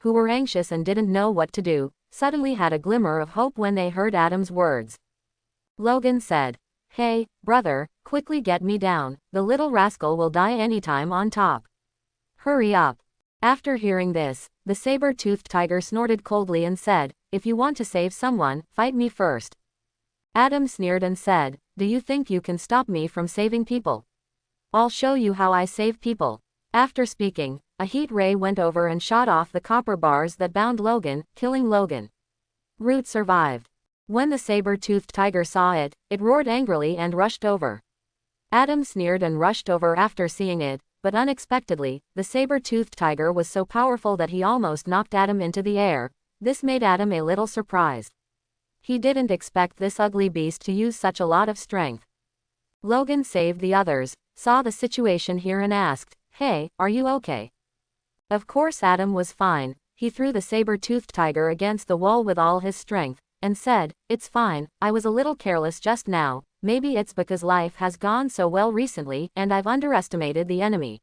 who were anxious and didn't know what to do, suddenly had a glimmer of hope when they heard Adam's words. Logan said, "Hey, brother, quickly get me down, the little rascal will die anytime on top. Hurry up." After hearing this, the saber-toothed tiger snorted coldly and said, "If you want to save someone, fight me first." Adam sneered and said, "Do you think you can stop me from saving people? I'll show you how I save people." After speaking, a heat ray went over and shot off the copper bars that bound Logan, killing Logan. Root survived. When the saber-toothed tiger saw it, it roared angrily and rushed over. Adam sneered and rushed over after seeing it, but unexpectedly, the saber-toothed tiger was so powerful that he almost knocked Adam into the air. This made Adam a little surprised. He didn't expect this ugly beast to use such a lot of strength. Logan saved the others, saw the situation here and asked, "Hey, are you okay?" Of course Adam was fine. He threw the saber-toothed tiger against the wall with all his strength, and said, "It's fine, I was a little careless just now. Maybe it's because life has gone so well recently and I've underestimated the enemy."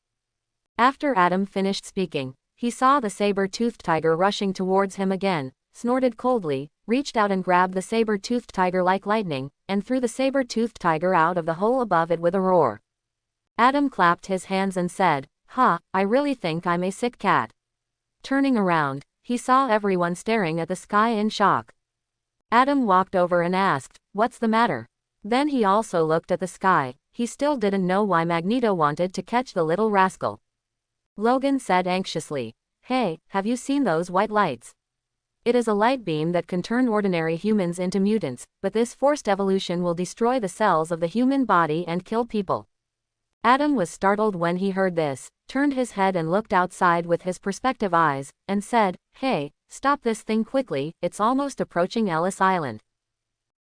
After Adam finished speaking, he saw the saber-toothed tiger rushing towards him again, snorted coldly, reached out and grabbed the saber-toothed tiger like lightning, and threw the saber-toothed tiger out of the hole above it with a roar. Adam clapped his hands and said, "Ha, I really think I'm a sick cat." Turning around, he saw everyone staring at the sky in shock. Adam walked over and asked, "What's the matter?" Then he also looked at the sky. He still didn't know why Magneto wanted to catch the little rascal. Logan said anxiously, "Hey, have you seen those white lights? It is a light beam that can turn ordinary humans into mutants, but this forced evolution will destroy the cells of the human body and kill people." Adam was startled when he heard this, turned his head and looked outside with his perspective eyes, and said, "Hey, stop this thing quickly, it's almost approaching Ellis Island."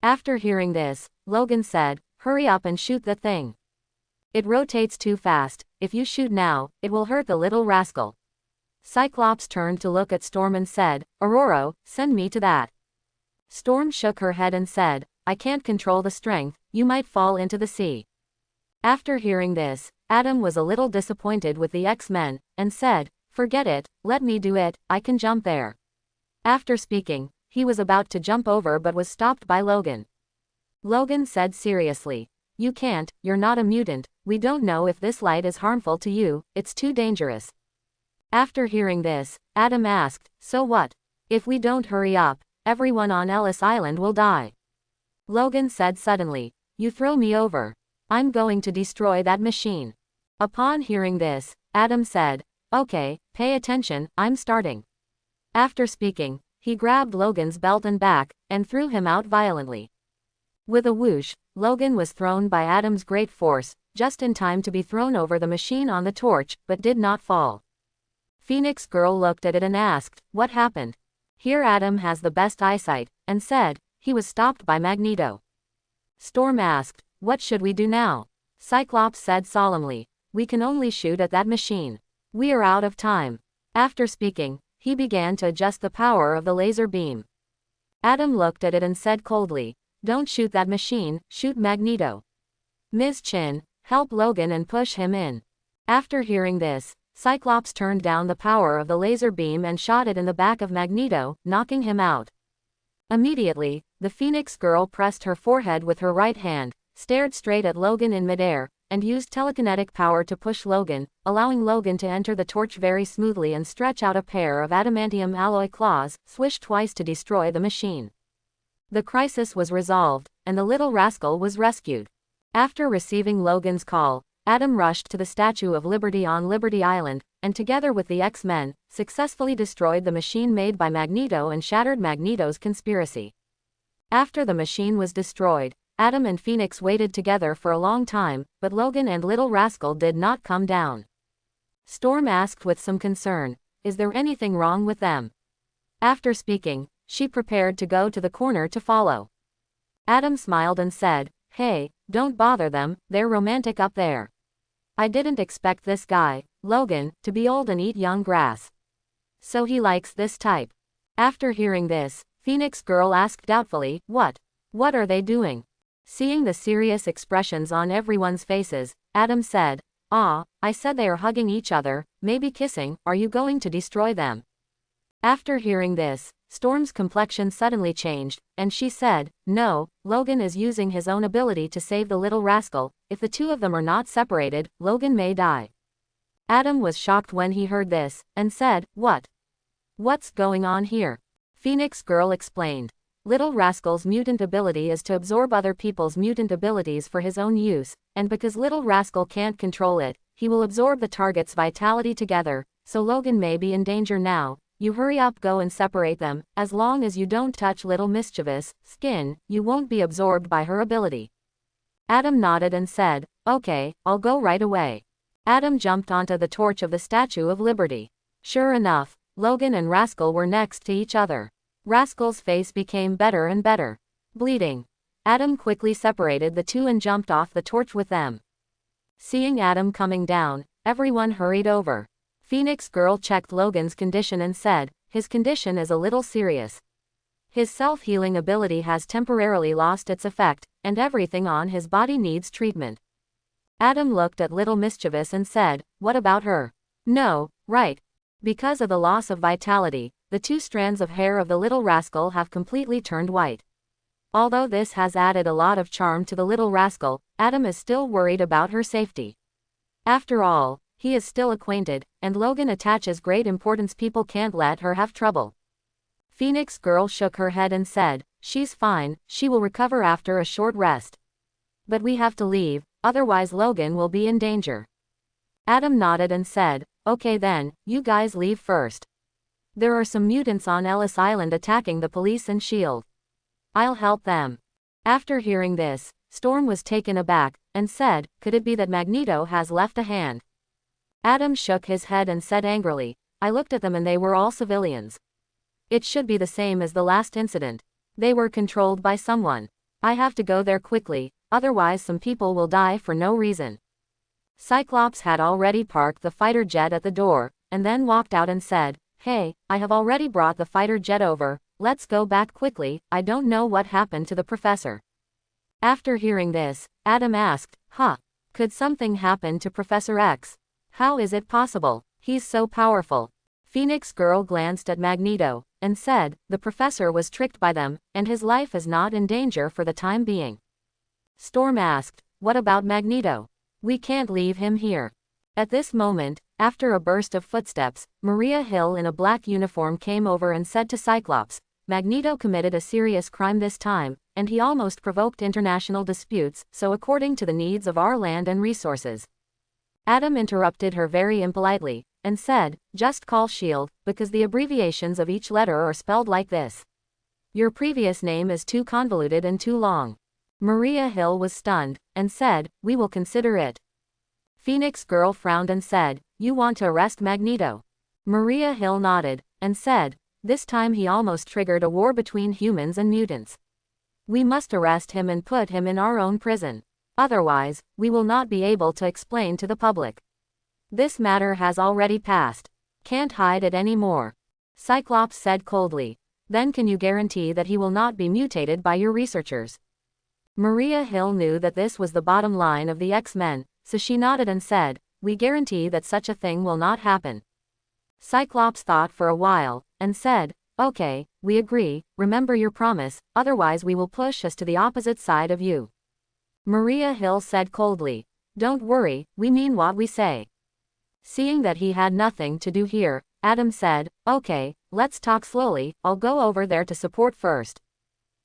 After hearing this, Logan said, "Hurry up and shoot the thing. It rotates too fast, if you shoot now, it will hurt the little rascal." Cyclops turned to look at Storm and said, "Aurora, send me to that." Storm shook her head and said, "I can't control the strength, you might fall into the sea." After hearing this, Adam was a little disappointed with the X-Men, and said, "Forget it, let me do it, I can jump there." After speaking, he was about to jump over but was stopped by Logan. Logan said seriously, "You can't, you're not a mutant, we don't know if this light is harmful to you, it's too dangerous." After hearing this, Adam asked, "So what? If we don't hurry up, everyone on Ellis Island will die." Logan said suddenly, "You throw me over. I'm going to destroy that machine." Upon hearing this, Adam said, "Okay, pay attention, I'm starting." After speaking, he grabbed Logan's belt and back, and threw him out violently. With a whoosh, Logan was thrown by Adam's great force, just in time to be thrown over the machine on the torch, but did not fall. Phoenix Girl looked at it and asked, "What happened?" Here Adam has the best eyesight, and said, "He was stopped by Magneto." Storm asked, "What should we do now?" Cyclops said solemnly, "We can only shoot at that machine. We are out of time." After speaking, he began to adjust the power of the laser beam. Adam looked at it and said coldly, "Don't shoot that machine, shoot Magneto. Ms. Chin, help Logan and push him in." After hearing this, Cyclops turned down the power of the laser beam and shot it in the back of Magneto, knocking him out. Immediately, the Phoenix Girl pressed her forehead with her right hand, stared straight at Logan in midair, and used telekinetic power to push Logan, allowing Logan to enter the torch very smoothly and stretch out a pair of adamantium alloy claws, swish twice to destroy the machine. The crisis was resolved, and the little rascal was rescued. After receiving Logan's call, Adam rushed to the Statue of Liberty on Liberty Island, and together with the X-Men, successfully destroyed the machine made by Magneto and shattered Magneto's conspiracy. After the machine was destroyed, Adam and Phoenix waited together for a long time, but Logan and Little Rascal did not come down. Storm asked with some concern, "Is there anything wrong with them?" After speaking, she prepared to go to the corner to follow. Adam smiled and said, "Hey, don't bother them, they're romantic up there. I didn't expect this guy, Logan, to be old and eat young grass. So he likes this type." After hearing this, Phoenix Girl asked doubtfully, What are they doing?" Seeing the serious expressions on everyone's faces, Adam said, I said they are hugging each other, maybe kissing, are you going to destroy them?" After hearing this, Storm's complexion suddenly changed, and she said, "No, Logan is using his own ability to save the little rascal. If the two of them are not separated, Logan may die." Adam was shocked when he heard this, and said, "What? What's going on here?" Phoenix Girl explained. Little Rascal's mutant ability is to absorb other people's mutant abilities for his own use, and because Little Rascal can't control it, he will absorb the target's vitality together, so Logan may be in danger now. You hurry up, go and separate them. As long as you don't touch Little Mischievous Skin, you won't be absorbed by her ability. Adam nodded and said, "Okay, I'll go right away." Adam jumped onto the torch of the Statue of Liberty. Sure enough, Logan and Rascal were next to each other. Rascal's face became better and better, bleeding. Adam quickly separated the two and jumped off the torch with them. Seeing Adam coming down, everyone hurried over. Phoenix Girl checked Logan's condition and said, "His condition is a little serious. His self-healing ability has temporarily lost its effect, and everything on his body needs treatment." Adam looked at Little Mischievous and said, "What about her?" "No, right. Because of the loss of vitality, the two strands of hair of the little rascal have completely turned white. Although this has added a lot of charm to the little rascal, Adam is still worried about her safety. After all, he is still acquainted, and Logan attaches great importance. People can't let her have trouble." Phoenix Girl shook her head and said, "She's fine, she will recover after a short rest. But we have to leave, otherwise Logan will be in danger." Adam nodded and said, "Okay then, you guys leave first. There are some mutants on Ellis Island attacking the police and S.H.I.E.L.D. I'll help them." After hearing this, Storm was taken aback, and said, "Could it be that Magneto has left a hand?" Adam shook his head and said angrily, "I looked at them and they were all civilians. It should be the same as the last incident. They were controlled by someone. I have to go there quickly, otherwise some people will die for no reason." Cyclops had already parked the fighter jet at the door, and then walked out and said, "Hey, I have already brought the fighter jet over, let's go back quickly. I don't know what happened to the professor." After hearing this, Adam asked, Could something happen to Professor X? How is it possible? He's so powerful." Phoenix Girl glanced at Magneto, and said, "The professor was tricked by them, and his life is not in danger for the time being." Storm asked, "What about Magneto? We can't leave him here." At this moment, after a burst of footsteps, Maria Hill in a black uniform came over and said to Cyclops, "Magneto committed a serious crime this time, and he almost provoked international disputes, so according to the needs of our land and resources." Adam interrupted her very impolitely, and said, "Just call S.H.I.E.L.D., because the abbreviations of each letter are spelled like this. Your previous name is too convoluted and too long." Maria Hill was stunned, and said, "We will consider it." Phoenix Girl frowned and said, "You want to arrest Magneto?" Maria Hill nodded, and said, "This time he almost triggered a war between humans and mutants. We must arrest him and put him in our own prison. Otherwise, we will not be able to explain to the public. This matter has already passed. Can't hide it anymore." Cyclops said coldly, "Then can you guarantee that he will not be mutated by your researchers?" Maria Hill knew that this was the bottom line of the X-Men, so she nodded and said, "We guarantee that such a thing will not happen." Cyclops thought for a while, and said, "Okay, we agree, remember your promise, otherwise we will push us to the opposite side of you." Maria Hill said coldly, "Don't worry, we mean what we say." Seeing that he had nothing to do here, Adam said, "Okay, let's talk slowly, I'll go over there to support first."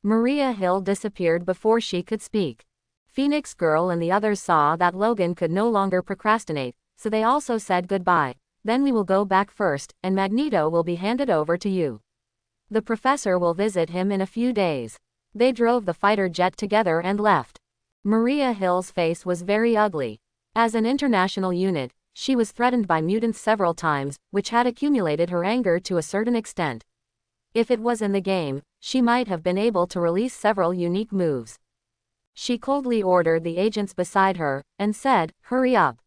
Maria Hill disappeared before she could speak. Phoenix Girl and the others saw that Logan could no longer procrastinate, so they also said goodbye. "Then we will go back first, and Magneto will be handed over to you. The professor will visit him in a few days." They drove the fighter jet together and left. Maria Hill's face was very ugly. As an international unit, she was threatened by mutants several times, which had accumulated her anger to a certain extent. If it was in the game, she might have been able to release several unique moves. She coldly ordered the agents beside her, and said, "Hurry up.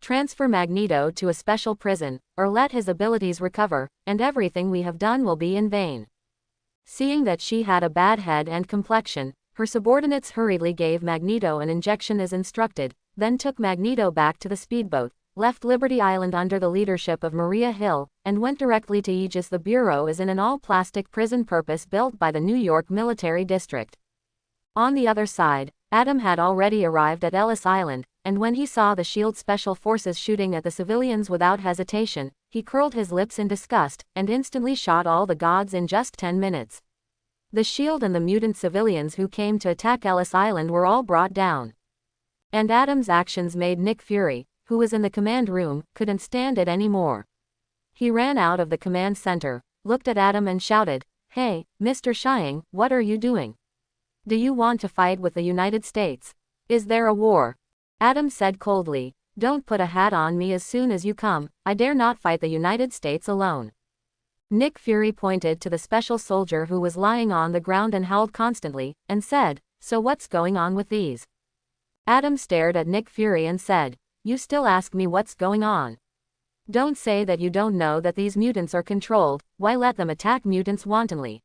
Transfer Magneto to a special prison, or let his abilities recover, and everything we have done will be in vain." Seeing that she had a bad head and complexion, her subordinates hurriedly gave Magneto an injection as instructed, then took Magneto back to the speedboat, left Liberty Island under the leadership of Maria Hill, and went directly to Aegis. The bureau is in an all-plastic prison purpose-built by the New York Military District. On the other side, Adam had already arrived at Ellis Island, and when he saw the SHIELD Special Forces shooting at the civilians without hesitation, he curled his lips in disgust, and instantly shot all the gods in just 10 minutes. The SHIELD and the mutant civilians who came to attack Ellis Island were all brought down. And Adam's actions made Nick Fury, who was in the command room, couldn't stand it anymore. He ran out of the command center, looked at Adam and shouted, "Hey, Mr. Shying, what are you doing? Do you want to fight with the United States? Is there a war?" Adam said coldly, "Don't put a hat on me as soon as you come, I dare not fight the United States alone." Nick Fury pointed to the special soldier who was lying on the ground and howled constantly, and said, "So what's going on with these?" Adam stared at Nick Fury and said, "You still ask me what's going on? Don't say that you don't know that these mutants are controlled, why let them attack mutants wantonly?"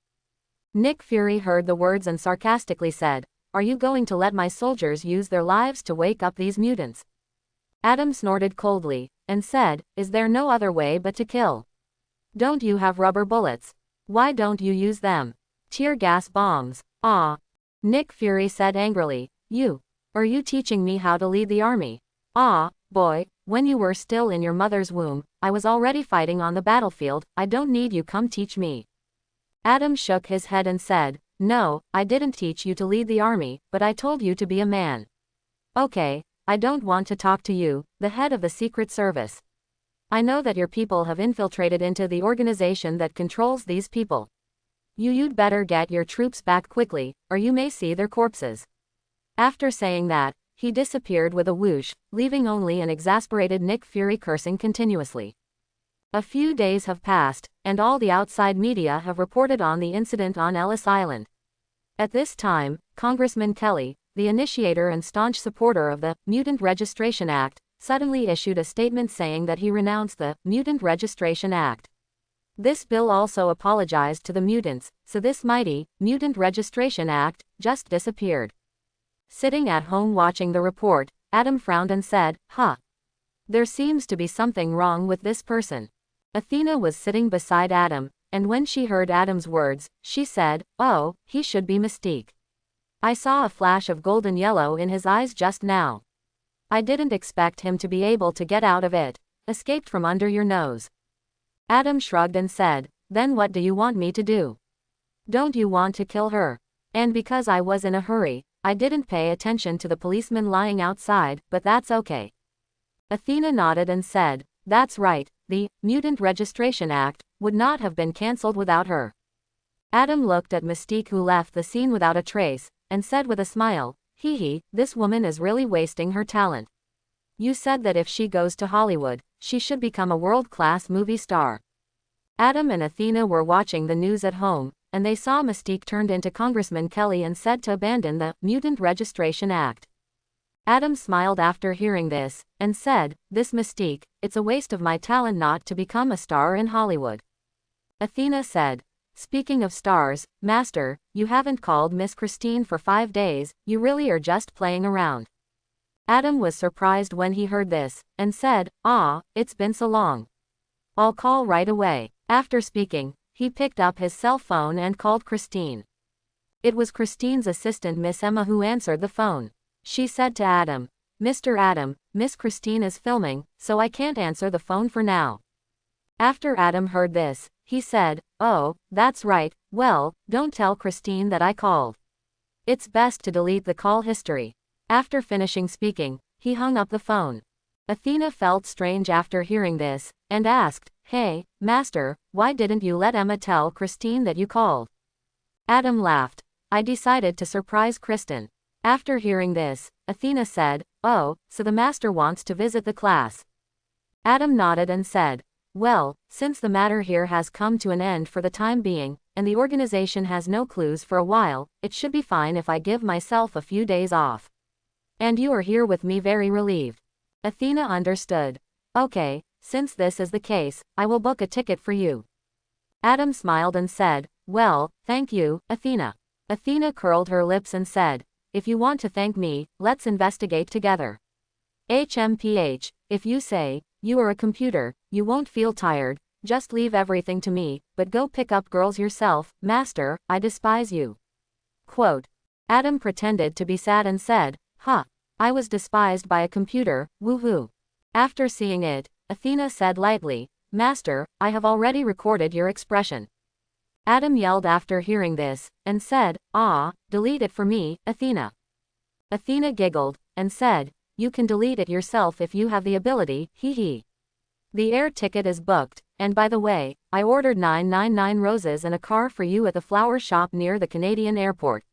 Nick Fury heard the words and sarcastically said, "Are you going to let my soldiers use their lives to wake up these mutants?" Adam snorted coldly, and said, "Is there no other way but to kill? Don't you have rubber bullets? Why don't you use them? Tear gas bombs? Ah." Nick Fury said angrily, Are you teaching me how to lead the army? Ah, boy, when you were still in your mother's womb, I was already fighting on the battlefield, I don't need you come teach me." Adam shook his head and said, "No, I didn't teach you to lead the army, but I told you to be a man. Okay, I don't want to talk to you, the head of the Secret Service. I know that your people have infiltrated into the organization that controls these people. You'd better get your troops back quickly, or you may see their corpses." After saying that, he disappeared with a whoosh, leaving only an exasperated Nick Fury cursing continuously. A few days have passed, and all the outside media have reported on the incident on Ellis Island. At this time, Congressman Kelly, the initiator and staunch supporter of the Mutant Registration Act, suddenly issued a statement saying that he renounced the Mutant Registration Act. This bill also apologized to the mutants, so this mighty Mutant Registration Act just disappeared. Sitting at home watching the report, Adam frowned and said, There seems to be something wrong with this person." Athena was sitting beside Adam, and when she heard Adam's words, she said, "Oh, he should be Mystique. I saw a flash of golden yellow in his eyes just now. I didn't expect him to be able to get out of it, escaped from under your nose." Adam shrugged and said, "Then what do you want me to do? Don't you want to kill her?" And because I was in a hurry, I didn't pay attention to the policeman lying outside, but that's okay. Athena nodded and said, "That's right, the Mutant Registration Act would not have been cancelled without her." Adam looked at Mystique, who left the scene without a trace, and said with a smile, This woman is really wasting her talent. You said that if she goes to Hollywood, she should become a world-class movie star." Adam and Athena were watching the news at home, and they saw Mystique turned into Congressman Kelly and said to abandon the Mutant Registration Act. Adam smiled after hearing this, and said, "This Mystique, it's a waste of my talent not to become a star in Hollywood." Athena said, "Speaking of stars, Master, you haven't called Miss Christine for 5 days, you really are just playing around." Adam was surprised when he heard this, and said, It's been so long. I'll call right away." After speaking, he picked up his cell phone and called Christine. It was Christine's assistant Miss Emma who answered the phone. She said to Adam, "Mr. Adam, Miss Christine is filming, so I can't answer the phone for now." After Adam heard this, he said, "Oh, that's right, well, don't tell Christine that I called. It's best to delete the call history." After finishing speaking, he hung up the phone. Athena felt strange after hearing this, and asked, "Hey, Master, why didn't you let Emma tell Christine that you called?" Adam laughed. "I decided to surprise Kristen." After hearing this, Athena said, "Oh, so the Master wants to visit the class." Adam nodded and said, "Well, since the matter here has come to an end for the time being, and the organization has no clues for a while, it should be fine if I give myself a few days off. And you are here with me very relieved." Athena understood. "Okay, since this is the case, I will book a ticket for you." Adam smiled and said, "Well, thank you, Athena." Athena curled her lips and said, "If you want to thank me, let's investigate together." HMPH, if you say, you are a computer, you won't feel tired, just leave everything to me, but go pick up girls yourself, master, I despise you. Quote. Adam pretended to be sad and said, huh. I was despised by a computer, woohoo. After seeing it, Athena said lightly, Master, I have already recorded your expression. Adam yelled after hearing this, and said, ah, delete it for me, Athena. Athena giggled, and said, you can delete it yourself if you have the ability, hee hee. The air ticket is booked, and by the way, I ordered 999 roses and a car for you at the flower shop near the Canadian airport.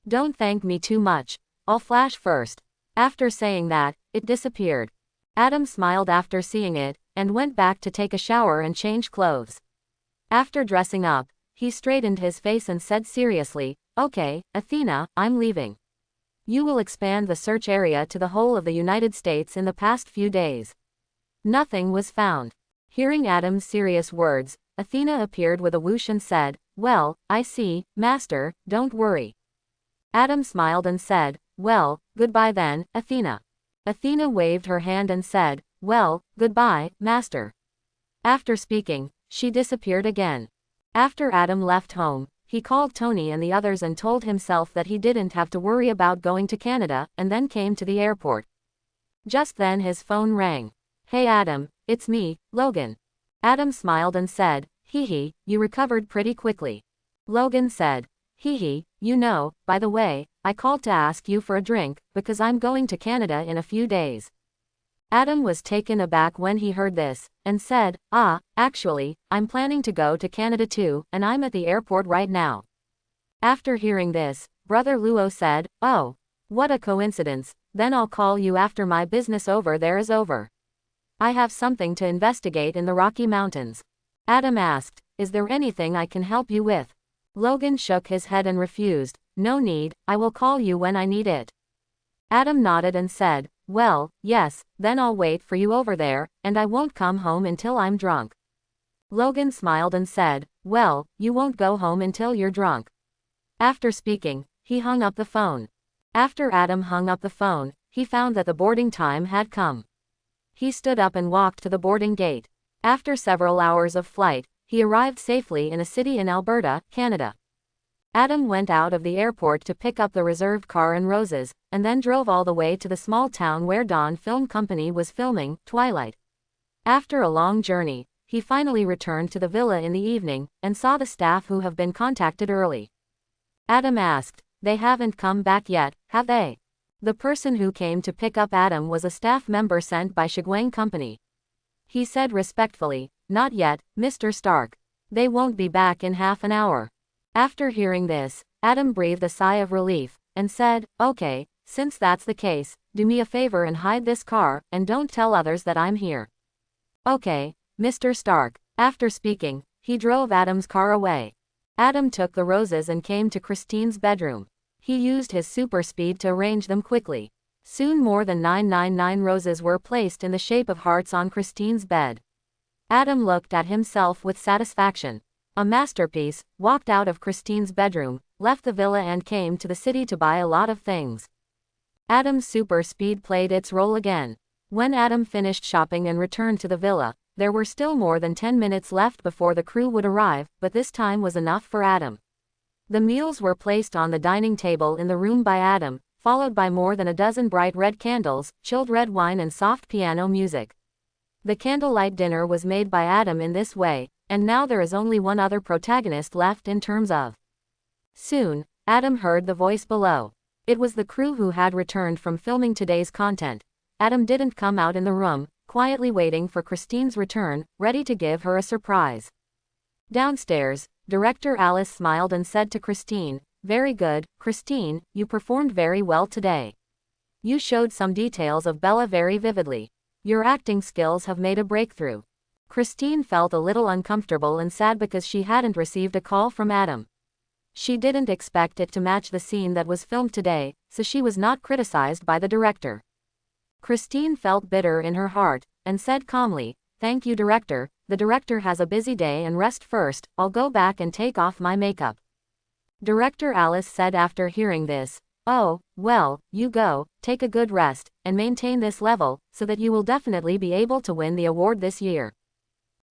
Don't thank me too much, I'll flash first. After saying that, it disappeared. Adam smiled after seeing it, and went back to take a shower and change clothes. After dressing up, he straightened his face and said seriously, okay, Athena, I'm leaving. You will expand the search area to the whole of the United States in the past few days. Nothing was found. Hearing Adam's serious words, Athena appeared with a whoosh and said, well, I see, master, don't worry. Adam smiled and said, well, goodbye then, Athena. Athena waved her hand and said, well, goodbye, master. After speaking, she disappeared again. After Adam left home, he called Tony and the others and told himself that he didn't have to worry about going to Canada, and then came to the airport. Just then his phone rang. Hey Adam, it's me, Logan. Adam smiled and said, hee hee, you recovered pretty quickly. Logan said, hee hee, you know, by the way, I called to ask you for a drink, because I'm going to Canada in a few days. Adam was taken aback when he heard this, and said, actually, I'm planning to go to Canada too, and I'm at the airport right now. After hearing this, Brother Luo said, oh, what a coincidence, then I'll call you after my business over there is over. I have something to investigate in the Rocky Mountains. Adam asked, is there anything I can help you with? Logan shook his head and refused, no need, I will call you when I need it. Adam nodded and said, well, yes, then I'll wait for you over there, and I won't come home until I'm drunk. Logan smiled and said, well, you won't go home until you're drunk. After speaking, he hung up the phone. After Adam hung up the phone, he found that the boarding time had come. He stood up and walked to the boarding gate. After several hours of flight, he arrived safely in a city in Alberta, Canada. Adam went out of the airport to pick up the reserved car and roses, and then drove all the way to the small town where Dawn Film Company was filming Twilight. After a long journey, he finally returned to the villa in the evening, and saw the staff who have been contacted early. Adam asked, they haven't come back yet, have they? The person who came to pick up Adam was a staff member sent by Shiguang Company. He said respectfully, not yet, Mr. Stark. They won't be back in half an hour. After hearing this, Adam breathed a sigh of relief, and said, okay, since that's the case, do me a favor and hide this car, and don't tell others that I'm here. Okay, Mr. Stark. After speaking, he drove Adam's car away. Adam took the roses and came to Christine's bedroom. He used his super speed to arrange them quickly. Soon more than 999 roses were placed in the shape of hearts on Christine's bed. Adam looked at himself with satisfaction. A masterpiece, walked out of Christine's bedroom, left the villa and came to the city to buy a lot of things. Adam's super speed played its role again. When Adam finished shopping and returned to the villa, there were still more than 10 minutes left before the crew would arrive, but this time was enough for Adam. The meals were placed on the dining table in the room by Adam, followed by more than a dozen bright red candles, chilled red wine and soft piano music. The candlelight dinner was made by Adam in this way, and now there is only one other protagonist left in terms of. Soon, Adam heard the voice below. It was the crew who had returned from filming today's content. Adam didn't come out in the room, quietly waiting for Christine's return, ready to give her a surprise. Downstairs, Director Alice smiled and said to Christine, very good, Christine, you performed very well today. You showed some details of Bella very vividly. Your acting skills have made a breakthrough. Christine felt a little uncomfortable and sad because she hadn't received a call from Adam. She didn't expect it to match the scene that was filmed today, so she was not criticized by the director. Christine felt bitter in her heart, and said calmly, thank you director, the director has a busy day and rest first, I'll go back and take off my makeup. Director Alice said after hearing this, Oh, well, you go, take a good rest, and maintain this level, so that you will definitely be able to win the award this year.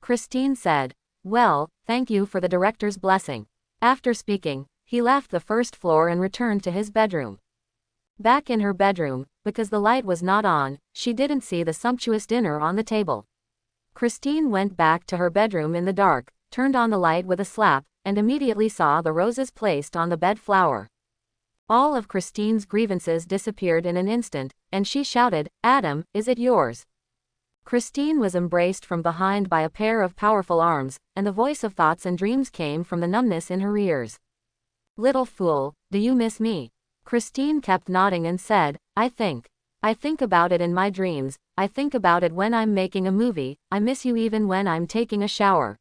Christine said. Well, thank you for the director's blessing. After speaking, he left the first floor and returned to his bedroom. Back in her bedroom, because the light was not on, she didn't see the sumptuous dinner on the table. Christine went back to her bedroom in the dark, turned on the light with a slap, and immediately saw the roses placed on the bed flower. All of Christine's grievances disappeared in an instant, and she shouted, Adam, is it yours? Christine was embraced from behind by a pair of powerful arms, and the voice of thoughts and dreams came from the numbness in her ears. Little fool, do you miss me? Christine kept nodding and said, I think about it in my dreams, I think about it when I'm making a movie, I miss you even when I'm taking a shower.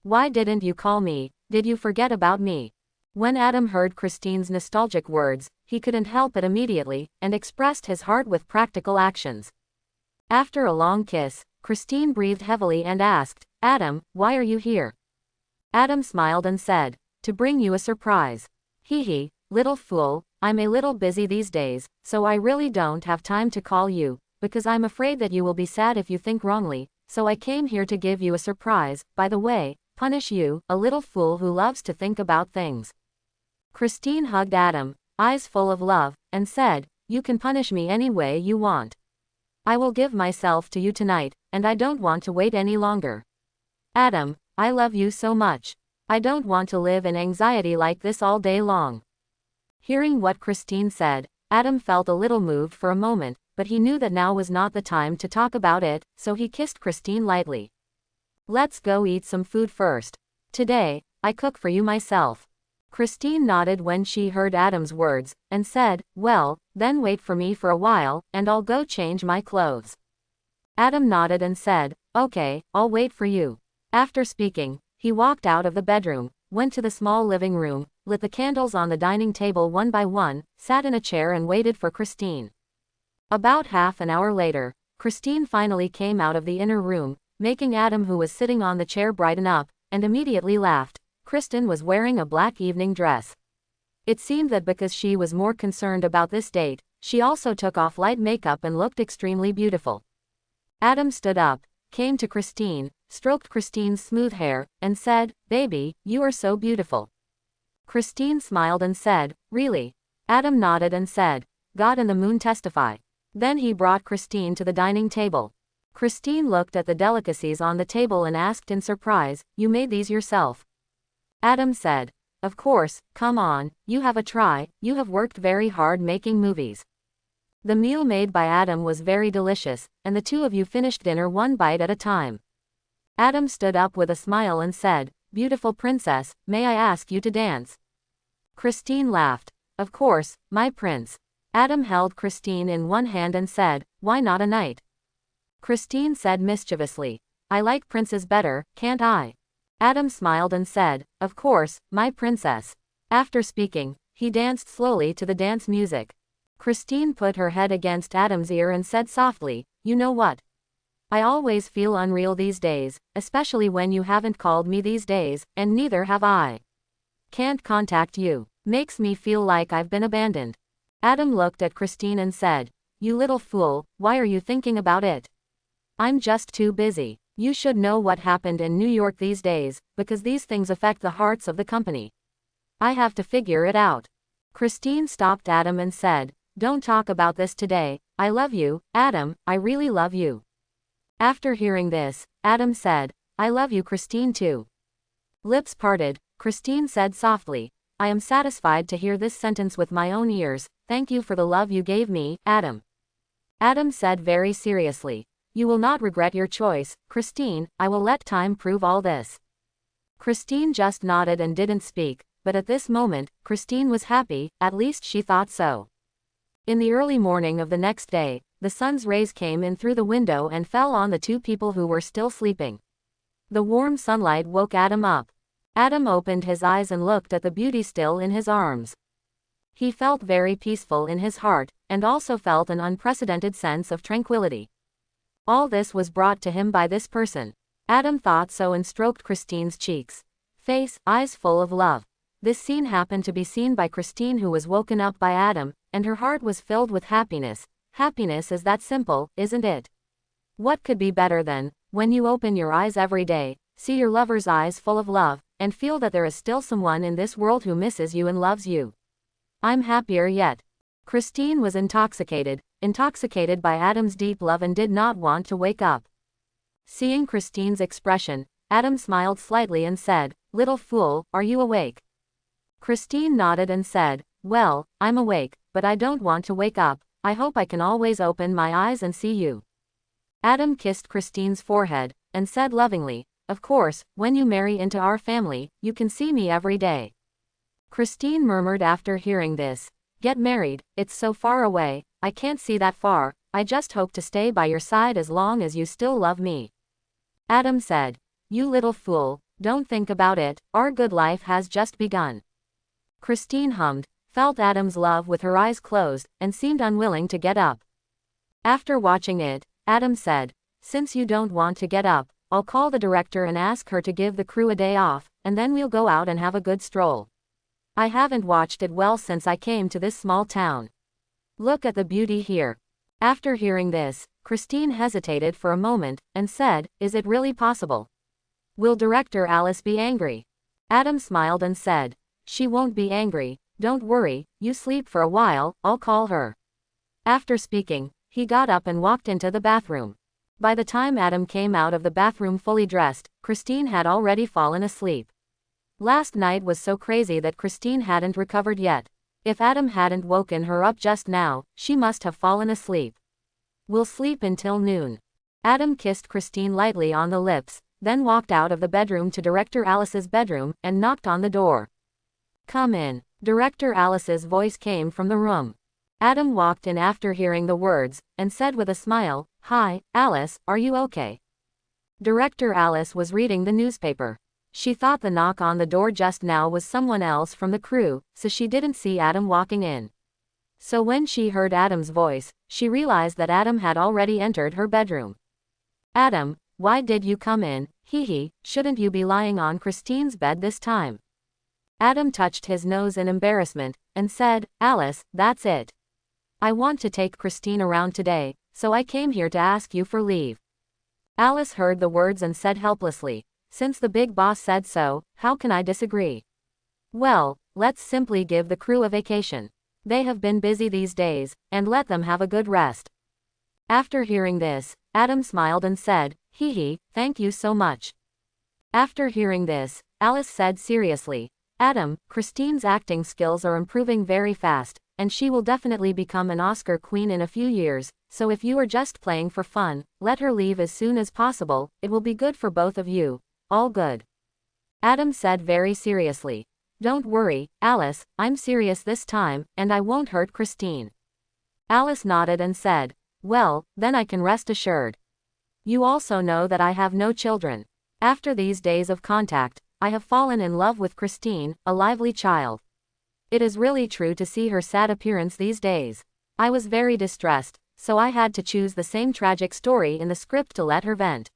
Why didn't you call me? Did you forget about me? When Adam heard Christine's nostalgic words, he couldn't help it immediately, and expressed his heart with practical actions. After a long kiss, Christine breathed heavily and asked, Adam, why are you here? Adam smiled and said, to bring you a surprise. Hee, little fool, I'm a little busy these days, so I really don't have time to call you, because I'm afraid that you will be sad if you think wrongly, so I came here to give you a surprise, by the way, punish you, a little fool who loves to think about things. Christine hugged Adam, eyes full of love, and said, you can punish me any way you want. I will give myself to you tonight, and I don't want to wait any longer. Adam, I love you so much. I don't want to live in anxiety like this all day long. Hearing what Christine said, Adam felt a little moved for a moment, but he knew that now was not the time to talk about it, so he kissed Christine lightly. Let's go eat some food first. Today, I cook for you myself. Christine nodded when she heard Adam's words, and said, well, then wait for me for a while, and I'll go change my clothes. Adam nodded and said, okay, I'll wait for you. After speaking, he walked out of the bedroom, went to the small living room, lit the candles on the dining table one by one, sat in a chair and waited for Christine. About half an hour later, Christine finally came out of the inner room, making Adam, who was sitting on the chair, brighten up, and immediately laughed. Kristen was wearing a black evening dress. It seemed that because she was more concerned about this date, she also took off light makeup and looked extremely beautiful. Adam stood up, came to Christine, stroked Christine's smooth hair, and said, baby, you are so beautiful. Christine smiled and said, really? Adam nodded and said, God and the moon testify. Then he brought Christine to the dining table. Christine looked at the delicacies on the table and asked in surprise, you made these yourself? Adam said, of course, come on, you have a try, you have worked very hard making movies. The meal made by Adam was very delicious, and the two of you finished dinner one bite at a time. Adam stood up with a smile and said, beautiful princess, may I ask you to dance? Christine laughed. Of course, my prince. Adam held Christine in one hand and said, why not a knight? Christine said mischievously, I like princes better, can't I? Adam smiled and said, of course, my princess. After speaking, he danced slowly to the dance music. Christine put her head against Adam's ear and said softly, you know what? I always feel unreal these days, especially when you haven't called me these days, and neither have I. Can't contact you. Makes me feel like I've been abandoned. Adam looked at Christine and said, you little fool, why are you thinking about it? I'm just too busy. You should know what happened in New York these days, because these things affect the hearts of the company. I have to figure it out. Christine stopped Adam and said, don't talk about this today, I love you, Adam, I really love you. After hearing this, Adam said, I love you Christine too. Lips parted, Christine said softly, I am satisfied to hear this sentence with my own ears, thank you for the love you gave me, Adam. Adam said very seriously, you will not regret your choice, Christine, I will let time prove all this. Christine just nodded and didn't speak, but at this moment, Christine was happy, at least she thought so. In the early morning of the next day, the sun's rays came in through the window and fell on the two people who were still sleeping. The warm sunlight woke Adam up. Adam opened his eyes and looked at the beauty still in his arms. He felt very peaceful in his heart, and also felt an unprecedented sense of tranquility. All this was brought to him by this person. Adam thought so and stroked Christine's cheeks, face, eyes full of love. This scene happened to be seen by Christine, who was woken up by Adam, and her heart was filled with happiness. Happiness is that simple, isn't it? What could be better than, when you open your eyes every day, see your lover's eyes full of love, and feel that there is still someone in this world who misses you and loves you? I'm happier yet. Christine was intoxicated by Adam's deep love and did not want to wake up. Seeing Christine's expression, Adam smiled slightly and said, "Little fool, are you awake?" Christine nodded and said, "Well, I'm awake, but I don't want to wake up. I hope I can always open my eyes and see you." Adam kissed Christine's forehead, and said lovingly, "Of course, when you marry into our family, you can see me every day." Christine murmured after hearing this, "Get married, it's so far away, I can't see that far, I just hope to stay by your side as long as you still love me." Adam said, "You little fool, don't think about it, our good life has just begun." Christine hummed, felt Adam's love with her eyes closed, and seemed unwilling to get up. After watching it, Adam said, "Since you don't want to get up, I'll call the director and ask her to give the crew a day off, and then we'll go out and have a good stroll. I haven't watched it well since I came to this small town. Look at the beauty here." After hearing this, Christine hesitated for a moment, and said, "Is it really possible? Will Director Alice be angry?" Adam smiled and said, "She won't be angry, don't worry, you sleep for a while, I'll call her." After speaking, he got up and walked into the bathroom. By the time Adam came out of the bathroom fully dressed, Christine had already fallen asleep. Last night was so crazy that Christine hadn't recovered yet. If Adam hadn't woken her up just now, she must have fallen asleep. "We'll sleep until noon." Adam kissed Christine lightly on the lips, then walked out of the bedroom to Director Alice's bedroom, and knocked on the door. "Come in." Director Alice's voice came from the room. Adam walked in after hearing the words, and said with a smile, "Hi, Alice, are you okay?" Director Alice was reading the newspaper. She thought the knock on the door just now was someone else from the crew, so she didn't see Adam walking in. So when she heard Adam's voice, she realized that Adam had already entered her bedroom. "Adam, why did you come in? Hee, shouldn't you be lying on Christine's bed this time?" Adam touched his nose in embarrassment, and said, "Alice, that's it. I want to take Christine around today, so I came here to ask you for leave." Alice heard the words and said helplessly, "Since the big boss said so, how can I disagree? Well, let's simply give the crew a vacation. They have been busy these days, and let them have a good rest." After hearing this, Adam smiled and said, "Hee, thank you so much." After hearing this, Alice said seriously, "Adam, Christine's acting skills are improving very fast, and she will definitely become an Oscar queen in a few years, so if you are just playing for fun, let her leave as soon as possible, it will be good for both of you. All good." Adam said very seriously, "Don't worry, Alice, I'm serious this time, and I won't hurt Christine." Alice nodded and said, "Well, then I can rest assured. You also know that I have no children. After these days of contact, I have fallen in love with Christine, a lively child. It is really true to see her sad appearance these days. I was very distressed, so I had to choose the same tragic story in the script to let her vent."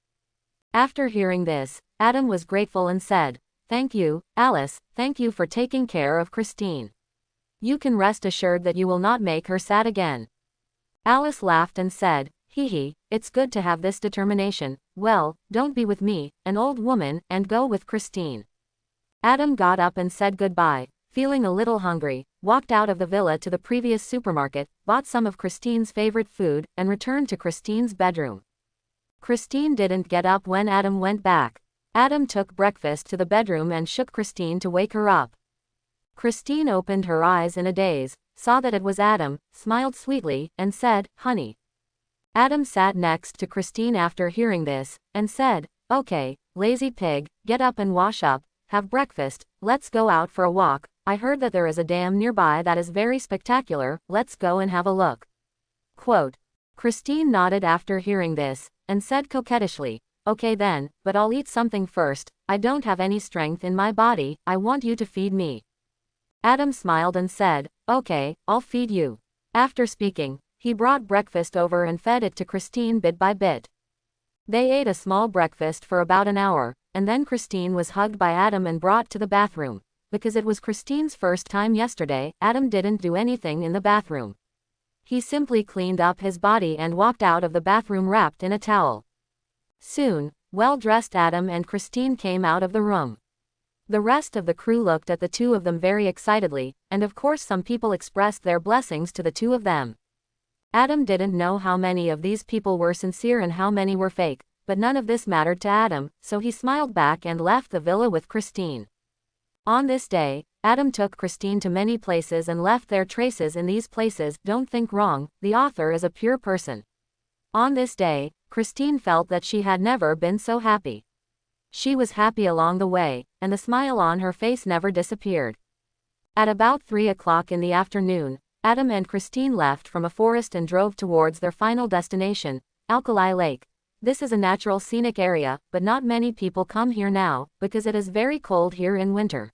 After hearing this, Adam was grateful and said, "Thank you, Alice, thank you for taking care of Christine. You can rest assured that you will not make her sad again." Alice laughed and said, "Hee, it's good to have this determination. Well, don't be with me, an old woman, and go with Christine." Adam got up and said goodbye, feeling a little hungry, walked out of the villa to the previous supermarket, bought some of Christine's favorite food, and returned to Christine's bedroom. Christine didn't get up when Adam went back. Adam took breakfast to the bedroom and shook Christine to wake her up. Christine opened her eyes in a daze, saw that it was Adam, smiled sweetly, and said, "Honey." Adam sat next to Christine after hearing this, and said, "Okay, lazy pig, get up and wash up, have breakfast, let's go out for a walk. I heard that there is a dam nearby that is very spectacular, let's go and have a look." Quote. Christine nodded after hearing this, and said coquettishly, "Okay then, but I'll eat something first, I don't have any strength in my body, I want you to feed me." Adam smiled and said, "Okay, I'll feed you." After speaking, he brought breakfast over and fed it to Christine bit by bit. They ate a small breakfast for about an hour, and then Christine was hugged by Adam and brought to the bathroom. because it was Christine's first time yesterday. Adam didn't do anything in the bathroom. He simply cleaned up his body and walked out of the bathroom wrapped in a towel. Soon, well-dressed Adam and Christine came out of the room. The rest of the crew looked at the two of them very excitedly, and of course some people expressed their blessings to the two of them. Adam didn't know how many of these people were sincere and how many were fake, but none of this mattered to Adam, so he smiled back and left the villa with Christine. On this day, Adam took Christine to many places and left their traces in these places. Don't think wrong, the author is a pure person. On this day, Christine felt that she had never been so happy. She was happy along the way, and the smile on her face never disappeared. At about 3 o'clock in the afternoon, Adam and Christine left from a forest and drove towards their final destination, Alkali Lake. This is a natural scenic area, but not many people come here now, because it is very cold here in winter.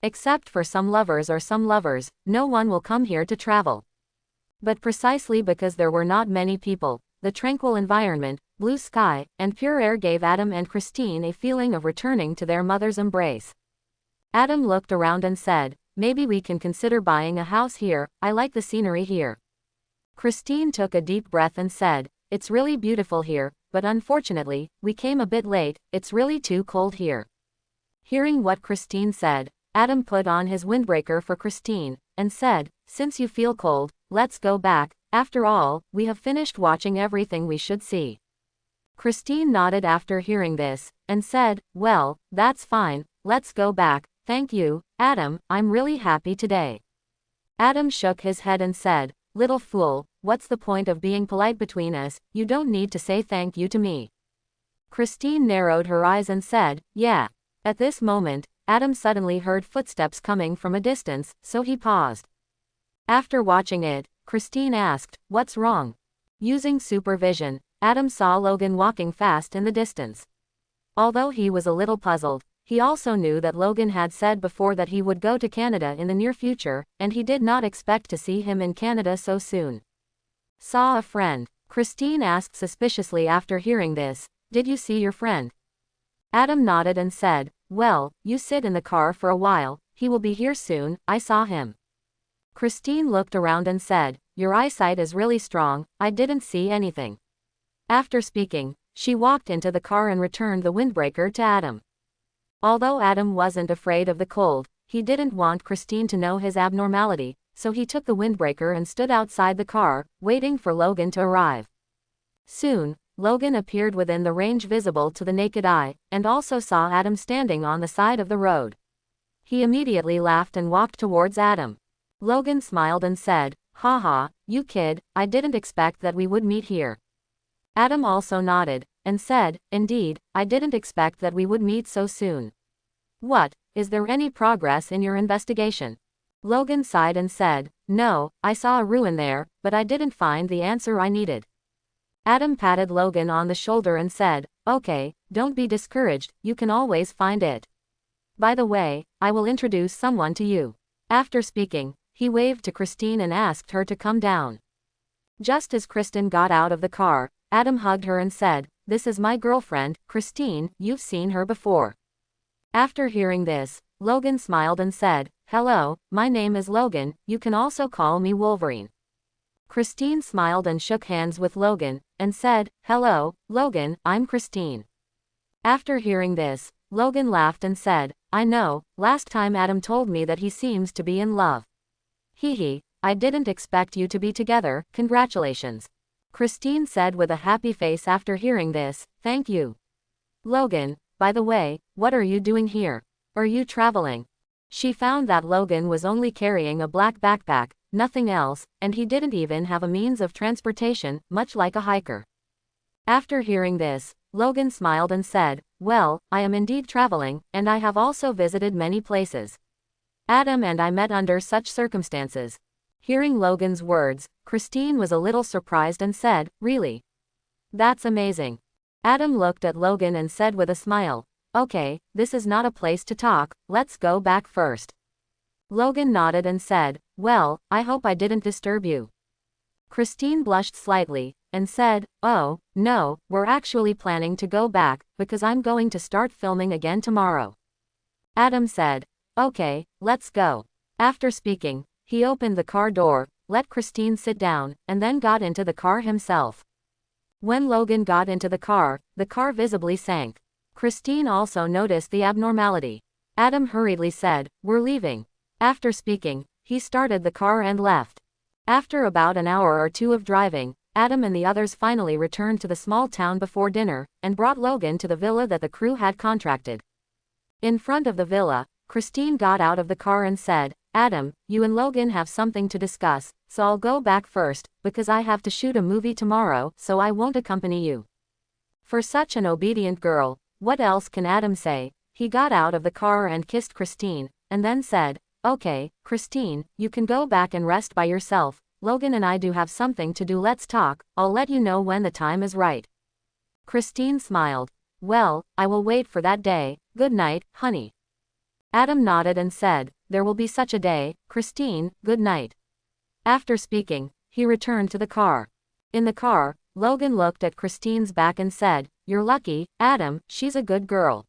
Except for some lovers, no one will come here to travel. But precisely because there were not many people, the tranquil environment, blue sky, and pure air gave Adam and Christine a feeling of returning to their mother's embrace. Adam looked around and said, "Maybe we can consider buying a house here, I like the scenery here." Christine took a deep breath and said, "It's really beautiful here, but unfortunately, we came a bit late, it's really too cold here." Hearing what Christine said, Adam put on his windbreaker for Christine, and said, "Since you feel cold, let's go back, after all, we have finished watching everything we should see." Christine nodded after hearing this, and said, "Well, that's fine, let's go back, thank you, Adam, I'm really happy today." Adam shook his head and said, "Little fool, what's the point of being polite between us, you don't need to say thank you to me." Christine narrowed her eyes and said, "Yeah." At this moment, Adam suddenly heard footsteps coming from a distance, so he paused. After watching it, Christine asked, "What's wrong?" Using supervision, Adam saw Logan walking fast in the distance. Although he was a little puzzled, he also knew that Logan had said before that he would go to Canada in the near future, and he did not expect to see him in Canada so soon. "Saw a friend?" Christine asked suspiciously after hearing this. "Did you see your friend?" Adam nodded and said, "Well, you sit in the car for a while, he will be here soon, I saw him." Christine looked around and said, "Your eyesight is really strong, I didn't see anything." After speaking, she walked into the car and returned the windbreaker to Adam. Although Adam wasn't afraid of the cold, he didn't want Christine to know his abnormality, so he took the windbreaker and stood outside the car, waiting for Logan to arrive. Soon, Logan appeared within the range visible to the naked eye, and also saw Adam standing on the side of the road. He immediately laughed and walked towards Adam. Logan smiled and said, "Haha, you kid, I didn't expect that we would meet here." Adam also nodded, and said, "Indeed, I didn't expect that we would meet so soon." "What, is there any progress in your investigation?" Logan sighed and said, "No, I saw a ruin there, but I didn't find the answer I needed." Adam patted Logan on the shoulder and said, "Okay, don't be discouraged, you can always find it. By the way, I will introduce someone to you." After speaking, he waved to Christine and asked her to come down. Just as Kristen got out of the car, Adam hugged her and said, "This is my girlfriend, Christine, you've seen her before." After hearing this, Logan smiled and said, "Hello, my name is Logan, you can also call me Wolverine." Christine smiled and shook hands with Logan, and said, "Hello, Logan, I'm Christine." After hearing this, Logan laughed and said, "I know, last time Adam told me that he seems to be in love. Hee, I didn't expect you to be together, congratulations." Christine said with a happy face after hearing this, "Thank you. Logan, by the way, what are you doing here? Are you traveling?" She found that Logan was only carrying a black backpack, nothing else, and he didn't even have a means of transportation, much like a hiker. After hearing this, Logan smiled and said, "Well, I am indeed traveling, and I have also visited many places. Adam and I met under such circumstances." Hearing Logan's words, Christine was a little surprised and said, "Really? That's amazing." Adam looked at Logan and said with a smile, "Okay, this is not a place to talk, let's go back first." Logan nodded and said, "Well, I hope I didn't disturb you." Christine blushed slightly, and said, "Oh, no, we're actually planning to go back, because I'm going to start filming again tomorrow." Adam said, Okay, let's go. After speaking, he opened the car door, let Christine sit down, and then got into the car himself. When Logan got into the car visibly sank. Christine also noticed the abnormality. Adam hurriedly said, "We're leaving." After speaking, he started the car and left. After about an hour or two of driving, Adam and the others finally returned to the small town before dinner, and brought Logan to the villa that the crew had contracted. In front of the villa, Christine got out of the car and said, "Adam, you and Logan have something to discuss, so I'll go back first, because I have to shoot a movie tomorrow, so I won't accompany you." For such an obedient girl, what else can Adam say? He got out of the car and kissed Christine, and then said, "Okay, Christine, you can go back and rest by yourself. Logan and I do have something to do. Let's talk. I'll let you know when the time is right." Christine smiled. "Well, I will wait for that day. Good night, honey." Adam nodded and said, "There will be such a day, Christine, good night." After speaking, he returned to the car. In the car, Logan looked at Christine's back and said, "You're lucky, Adam, she's a good girl."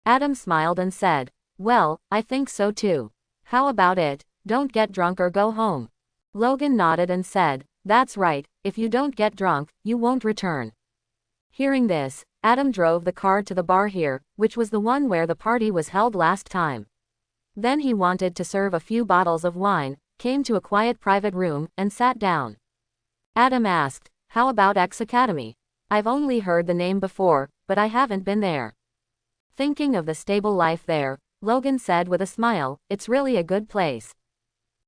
Adam smiled and said, "Well, I think so too. How about it? Don't get drunk or go home." Logan nodded and said, "That's right, if you don't get drunk, you won't return." Hearing this, Adam drove the car to the bar here, which was the one where the party was held last time. Then he wanted to serve a few bottles of wine, came to a quiet private room, and sat down. Adam asked, "How about X Academy? I've only heard the name before, but I haven't been there." Thinking of the stable life there, Logan said with a smile, "It's really a good place."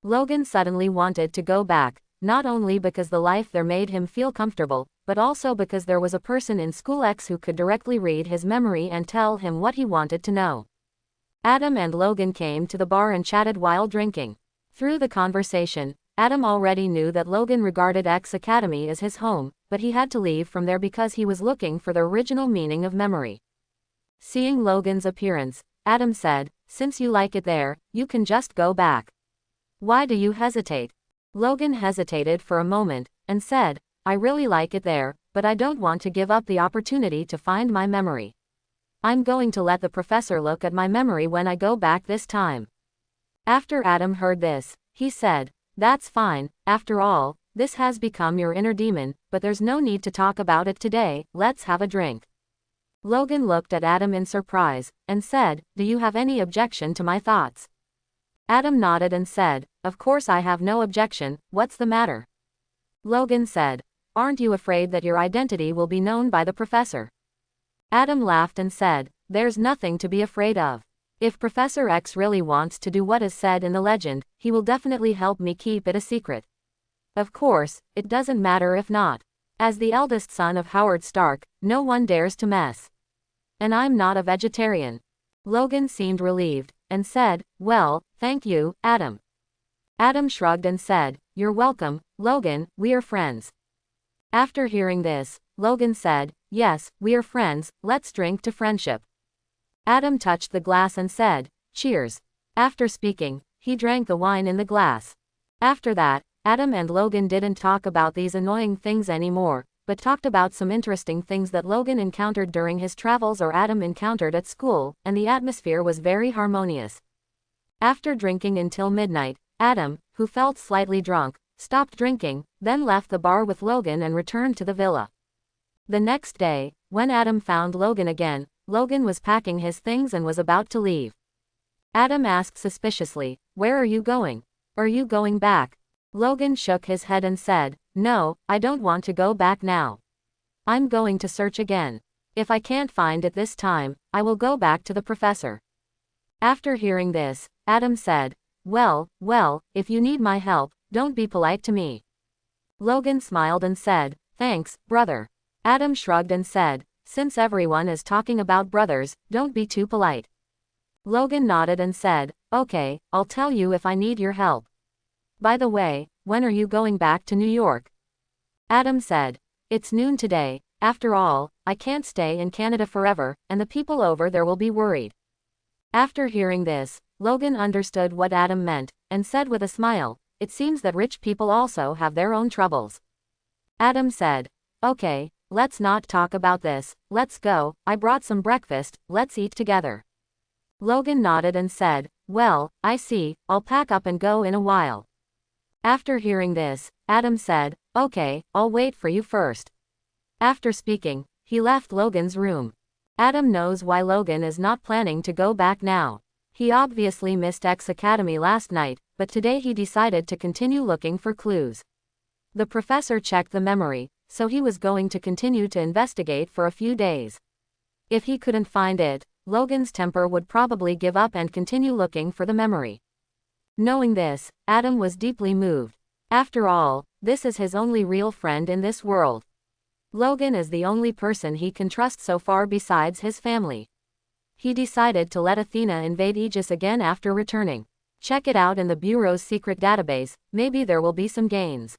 Logan suddenly wanted to go back, not only because the life there made him feel comfortable, but also because there was a person in School X who could directly read his memory and tell him what he wanted to know. Adam and Logan came to the bar and chatted while drinking. Through the conversation, Adam already knew that Logan regarded X Academy as his home, but he had to leave from there because he was looking for the original meaning of memory. Seeing Logan's appearance, Adam said, "Since you like it there, you can just go back. Why do you hesitate?" Logan hesitated for a moment, and said, "I really like it there, but I don't want to give up the opportunity to find my memory. I'm going to let the professor look at my memory when I go back this time." After Adam heard this, he said, "That's fine, after all, this has become your inner demon, but there's no need to talk about it today, let's have a drink." Logan looked at Adam in surprise, and said, "Do you have any objection to my thoughts?" Adam nodded and said, "Of course I have no objection, what's the matter?" Logan said, "Aren't you afraid that your identity will be known by the professor?" Adam laughed and said, "There's nothing to be afraid of. If Professor X really wants to do what is said in the legend, he will definitely help me keep it a secret. Of course, it doesn't matter if not. As the eldest son of Howard Stark, no one dares to mess. And I'm not a vegetarian." Logan seemed relieved, and said, "Well, thank you, Adam." Adam shrugged and said, "You're welcome, Logan, we are friends." After hearing this, Logan said, "Yes, we are friends, let's drink to friendship." Adam touched the glass and said, "Cheers." After speaking, he drank the wine in the glass. After that, Adam and Logan didn't talk about these annoying things anymore, but talked about some interesting things that Logan encountered during his travels or Adam encountered at school, and the atmosphere was very harmonious. After drinking until midnight, Adam, who felt slightly drunk, stopped drinking, then left the bar with Logan and returned to the villa. The next day, when Adam found Logan again, Logan was packing his things and was about to leave. Adam asked suspiciously, "Where are you going? Are you going back?" Logan shook his head and said, "No, I don't want to go back now. I'm going to search again. If I can't find it this time, I will go back to the professor." After hearing this, Adam said, Well, if you need my help, don't be polite to me." Logan smiled and said, "Thanks, brother." Adam shrugged and said, "Since everyone is talking about brothers, don't be too polite." Logan nodded and said, "Okay, I'll tell you if I need your help. By the way, when are you going back to New York?" Adam said, "It's noon today. After all, I can't stay in Canada forever, and the people over there will be worried." After hearing this, Logan understood what Adam meant, and said with a smile, "It seems that rich people also have their own troubles." Adam said, "Okay, let's not talk about this, let's go, I brought some breakfast, let's eat together." Logan nodded and said, Well, I see, I'll pack up and go in a while. After hearing this, Adam said, okay, I'll wait for you first. After speaking, he left Logan's room. Adam knows why Logan is not planning to go back now. He obviously missed X Academy last night, but today he decided to continue looking for clues. The professor checked the memory, so he was going to continue to investigate for a few days. If he couldn't find it, Logan's temper would probably give up and continue looking for the memory. Knowing this, Adam was deeply moved. After all, this is his only real friend in this world. Logan is the only person he can trust so far besides his family. He decided to let Athena invade Aegis again after returning. Check it out in the Bureau's secret database, maybe there will be some gains.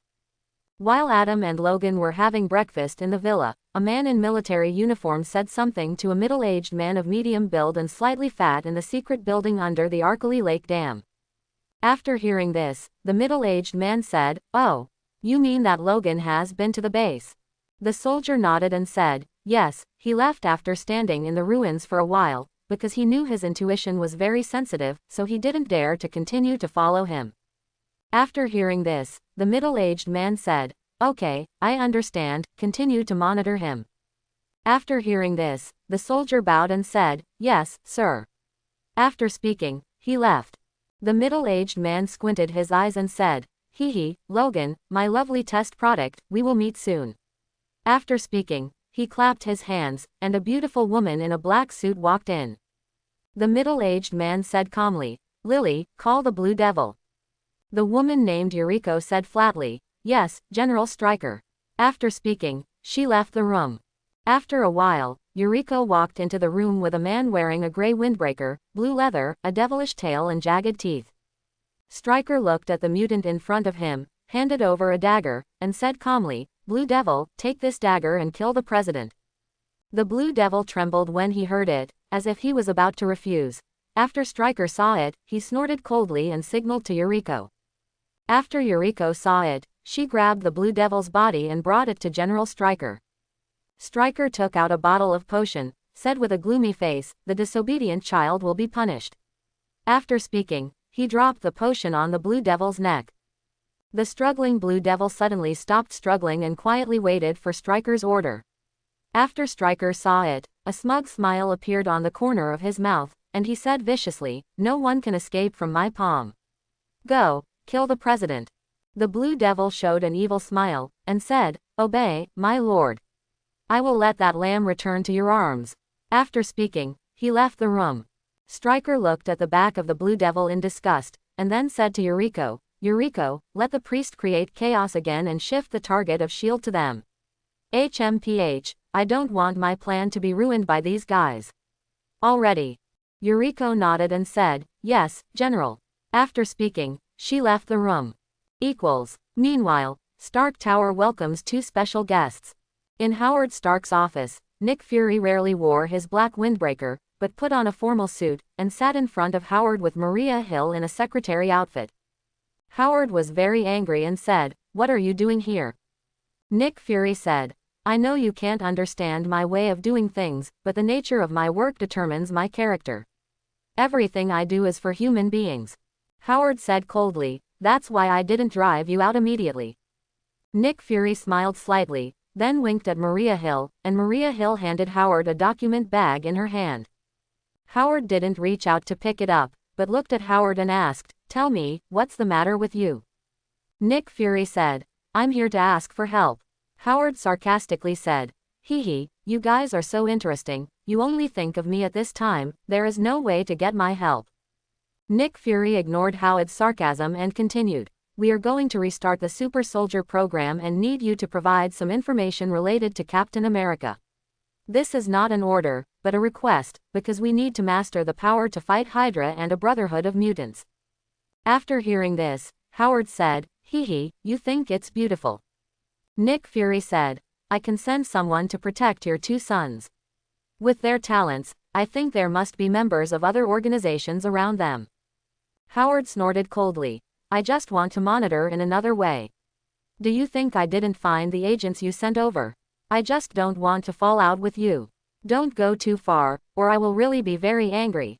While Adam and Logan were having breakfast in the villa, a man in military uniform said something to a middle-aged man of medium build and slightly fat in the secret building under the Arkley Lake Dam. After hearing this, the middle-aged man said, "Oh, you mean that Logan has been to the base?" The soldier nodded and said, "Yes, he left after standing in the ruins for a while, because he knew his intuition was very sensitive, so he didn't dare to continue to follow him." After hearing this, the middle-aged man said, "Okay, I understand, continue to monitor him." After hearing this, the soldier bowed and said, "Yes, sir." After speaking, he left. The middle-aged man squinted his eyes and said, "Hee, Logan, my lovely test product, we will meet soon." After speaking, he clapped his hands, and a beautiful woman in a black suit walked in. The middle-aged man said calmly, "Lily, call the Blue Devil." The woman named Yuriko said flatly, "Yes, General Stryker." After speaking, she left the room. After a while, Yuriko walked into the room with a man wearing a gray windbreaker, blue leather, a devilish tail and jagged teeth. Stryker looked at the mutant in front of him, handed over a dagger, and said calmly, "Blue Devil, take this dagger and kill the president." The Blue Devil trembled when he heard it, as if he was about to refuse. After Stryker saw it, he snorted coldly and signaled to Yuriko. After Yuriko saw it, she grabbed the Blue Devil's body and brought it to General Stryker. Stryker took out a bottle of potion, said with a gloomy face, "The disobedient child will be punished." After speaking, he dropped the potion on the Blue Devil's neck. The struggling Blue Devil suddenly stopped struggling and quietly waited for Stryker's order. After Stryker saw it, a smug smile appeared on the corner of his mouth, and he said viciously, "No one can escape from my palm. Go, kill the president." The Blue Devil showed an evil smile, and said, "Obey, my lord. I will let that lamb return to your arms." After speaking, he left the room. Stryker looked at the back of the Blue Devil in disgust, and then said to Yuriko, "Yuriko, let the priest create chaos again and shift the target of shield to them. HMPH, I don't want my plan to be ruined by these guys." "Already." Yuriko nodded and said, "Yes, General." After speaking, she left the room. Meanwhile, Stark Tower welcomes two special guests. In Howard Stark's office, Nick Fury rarely wore his black windbreaker, but put on a formal suit, and sat in front of Howard with Maria Hill in a secretary outfit. Howard was very angry and said, "What are you doing here?" Nick Fury said, "I know you can't understand my way of doing things, but the nature of my work determines my character. Everything I do is for human beings." Howard said coldly, "That's why I didn't drive you out immediately." Nick Fury smiled slightly, then winked at Maria Hill, and Maria Hill handed Howard a document bag in her hand. Howard didn't reach out to pick it up, but looked at Howard and asked, "Tell me, what's the matter with you?" Nick Fury said, "I'm here to ask for help." Howard sarcastically said, "Hee, you guys are so interesting, you only think of me at this time, there is no way to get my help." Nick Fury ignored Howard's sarcasm and continued, "We are going to restart the Super Soldier program and need you to provide some information related to Captain America. This is not an order, but a request, because we need to master the power to fight Hydra and a brotherhood of mutants." After hearing this, Howard said, "Hee, you think it's beautiful." Nick Fury said, "I can send someone to protect your two sons. With their talents, I think there must be members of other organizations around them." Howard snorted coldly, "I just want to monitor in another way. Do you think I didn't find the agents you sent over? I just don't want to fall out with you. Don't go too far, or I will really be very angry."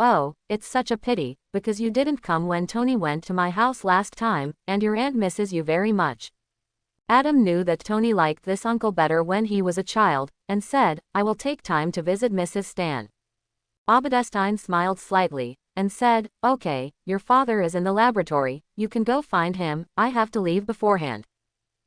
"Oh, it's such a pity, because you didn't come when Tony went to my house last time, and your aunt misses you very much." Adam knew that Tony liked this uncle better when he was a child, and said, "I will take time to visit Mrs. Stan." Obadestine smiled slightly, and said, "Okay, your father is in the laboratory, you can go find him, I have to leave beforehand."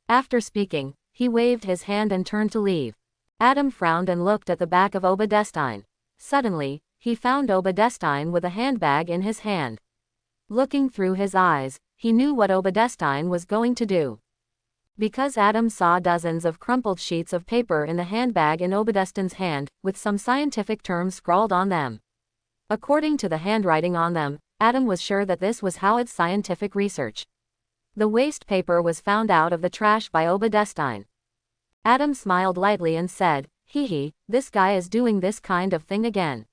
After speaking, he waved his hand and turned to leave. Adam frowned and looked at the back of Obadestine. Suddenly, he found Obadestine with a handbag in his hand. Looking through his eyes, he knew what Obadestine was going to do. Because Adam saw dozens of crumpled sheets of paper in the handbag in Obadestine's hand, with some scientific terms scrawled on them. According to the handwriting on them, Adam was sure that this was Howard's scientific research. The waste paper was found out of the trash by Obadestine. Adam smiled lightly and said, "Hee hee, this guy is doing this kind of thing again."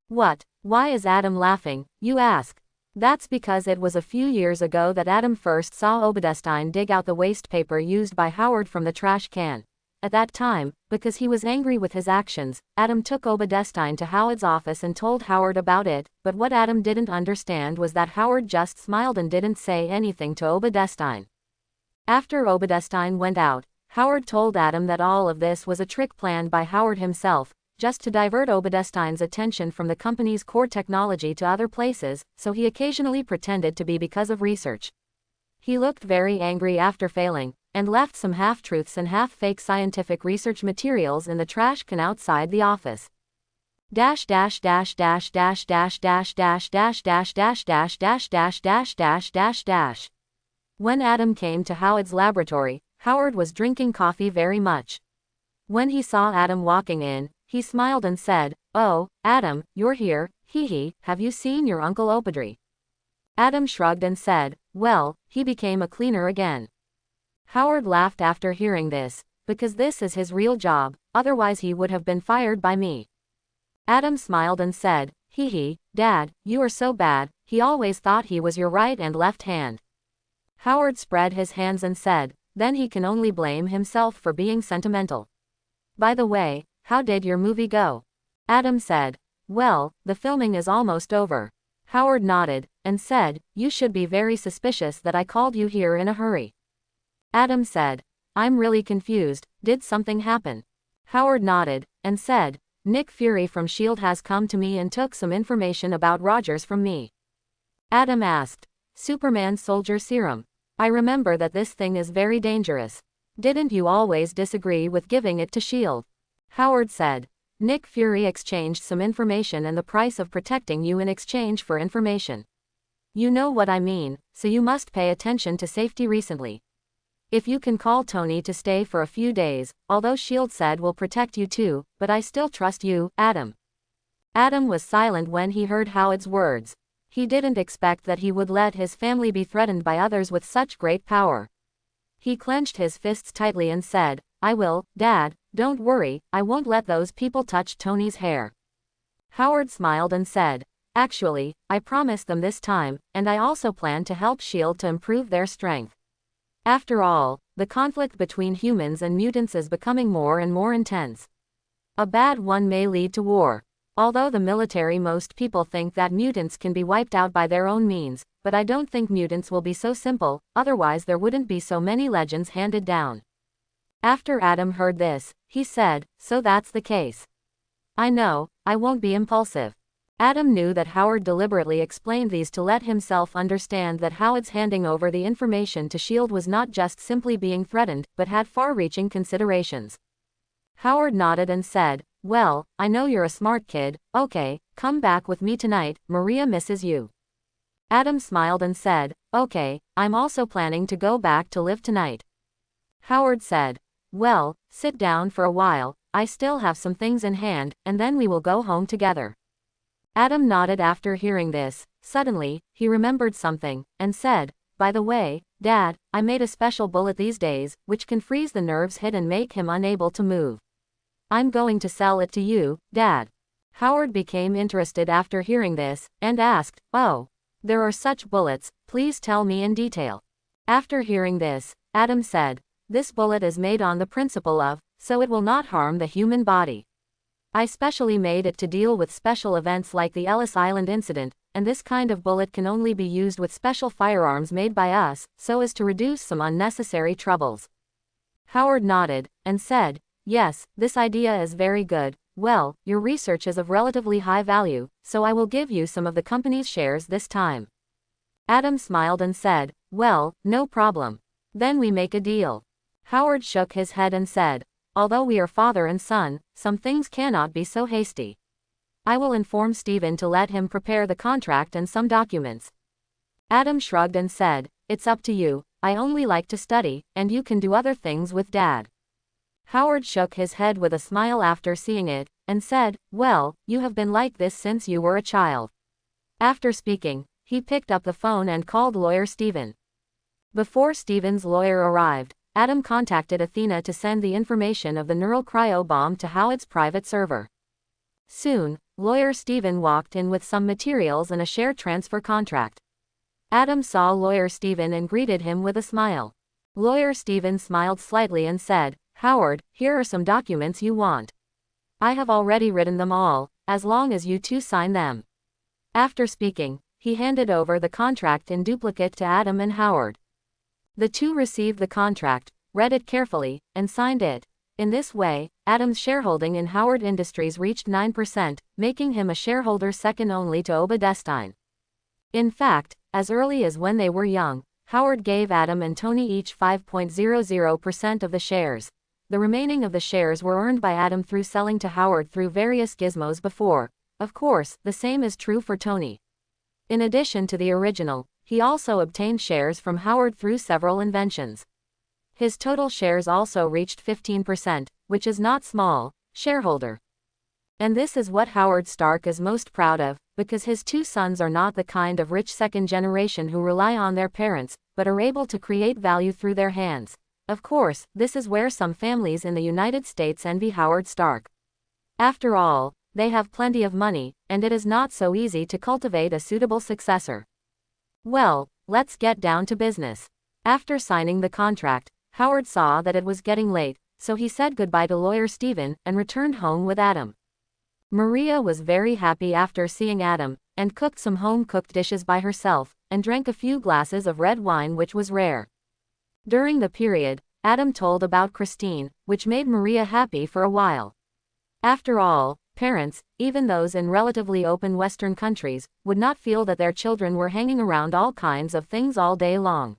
"What? Why is Adam laughing, you ask?" That's because it was a few years ago that Adam first saw Obadestine dig out the waste paper used by Howard from the trash can. At that time, because he was angry with his actions, Adam took Obadestine to Howard's office and told Howard about it, but what Adam didn't understand was that Howard just smiled and didn't say anything to Obadestine. After Obadestine went out, Howard told Adam that all of this was a trick planned by Howard himself, just to divert Obadestine's attention from the company's core technology to other places, so he occasionally pretended to be because of research. He looked very angry after failing, and left some half-truths and half-fake scientific research materials in the trash can outside the office. Dash dash dash dash dash dash dash dash dash dash dash dash dash dash dash dash dash dash. When Adam came to Howard's laboratory, Howard was drinking coffee very much. When he saw Adam walking in, he smiled and said, "Oh, Adam, you're here, hee hee, have you seen your Uncle Opadri?" Adam shrugged and said, "Well, he became a cleaner again." Howard laughed after hearing this, because this is his real job, otherwise he would have been fired by me. Adam smiled and said, "Hee hee, Dad, you are so bad, he always thought he was your right and left hand." Howard spread his hands and said, "Then he can only blame himself for being sentimental. By the way, how did your movie go?" Adam said, "Well, the filming is almost over." Howard nodded, and said, "You should be very suspicious that I called you here in a hurry." Adam said, "I'm really confused, did something happen?" Howard nodded, and said, "Nick Fury from S.H.I.E.L.D. has come to me and took some information about Rogers from me." Adam asked, "Superman soldier serum? I remember that this thing is very dangerous. Didn't you always disagree with giving it to S.H.I.E.L.D.? Howard said, "Nick Fury exchanged some information and the price of protecting you in exchange for information. You know what I mean, so you must pay attention to safety recently. If you can call Tony to stay for a few days, although S.H.I.E.L.D. said will protect you too, but I still trust you, Adam." Adam was silent when he heard Howard's words. He didn't expect that he would let his family be threatened by others with such great power. He clenched his fists tightly and said, "I will, Dad, don't worry, I won't let those people touch Tony's hair." Howard smiled and said, "Actually, I promised them this time, and I also plan to help S.H.I.E.L.D. to improve their strength. After all, the conflict between humans and mutants is becoming more and more intense. A bad one may lead to war. Although the military most people think that mutants can be wiped out by their own means, but I don't think mutants will be so simple, otherwise there wouldn't be so many legends handed down." After Adam heard this, he said, "So that's the case. I know, I won't be impulsive." Adam knew that Howard deliberately explained these to let himself understand that Howard's handing over the information to S.H.I.E.L.D. was not just simply being threatened, but had far-reaching considerations. Howard nodded and said, "Well, I know you're a smart kid, okay, come back with me tonight, Maria misses you." Adam smiled and said, "Okay, I'm also planning to go back to live tonight." Howard said, "Well, sit down for a while, I still have some things in hand, and then we will go home together." Adam nodded after hearing this. Suddenly, he remembered something, and said, "By the way, Dad, I made a special bullet these days, which can freeze the nerves hit and make him unable to move. I'm going to sell it to you, Dad." Howard became interested after hearing this, and asked, "Oh, there are such bullets, please tell me in detail." After hearing this, Adam said, "This bullet is made on the principle of, so it will not harm the human body. I specially made it to deal with special events like the Ellis Island incident, and this kind of bullet can only be used with special firearms made by us, so as to reduce some unnecessary troubles. Howard nodded, and said, yes, this idea is very good. Well, your research is of relatively high value, so I will give you some of the company's shares this time. Adam smiled and said, well, no problem. Then we make a deal. Howard shook his head and said, although we are father and son, some things cannot be so hasty. I will inform Stephen to let him prepare the contract and some documents. Adam shrugged and said, it's up to you. I only like to study, and you can do other things with Dad. Howard shook his head with a smile after seeing it, and said, well, you have been like this since you were a child. After speaking, he picked up the phone and called lawyer Stephen. Before Stephen's lawyer arrived, Adam contacted Athena to send the information of the neural cryo bomb to Howard's private server. Soon, lawyer Stephen walked in with some materials and a share transfer contract. Adam saw lawyer Stephen and greeted him with a smile. Lawyer Stephen smiled slightly and said, Howard, here are some documents you want. I have already written them all, as long as you two sign them. After speaking, he handed over the contract in duplicate to Adam and Howard. The two received the contract, read it carefully, and signed it. In this way, Adam's shareholding in Howard Industries reached 9%, making him a shareholder second only to Obadestine. In fact, as early as when they were young, Howard gave Adam and Tony each 5.00% of the shares. The remaining of the shares were earned by Adam through selling to Howard through various gizmos before. Of course, the same is true for Tony. In addition to the original, he also obtained shares from Howard through several inventions. His total shares also reached 15%, which is not small, shareholder. And this is what Howard Stark is most proud of, because his two sons are not the kind of rich second generation who rely on their parents, but are able to create value through their hands. Of course, this is where some families in the United States envy Howard Stark. After all, they have plenty of money, and it is not so easy to cultivate a suitable successor. Well, let's get down to business. After signing the contract, Howard saw that it was getting late, so he said goodbye to lawyer Stephen and returned home with Adam. Maria was very happy after seeing Adam, and cooked some home-cooked dishes by herself, and drank a few glasses of red wine, which was rare. During the period, Adam told about Christine, which made Maria happy for a while. After all, parents, even those in relatively open Western countries, would not feel that their children were hanging around all kinds of things all day long.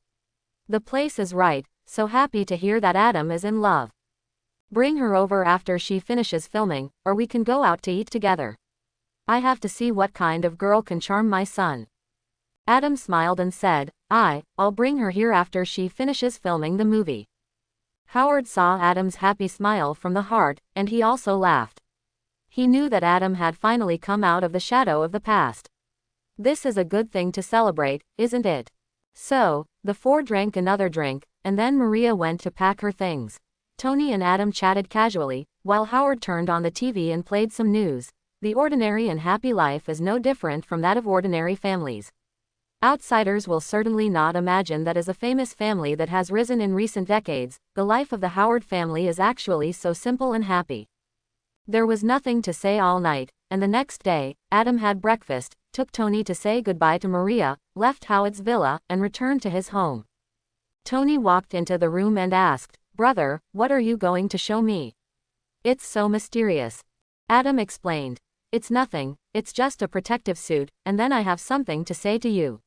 The place is right, so happy to hear that Adam is in love. Bring her over after she finishes filming, or we can go out to eat together. I have to see what kind of girl can charm my son. Adam smiled and said, I'll bring her here after she finishes filming the movie. Howard saw Adam's happy smile from the heart, and he also laughed. He knew that Adam had finally come out of the shadow of the past. This is a good thing to celebrate, isn't it? So, the four drank another drink, and then Maria went to pack her things. Tony and Adam chatted casually, while Howard turned on the TV and played some news. The ordinary and happy life is no different from that of ordinary families. Outsiders will certainly not imagine that as a famous family that has risen in recent decades, the life of the Howard family is actually so simple and happy. There was nothing to say all night, and the next day, Adam had breakfast, took Tony to say goodbye to Maria, left Howard's villa, and returned to his home. Tony walked into the room and asked, Brother, what are you going to show me? It's so mysterious. Adam explained. It's nothing, it's just a protective suit, and then I have something to say to you.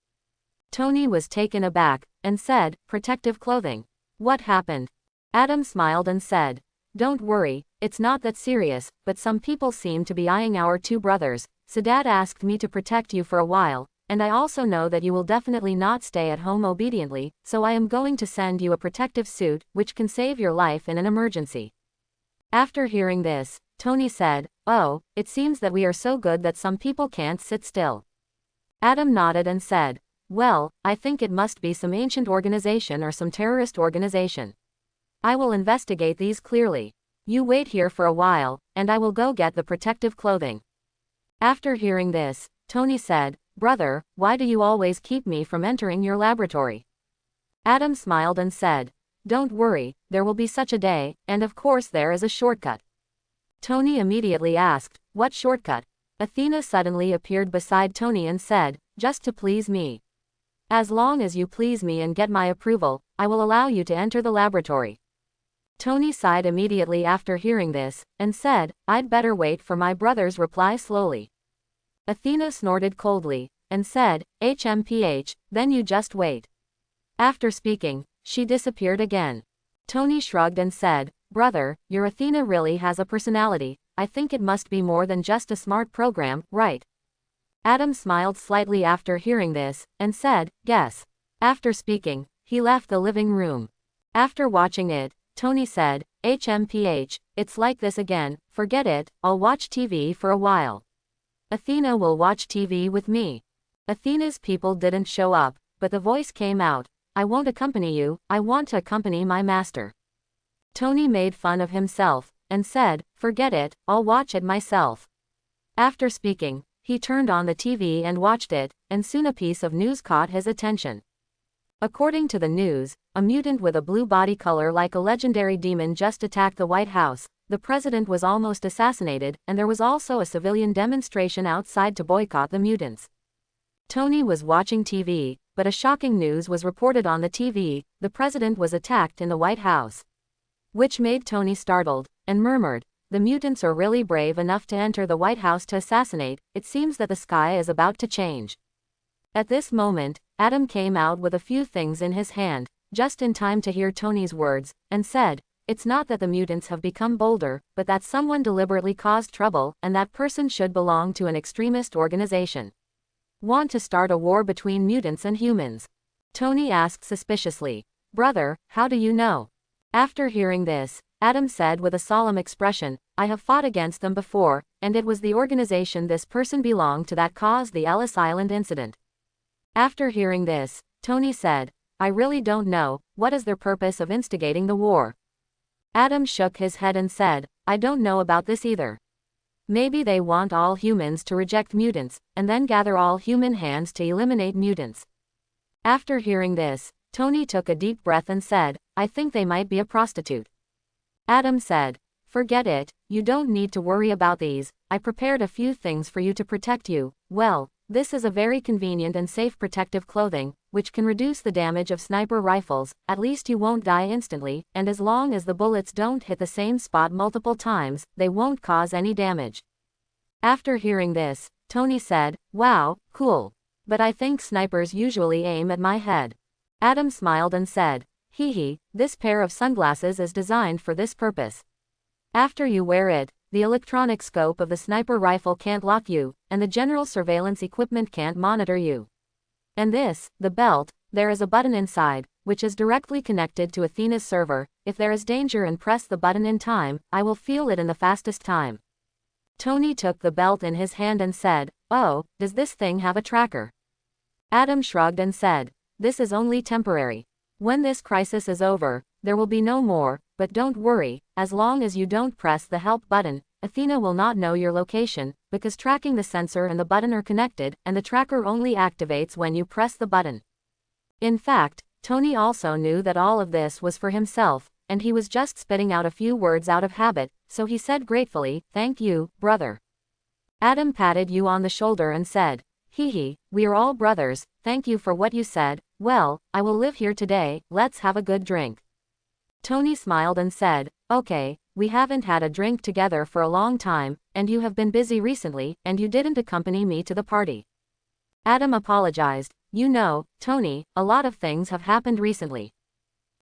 Tony was taken aback, and said, protective clothing. What happened? Adam smiled and said, don't worry, it's not that serious, but some people seem to be eyeing our two brothers, so Dad asked me to protect you for a while, and I also know that you will definitely not stay at home obediently, so I am going to send you a protective suit, which can save your life in an emergency. After hearing this, Tony said, oh, it seems that we are so good that some people can't sit still. Adam nodded and said, well, I think it must be some ancient organization or some terrorist organization. I will investigate these clearly. You wait here for a while, and I will go get the protective clothing. After hearing this, Tony said, Brother, why do you always keep me from entering your laboratory? Adam smiled and said, don't worry, there will be such a day, and of course there is a shortcut. Tony immediately asked, what shortcut? Athena suddenly appeared beside Tony and said, just to please me. As long as you please me and get my approval, I will allow you to enter the laboratory. Tony sighed immediately after hearing this, and said, I'd better wait for my brother's reply slowly. Athena snorted coldly, and said, HMPH, then you just wait. After speaking, she disappeared again. Tony shrugged and said, brother, your Athena really has a personality. I think it must be more than just a smart program, right? Adam smiled slightly after hearing this, and said, guess. After speaking, he left the living room. After watching it, Tony said, HMPH, it's like this again, forget it, I'll watch TV for a while. Athena will watch TV with me. Athena's people didn't show up, but the voice came out, I won't accompany you, I want to accompany my master. Tony made fun of himself, and said, forget it, I'll watch it myself. After speaking, he turned on the TV and watched it, and soon a piece of news caught his attention. According to the news, a mutant with a blue body color like a legendary demon just attacked the White House, the president was almost assassinated, and there was also a civilian demonstration outside to boycott the mutants. Tony was watching TV, but a shocking news was reported on the TV, the president was attacked in the White House. Which made Tony startled, and murmured, the mutants are really brave enough to enter the White House to assassinate, it seems that the sky is about to change. At this moment, Adam came out with a few things in his hand, just in time to hear Tony's words, and said, it's not that the mutants have become bolder, but that someone deliberately caused trouble, and that person should belong to an extremist organization. Want to start a war between mutants and humans? Tony asked suspiciously. Brother, how do you know? After hearing this, Adam said with a solemn expression, I have fought against them before, and it was the organization this person belonged to that caused the Ellis Island incident. After hearing this, Tony said, I really don't know, what is their purpose of instigating the war? Adam shook his head and said, I don't know about this either. Maybe they want all humans to reject mutants, and then gather all human hands to eliminate mutants. After hearing this, Tony took a deep breath and said, I think they might be a prostitute. Adam said, forget it, you don't need to worry about these, I prepared a few things for you to protect you. Well, this is a very convenient and safe protective clothing, which can reduce the damage of sniper rifles, at least you won't die instantly, and as long as the bullets don't hit the same spot multiple times, they won't cause any damage. After hearing this, Tony said, wow, cool. But I think snipers usually aim at my head. Adam smiled and said, hee hee, this pair of sunglasses is designed for this purpose. After you wear it, the electronic scope of the sniper rifle can't lock you, and the general surveillance equipment can't monitor you. And this, the belt, there is a button inside, which is directly connected to Athena's server. If there is danger and press the button in time, I will feel it in the fastest time. Tony took the belt in his hand and said, oh, does this thing have a tracker? Adam shrugged and said, this is only temporary. When this crisis is over, there will be no more, but don't worry, as long as you don't press the help button, Athena will not know your location, because tracking the sensor and the button are connected, and the tracker only activates when you press the button. In fact, Tony also knew that all of this was for himself, and he was just spitting out a few words out of habit, so he said gratefully, thank you, brother. Adam patted you on the shoulder and said, hee hee, we are all brothers, thank you for what you said, well, I will live here today, let's have a good drink. Tony smiled and said, okay, we haven't had a drink together for a long time, and you have been busy recently, and you didn't accompany me to the party. Adam apologized, you know, Tony, a lot of things have happened recently.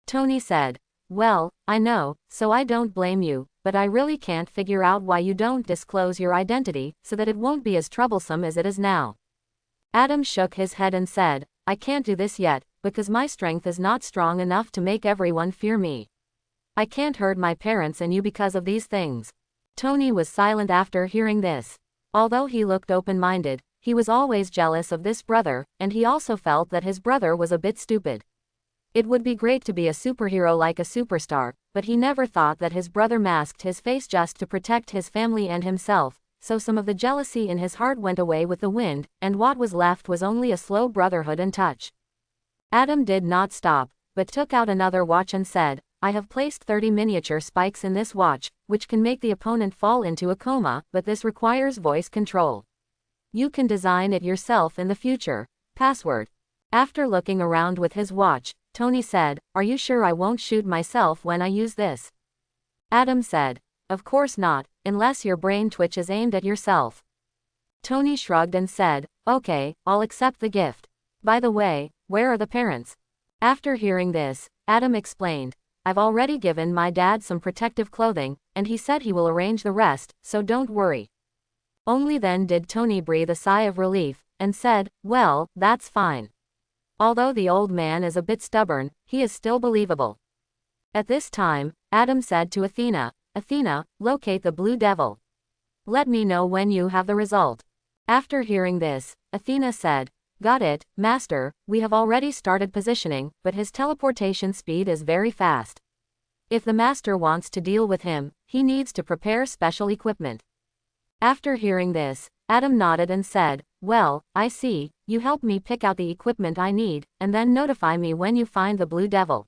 Tony said, well, I know, so I don't blame you, but I really can't figure out why you don't disclose your identity, so that it won't be as troublesome as it is now. Adam shook his head and said, I can't do this yet, because my strength is not strong enough to make everyone fear me. I can't hurt my parents and you because of these things. Tony was silent after hearing this. Although he looked open-minded, he was always jealous of this brother, and he also felt that his brother was a bit stupid. It would be great to be a superhero like a superstar, but he never thought that his brother masked his face just to protect his family and himself, so some of the jealousy in his heart went away with the wind, and what was left was only a slow brotherhood and touch. Adam did not stop, but took out another watch and said, I have placed 30 miniature spikes in this watch, which can make the opponent fall into a coma, but this requires voice control. You can design it yourself in the future. Password. After looking around with his watch, Tony said, "Are you sure I won't shoot myself when I use this?" Adam said, "Of course not, unless your brain twitch is aimed at yourself." Tony shrugged and said, "Okay, I'll accept the gift. By the way, where are the parents?" After hearing this, Adam explained, "I've already given my dad some protective clothing, and he said he will arrange the rest, so don't worry." Only then did Tony breathe a sigh of relief, and said, "Well, that's fine." Although the old man is a bit stubborn, he is still believable. At this time, Adam said to Athena, "Athena, locate the Blue Devil. Let me know when you have the result." After hearing this, Athena said, "Got it, Master, we have already started positioning, but his teleportation speed is very fast. If the Master wants to deal with him, he needs to prepare special equipment." After hearing this, Adam nodded and said, "Well, I see, you help me pick out the equipment I need, and then notify me when you find the Blue Devil."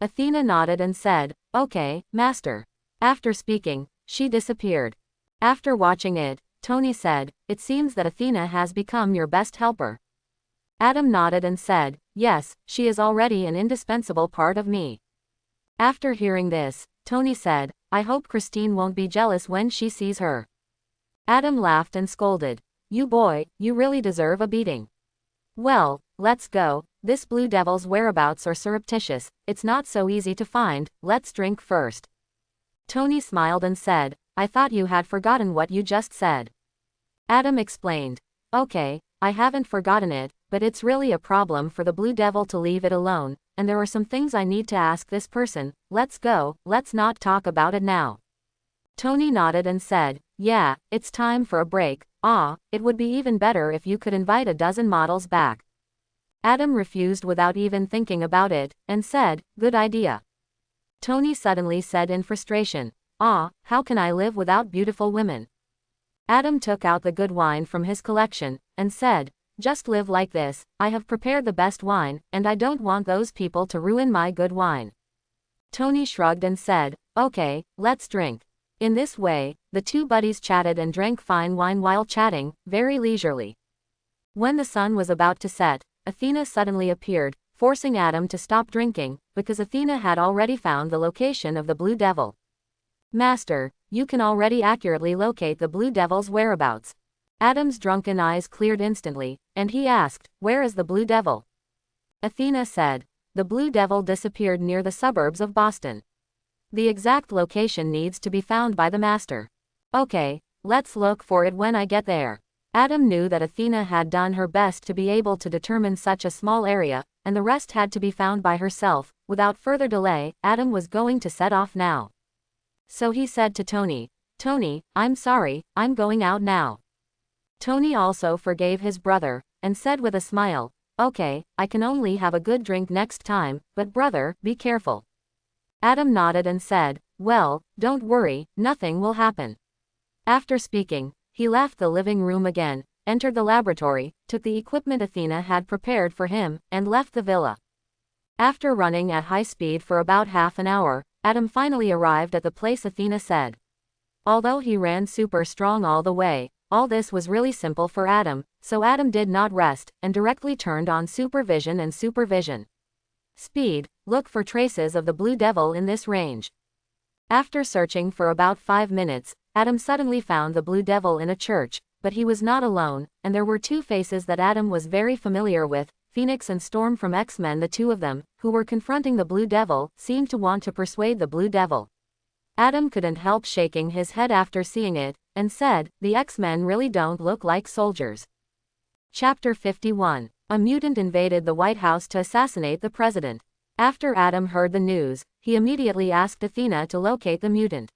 Athena nodded and said, "Okay, Master." After speaking, she disappeared. After watching it, Tony said, "It seems that Athena has become your best helper." Adam nodded and said, "Yes, she is already an indispensable part of me." After hearing this, Tony said, "I hope Christine won't be jealous when she sees her." Adam laughed and scolded, "You boy, you really deserve a beating. Well, let's go, this Blue Devil's whereabouts are surreptitious, it's not so easy to find, let's drink first." Tony smiled and said, "I thought you had forgotten what you just said." Adam explained, "Okay, I haven't forgotten it, but it's really a problem for the Blue Devil to leave it alone, and there are some things I need to ask this person. Let's go, let's not talk about it now." Tony nodded and said, "Yeah, it's time for a break. It would be even better if you could invite a dozen models back." Adam refused without even thinking about it, and said, "Good idea." Tony suddenly said in frustration, "How can I live without beautiful women?" Adam took out the good wine from his collection, and said, "Just live like this, I have prepared the best wine, and I don't want those people to ruin my good wine." Tony shrugged and said, "Okay, let's drink." In this way, the two buddies chatted and drank fine wine while chatting, very leisurely. When the sun was about to set, Athena suddenly appeared, forcing Adam to stop drinking, because Athena had already found the location of the Blue Devil. "Master, you can already accurately locate the Blue Devil's whereabouts." Adam's drunken eyes cleared instantly, and he asked, "Where is the Blue Devil?" Athena said, "The Blue Devil disappeared near the suburbs of Boston. The exact location needs to be found by the Master." "Okay, let's look for it when I get there." Adam knew that Athena had done her best to be able to determine such a small area, and the rest had to be found by herself. Without further delay, Adam was going to set off now. So he said to Tony, "Tony, I'm sorry, I'm going out now." Tony also forgave his brother, and said with a smile, "Okay, I can only have a good drink next time, but brother, be careful." Adam nodded and said, "Well, don't worry, nothing will happen." After speaking, he left the living room again, entered the laboratory, took the equipment Athena had prepared for him, and left the villa. After running at high speed for about half an hour, Adam finally arrived at the place Athena said. Although he ran super strong all the way, all this was really simple for Adam, so Adam did not rest, and directly turned on supervision and supervision. Speed, look for traces of the Blue Devil in this range. After searching for about 5 minutes, Adam suddenly found the Blue Devil in a church, but he was not alone, and there were two faces that Adam was very familiar with, Phoenix and Storm from X-Men. The two of them, who were confronting the Blue Devil, seemed to want to persuade the Blue Devil. Adam couldn't help shaking his head after seeing it, and said, "The X-Men really don't look like soldiers." Chapter 51. A mutant invaded the White House to assassinate the president. After Adam heard the news, he immediately asked Athena to locate the mutant.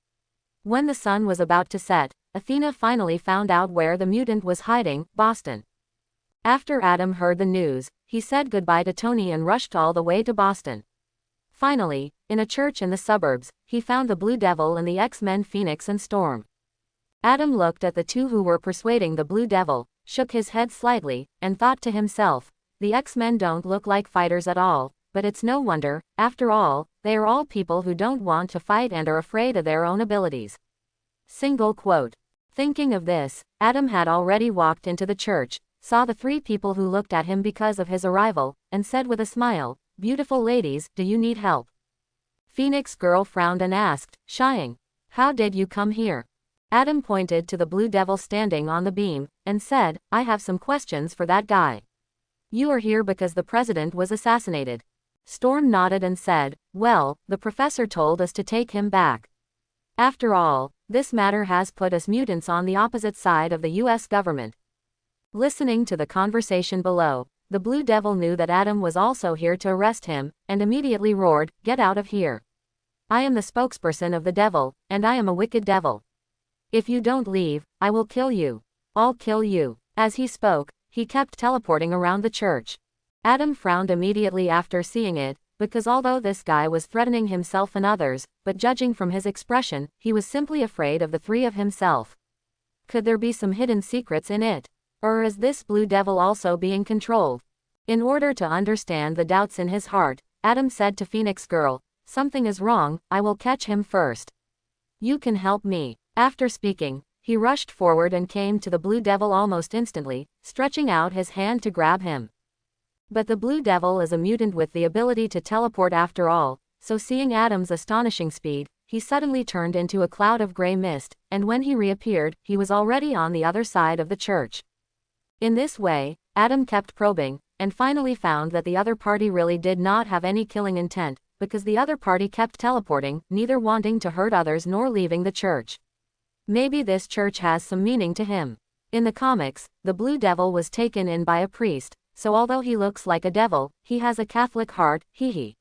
When the sun was about to set, Athena finally found out where the mutant was hiding, Boston. After Adam heard the news, he said goodbye to Tony and rushed all the way to Boston. Finally, in a church in the suburbs, he found the Blue Devil and the X-Men Phoenix and Storm. Adam looked at the two who were persuading the Blue Devil, shook his head slightly, and thought to himself, "The X-Men don't look like fighters at all, but it's no wonder, after all, They are all people who don't want to fight and are afraid of their own abilities. Single quote. Thinking of this, Adam had already walked into the church, saw the 3 people who looked at him because of his arrival, and said with a smile, "Beautiful ladies, do you need help?" Phoenix Girl frowned and asked, shying, "How did you come here?" Adam pointed to the Blue Devil standing on the beam, and said, "I have some questions for that guy." "You are here because the president was assassinated." Storm nodded and said, "Well, the professor told us to take him back. After all, this matter has put us mutants on the opposite side of the US government." Listening to the conversation below, the Blue Devil knew that Adam was also here to arrest him, and immediately roared, "Get out of here. I am the spokesperson of the devil, and I am a wicked devil. If you don't leave, I will kill you. I'll kill you." As he spoke, he kept teleporting around the church. Adam frowned immediately after seeing it, because although this guy was threatening himself and others, but judging from his expression, he was simply afraid of the 3 of himself. Could there be some hidden secrets in it? Or is this Blue Devil also being controlled? In order to understand the doubts in his heart, Adam said to Phoenix Girl, "Something is wrong, I will catch him first. You can help me." After speaking, he rushed forward and came to the Blue Devil almost instantly, stretching out his hand to grab him. But the Blue Devil is a mutant with the ability to teleport after all, so seeing Adam's astonishing speed, he suddenly turned into a cloud of gray mist, and when he reappeared, he was already on the other side of the church. In this way, Adam kept probing, and finally found that the other party really did not have any killing intent, because the other party kept teleporting, neither wanting to hurt others nor leaving the church. Maybe this church has some meaning to him. In the comics, the Blue Devil was taken in by a priest, so although he looks like a devil, he has a Catholic heart, hee.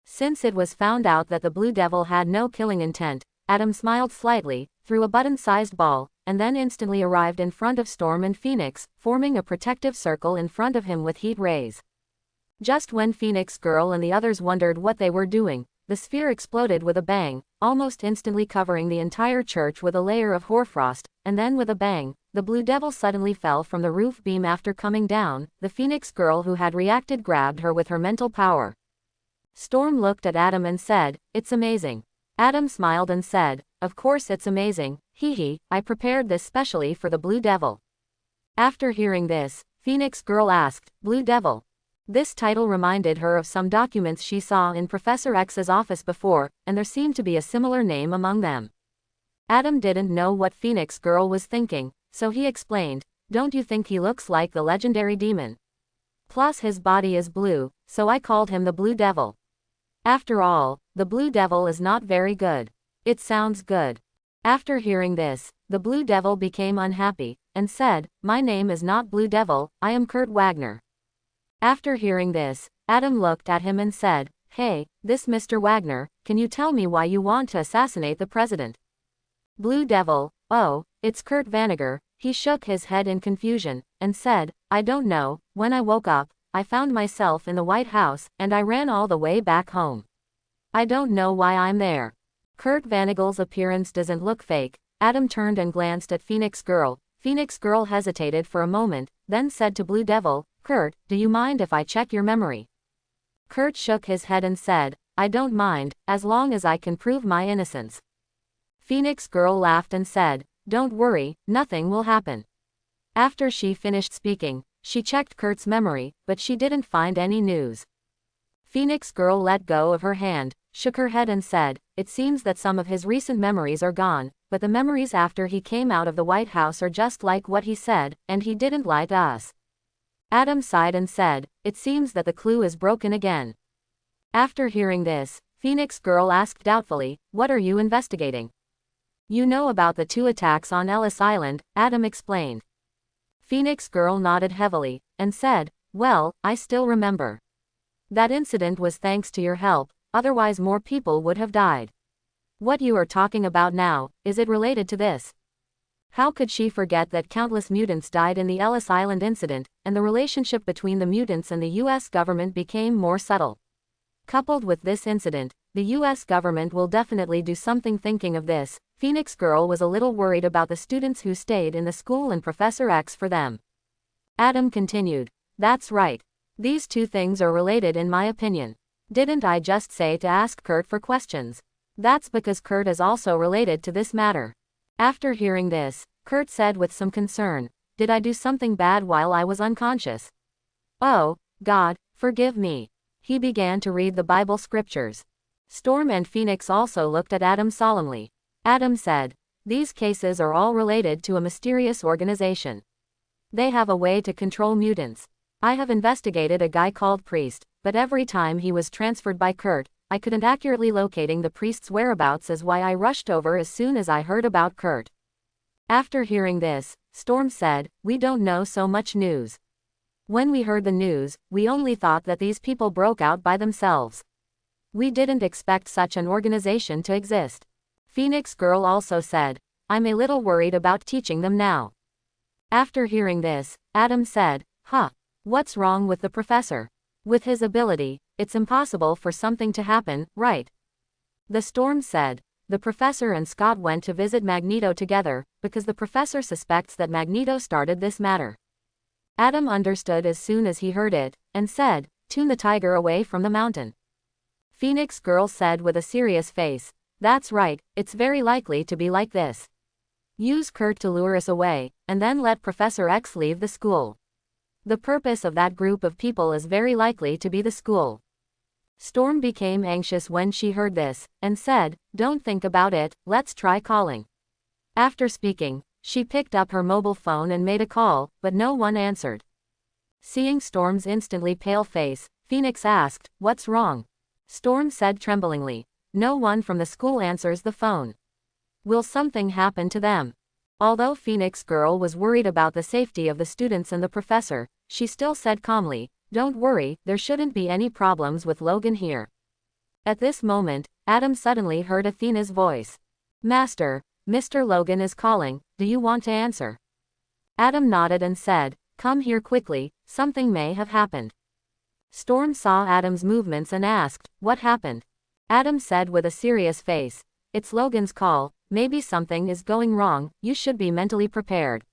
Since it was found out that the Blue Devil had no killing intent, Adam smiled slightly, threw a button-sized ball, and then instantly arrived in front of Storm and Phoenix, forming a protective circle in front of him with heat rays. Just when Phoenix Girl and the others wondered what they were doing, the sphere exploded with a bang, almost instantly covering the entire church with a layer of hoarfrost, and then with a bang, the Blue Devil suddenly fell from the roof beam after coming down. The Phoenix Girl who had reacted grabbed her with her mental power. Storm looked at Adam and said, "It's amazing." Adam smiled and said, "Of course it's amazing, hee, I prepared this specially for the Blue Devil." After hearing this, Phoenix Girl asked, "Blue Devil?" This title reminded her of some documents she saw in Professor X's office before, and there seemed to be a similar name among them. Adam didn't know what Phoenix Girl was thinking, so he explained, "Don't you think he looks like the legendary demon? Plus his body is blue, so I called him the Blue Devil. After all, the Blue Devil is not very good." "It sounds good." After hearing this, the Blue Devil became unhappy, and said, "My name is not Blue Devil, I am Kurt Wagner." After hearing this, Adam looked at him and said, "Hey, this Mr. Wagner, can you tell me why you want to assassinate the president?" Blue Devil, "Oh, it's Kurt Vanager." He shook his head in confusion, and said, "I don't know, when I woke up, I found myself in the White House, and I ran all the way back home. I don't know why I'm there." Kurt Vanagel's appearance doesn't look fake. Adam turned and glanced at Phoenix Girl. Phoenix Girl hesitated for a moment, then said to Blue Devil, "Kurt, do you mind if I check your memory?" Kurt shook his head and said, "I don't mind, as long as I can prove my innocence." Phoenix Girl laughed and said, "Don't worry, nothing will happen." After she finished speaking, she checked Kurt's memory, but she didn't find any news. Phoenix Girl let go of her hand, shook her head and said, "It seems that some of his recent memories are gone, but the memories after he came out of the White House are just like what he said, and he didn't lie to us." Adam sighed and said, "It seems that the clue is broken again." After hearing this, Phoenix Girl asked doubtfully, "What are you investigating?" "You know about the 2 attacks on Ellis Island," Adam explained. Phoenix Girl nodded heavily, and said, "Well, I still remember. That incident was thanks to your help, otherwise more people would have died. What you are talking about now, is it related to this?" How could she forget that countless mutants died in the Ellis Island incident, and the relationship between the mutants and the US government became more subtle. Coupled with this incident, the US government will definitely do something. Thinking of this, Phoenix Girl was a little worried about the students who stayed in the school and Professor X for them. Adam continued, "That's right. These 2 things are related in my opinion. Didn't I just say to ask Kurt for questions? That's because Kurt is also related to this matter. After hearing this, Kurt said with some concern, did I do something bad while I was unconscious? Oh, God, forgive me. He began to read the Bible scriptures. Storm and Phoenix also looked at Adam solemnly. Adam said, these cases are all related to a mysterious organization. They have a way to control mutants. I have investigated a guy called Priest, but every time he was transferred by Kurt, I couldn't accurately locating the priest's whereabouts, is why I rushed over as soon as I heard about Kurt. After hearing this, Storm said, we don't know so much news. When we heard the news, we only thought that these people broke out by themselves. We didn't expect such an organization to exist. Phoenix Girl also said, I'm a little worried about teaching them now. After hearing this, Adam said, what's wrong with the professor? With his ability, it's impossible for something to happen, right? The Storm said, the professor and Scott went to visit Magneto together, because the professor suspects that Magneto started this matter. Adam understood as soon as he heard it, and said, tune the tiger away from the mountain. Phoenix Girl said with a serious face, that's right, it's very likely to be like this. Use Kurt to lure us away, and then let Professor X leave the school. The purpose of that group of people is very likely to be the school. Storm became anxious when she heard this, and said, don't think about it, let's try calling. After speaking, she picked up her mobile phone and made a call, but no one answered. Seeing Storm's instantly pale face, Phoenix asked, what's wrong? Storm said tremblingly, no one from the school answers the phone. Will something happen to them? Although Phoenix Girl was worried about the safety of the students and the professor, she still said calmly, don't worry, there shouldn't be any problems with Logan here. At this moment, Adam suddenly heard Athena's voice. Master, Mr. Logan is calling, do you want to answer? Adam nodded and said, come here quickly, something may have happened. Storm saw Adam's movements and asked, what happened? Adam said with a serious face, it's Logan's call, maybe something is going wrong, you should be mentally prepared.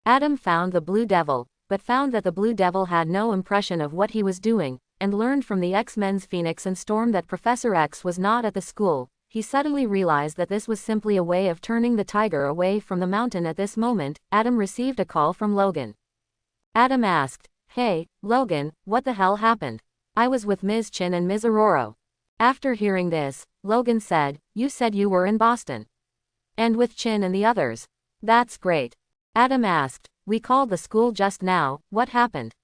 Adam found the Blue Devil, but found that the Blue Devil had no impression of what he was doing, and learned from the X-Men's Phoenix and Storm that Professor X was not at the school. He suddenly realized that this was simply a way of turning the tiger away from the mountain. At this moment, Adam received a call from Logan. Adam asked, hey, Logan, what the hell happened? I was with Ms. Chin and Ms. Aurora. After hearing this, Logan said, you said you were in Boston. And with Chin and the others. That's great. Adam asked, we called the school just now, what happened?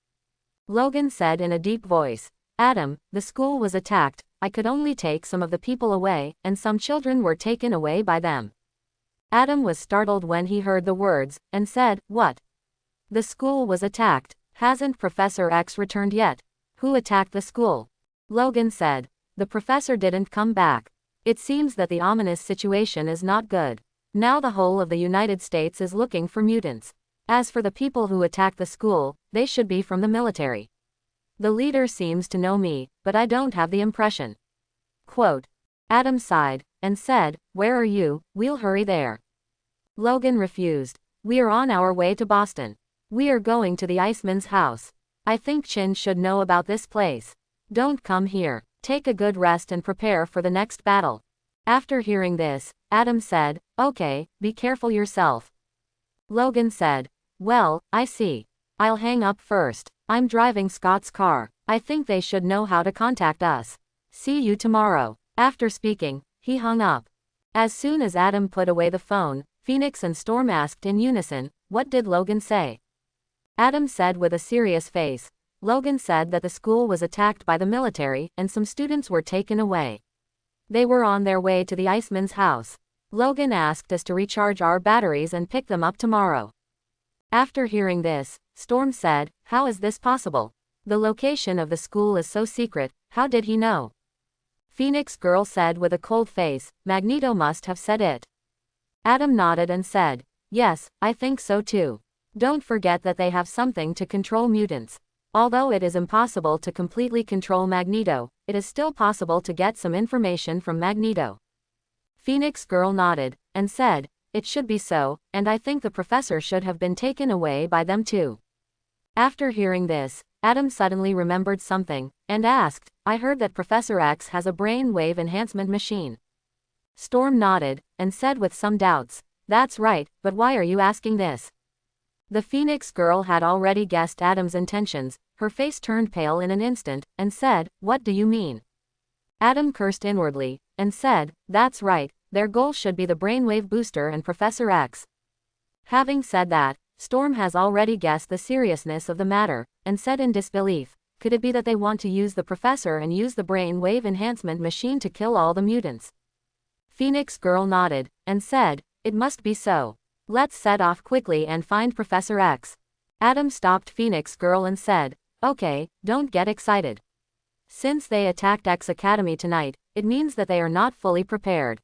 Logan said in a deep voice, Adam, the school was attacked, I could only take some of the people away, and some children were taken away by them. Adam was startled when he heard the words, and said, what? The school was attacked, hasn't Professor X returned yet? Who attacked the school? Logan said, the professor didn't come back. It seems that the ominous situation is not good. Now the whole of the United States is looking for mutants. As for the people who attacked the school, they should be from the military. The leader seems to know me, but I don't have the impression. Quote. Adam sighed, and said, where are you? We'll hurry there. Logan refused. We are on our way to Boston. We are going to the Iceman's house. I think Chin should know about this place. Don't come here. Take a good rest and prepare for the next battle. After hearing this, Adam said, okay, be careful yourself. Logan said, well, I see. I'll hang up first. I'm driving Scott's car. I think they should know how to contact us. See you tomorrow. After speaking, he hung up. As soon as Adam put away the phone, Phoenix and Storm asked in unison, what did Logan say? Adam said with a serious face, Logan said that the school was attacked by the military and some students were taken away. They were on their way to the Iceman's house. Logan asked us to recharge our batteries and pick them up tomorrow. After hearing this, Storm said, how is this possible? The location of the school is so secret, how did he know? Phoenix Girl said with a cold face, Magneto must have said it. Adam nodded and said, yes, I think so too. Don't forget that they have something to control mutants. Although it is impossible to completely control Magneto, it is still possible to get some information from Magneto. Phoenix Girl nodded, and said, it should be so, and I think the professor should have been taken away by them too. After hearing this, Adam suddenly remembered something, and asked, I heard that Professor X has a brain wave enhancement machine. Storm nodded, and said with some doubts, that's right, but why are you asking this? The Phoenix girl had already guessed Adam's intentions. Her face turned pale in an instant, and said, what do you mean? Adam cursed inwardly, and said, that's right, their goal should be the brainwave booster and Professor X. Having said that, Storm has already guessed the seriousness of the matter, and said in disbelief, could it be that they want to use the professor and use the brain wave enhancement machine to kill all the mutants? Phoenix girl nodded, and said, it must be so. Let's set off quickly and find Professor X. Adam stopped Phoenix girl and said, okay, don't get excited. Since they attacked X Academy tonight, it means that they are not fully prepared.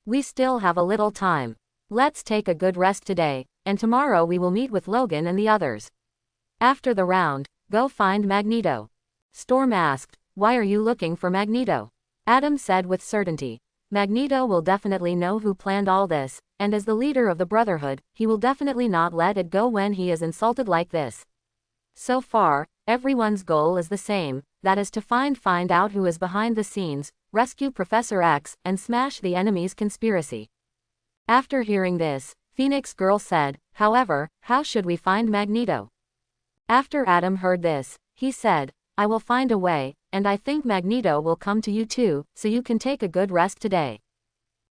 We still have a little time. Let's take a good rest today, and tomorrow we will meet with Logan and the others. After the round, go find Magneto. Storm asked, why are you looking for Magneto? Adam said with certainty, Magneto will definitely know who planned all this, and as the leader of the Brotherhood, he will definitely not let it go when he is insulted like this. So far, everyone's goal is the same, that is to find out who is behind the scenes, rescue Professor X, and smash the enemy's conspiracy. After hearing this, Phoenix girl said, however, how should we find Magneto? After Adam heard this, he said, I will find a way, and I think Magneto will come to you too, so you can take a good rest today.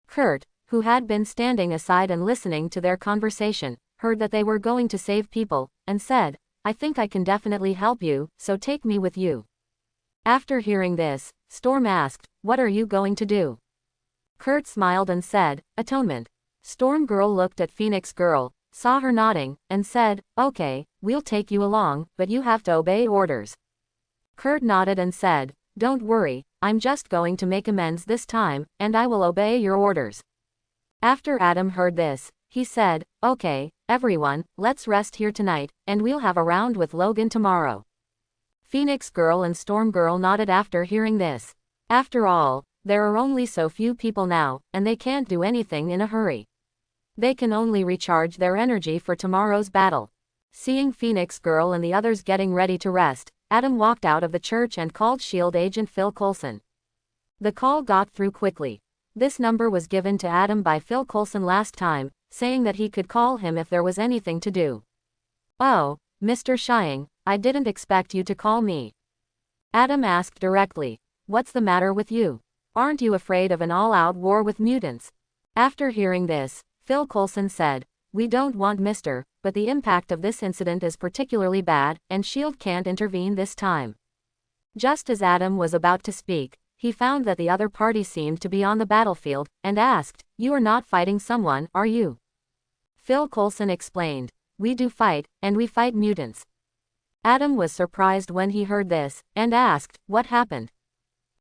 Kurt, who had been standing aside and listening to their conversation, heard that they were going to save people, and said, I think I can definitely help you, so take me with you. After hearing this, Storm asked, what are you going to do? Kurt smiled and said, atonement. Storm girl looked at Phoenix girl, saw her nodding, and said, okay, we'll take you along, but you have to obey orders. Kurt nodded and said, don't worry, I'm just going to make amends this time, and I will obey your orders. After Adam heard this, he said, okay, everyone, let's rest here tonight, and we'll have a round with Logan tomorrow. Phoenix girl and Storm girl nodded after hearing this. After all, there are only so few people now, and they can't do anything in a hurry. They can only recharge their energy for tomorrow's battle. Seeing Phoenix girl and the others getting ready to rest, Adam walked out of the church and called SHIELD agent Phil Coulson. The call got through quickly. This number was given to Adam by Phil Coulson last time, saying that he could call him if there was anything to do. Oh, Mr. Shying, I didn't expect you to call me. Adam asked directly, what's the matter with you? Aren't you afraid of an all-out war with mutants? After hearing this, Phil Coulson said, we don't want Mr., but the impact of this incident is particularly bad, and SHIELD can't intervene this time. Just as Adam was about to speak, he found that the other party seemed to be on the battlefield, and asked, you are not fighting someone, are you? Phil Coulson explained, we do fight, and we fight mutants. Adam was surprised when he heard this, and asked, what happened?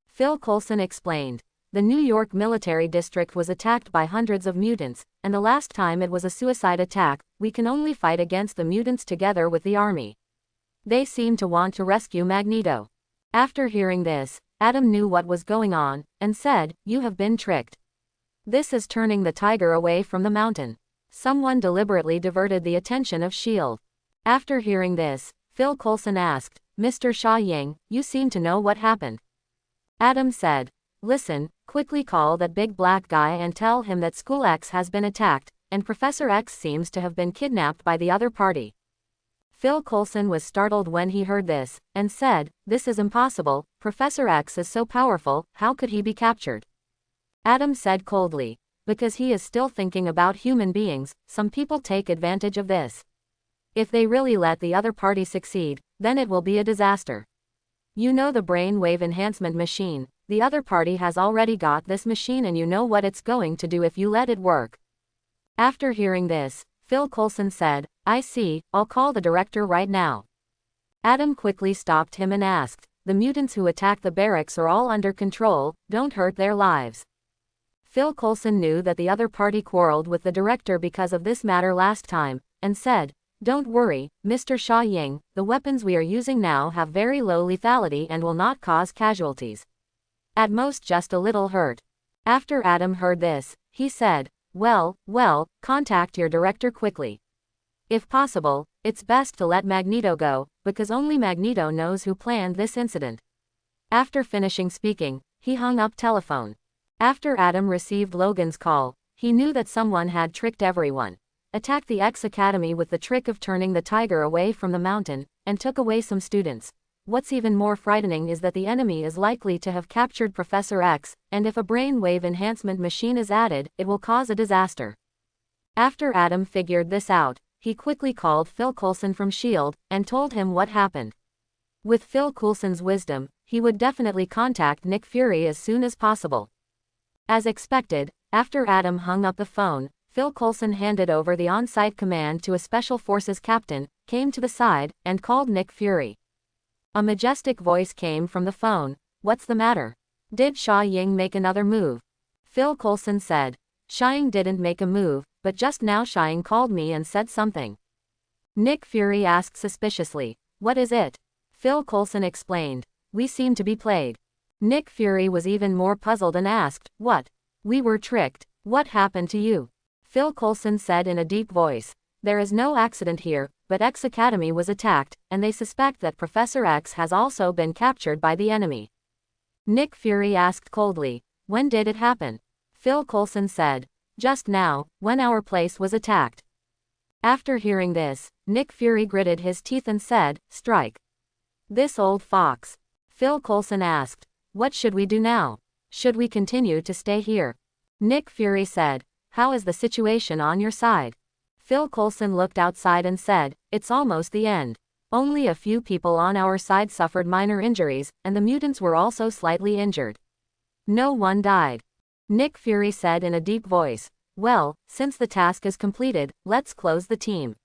Phil Coulson explained, the New York military district was attacked by hundreds of mutants, and the last time it was a suicide attack. We can only fight against the mutants together with the army. They seem to want to rescue Magneto. After hearing this, Adam knew what was going on, and said, you have been tricked. This is turning the tiger away from the mountain. Someone deliberately diverted the attention of SHIELD. After hearing this, Phil Coulson asked, Mr. Sha-Ying, you seem to know what happened. Adam said, listen, quickly call that big black guy and tell him that School X has been attacked, and Professor X seems to have been kidnapped by the other party. Phil Coulson was startled when he heard this, and said, this is impossible, Professor X is so powerful, how could he be captured? Adam said coldly, because he is still thinking about human beings. Some people take advantage of this. If they really let the other party succeed, then it will be a disaster. You know the brain wave enhancement machine, the other party has already got this machine and you know what it's going to do if you let it work. After hearing this, Phil Coulson said, I see, I'll call the director right now. Adam quickly stopped him and asked, the mutants who attacked the barracks are all under control, don't hurt their lives. Phil Coulson knew that the other party quarreled with the director because of this matter last time, and said, don't worry, Mr. Sha-Ying, the weapons we are using now have very low lethality and will not cause casualties. At most just a little hurt. After Adam heard this, he said, well, contact your director quickly. If possible, it's best to let Magneto go, because only Magneto knows who planned this incident. After finishing speaking, he hung up telephone. After Adam received Logan's call, he knew that someone had tricked everyone. Attacked the X Academy with the trick of turning the tiger away from the mountain, and took away some students. What's even more frightening is that the enemy is likely to have captured Professor X, and if a brainwave enhancement machine is added, it will cause a disaster. After Adam figured this out, he quickly called Phil Coulson from S.H.I.E.L.D. and told him what happened. With Phil Coulson's wisdom, he would definitely contact Nick Fury as soon as possible. As expected, after Adam hung up the phone, Phil Coulson handed over the on-site command to a Special Forces captain, came to the side, and called Nick Fury. A majestic voice came from the phone. "What's the matter? Did Sha Ying make another move?" Phil Coulson said. "Sha Ying didn't make a move, but just now Sha Ying called me and said something." Nick Fury asked suspiciously. "What is it?" Phil Coulson explained. "We seem to be played." Nick Fury was even more puzzled and asked, "What? We were tricked. What happened to you?" Phil Coulson said in a deep voice. "There is no accident here, but X Academy was attacked, and they suspect that Professor X has also been captured by the enemy." Nick Fury asked coldly, "When did it happen?" Phil Coulson said, "Just now, when our place was attacked." After hearing this, Nick Fury gritted his teeth and said, "Strike this old fox." Phil Coulson asked, "What should we do now? Should we continue to stay here?" Nick Fury said, "How is the situation on your side?" Phil Coulson looked outside and said, "It's almost the end. Only a few people on our side suffered minor injuries, and the mutants were also slightly injured. No one died." Nick Fury said in a deep voice, "Well, since the task is completed, let's close the team.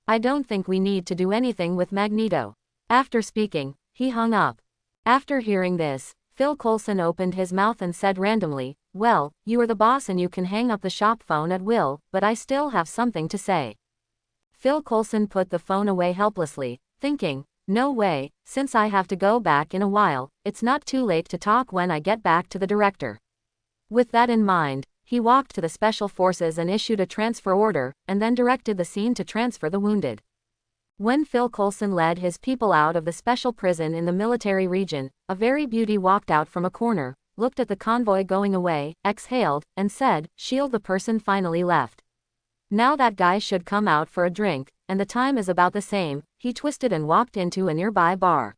I don't think we need to do anything with Magneto." After speaking, he hung up. After hearing this, Phil Coulson opened his mouth and said randomly, "Well, you are the boss and you can hang up the shop phone at will, but I still have something to say." Phil Coulson put the phone away helplessly, thinking, "No way, since I have to go back in a while, it's not too late to talk when I get back to the director." With that in mind, he walked to the Special Forces and issued a transfer order, and then directed the scene to transfer the wounded. When Phil Coulson led his people out of the special prison in the military region, a very beauty walked out from a corner, looked at the convoy going away, exhaled, and said, "S.H.I.E.L.D. the person finally left. Now that guy should come out for a drink, and the time is about the same." He twisted and walked into a nearby bar.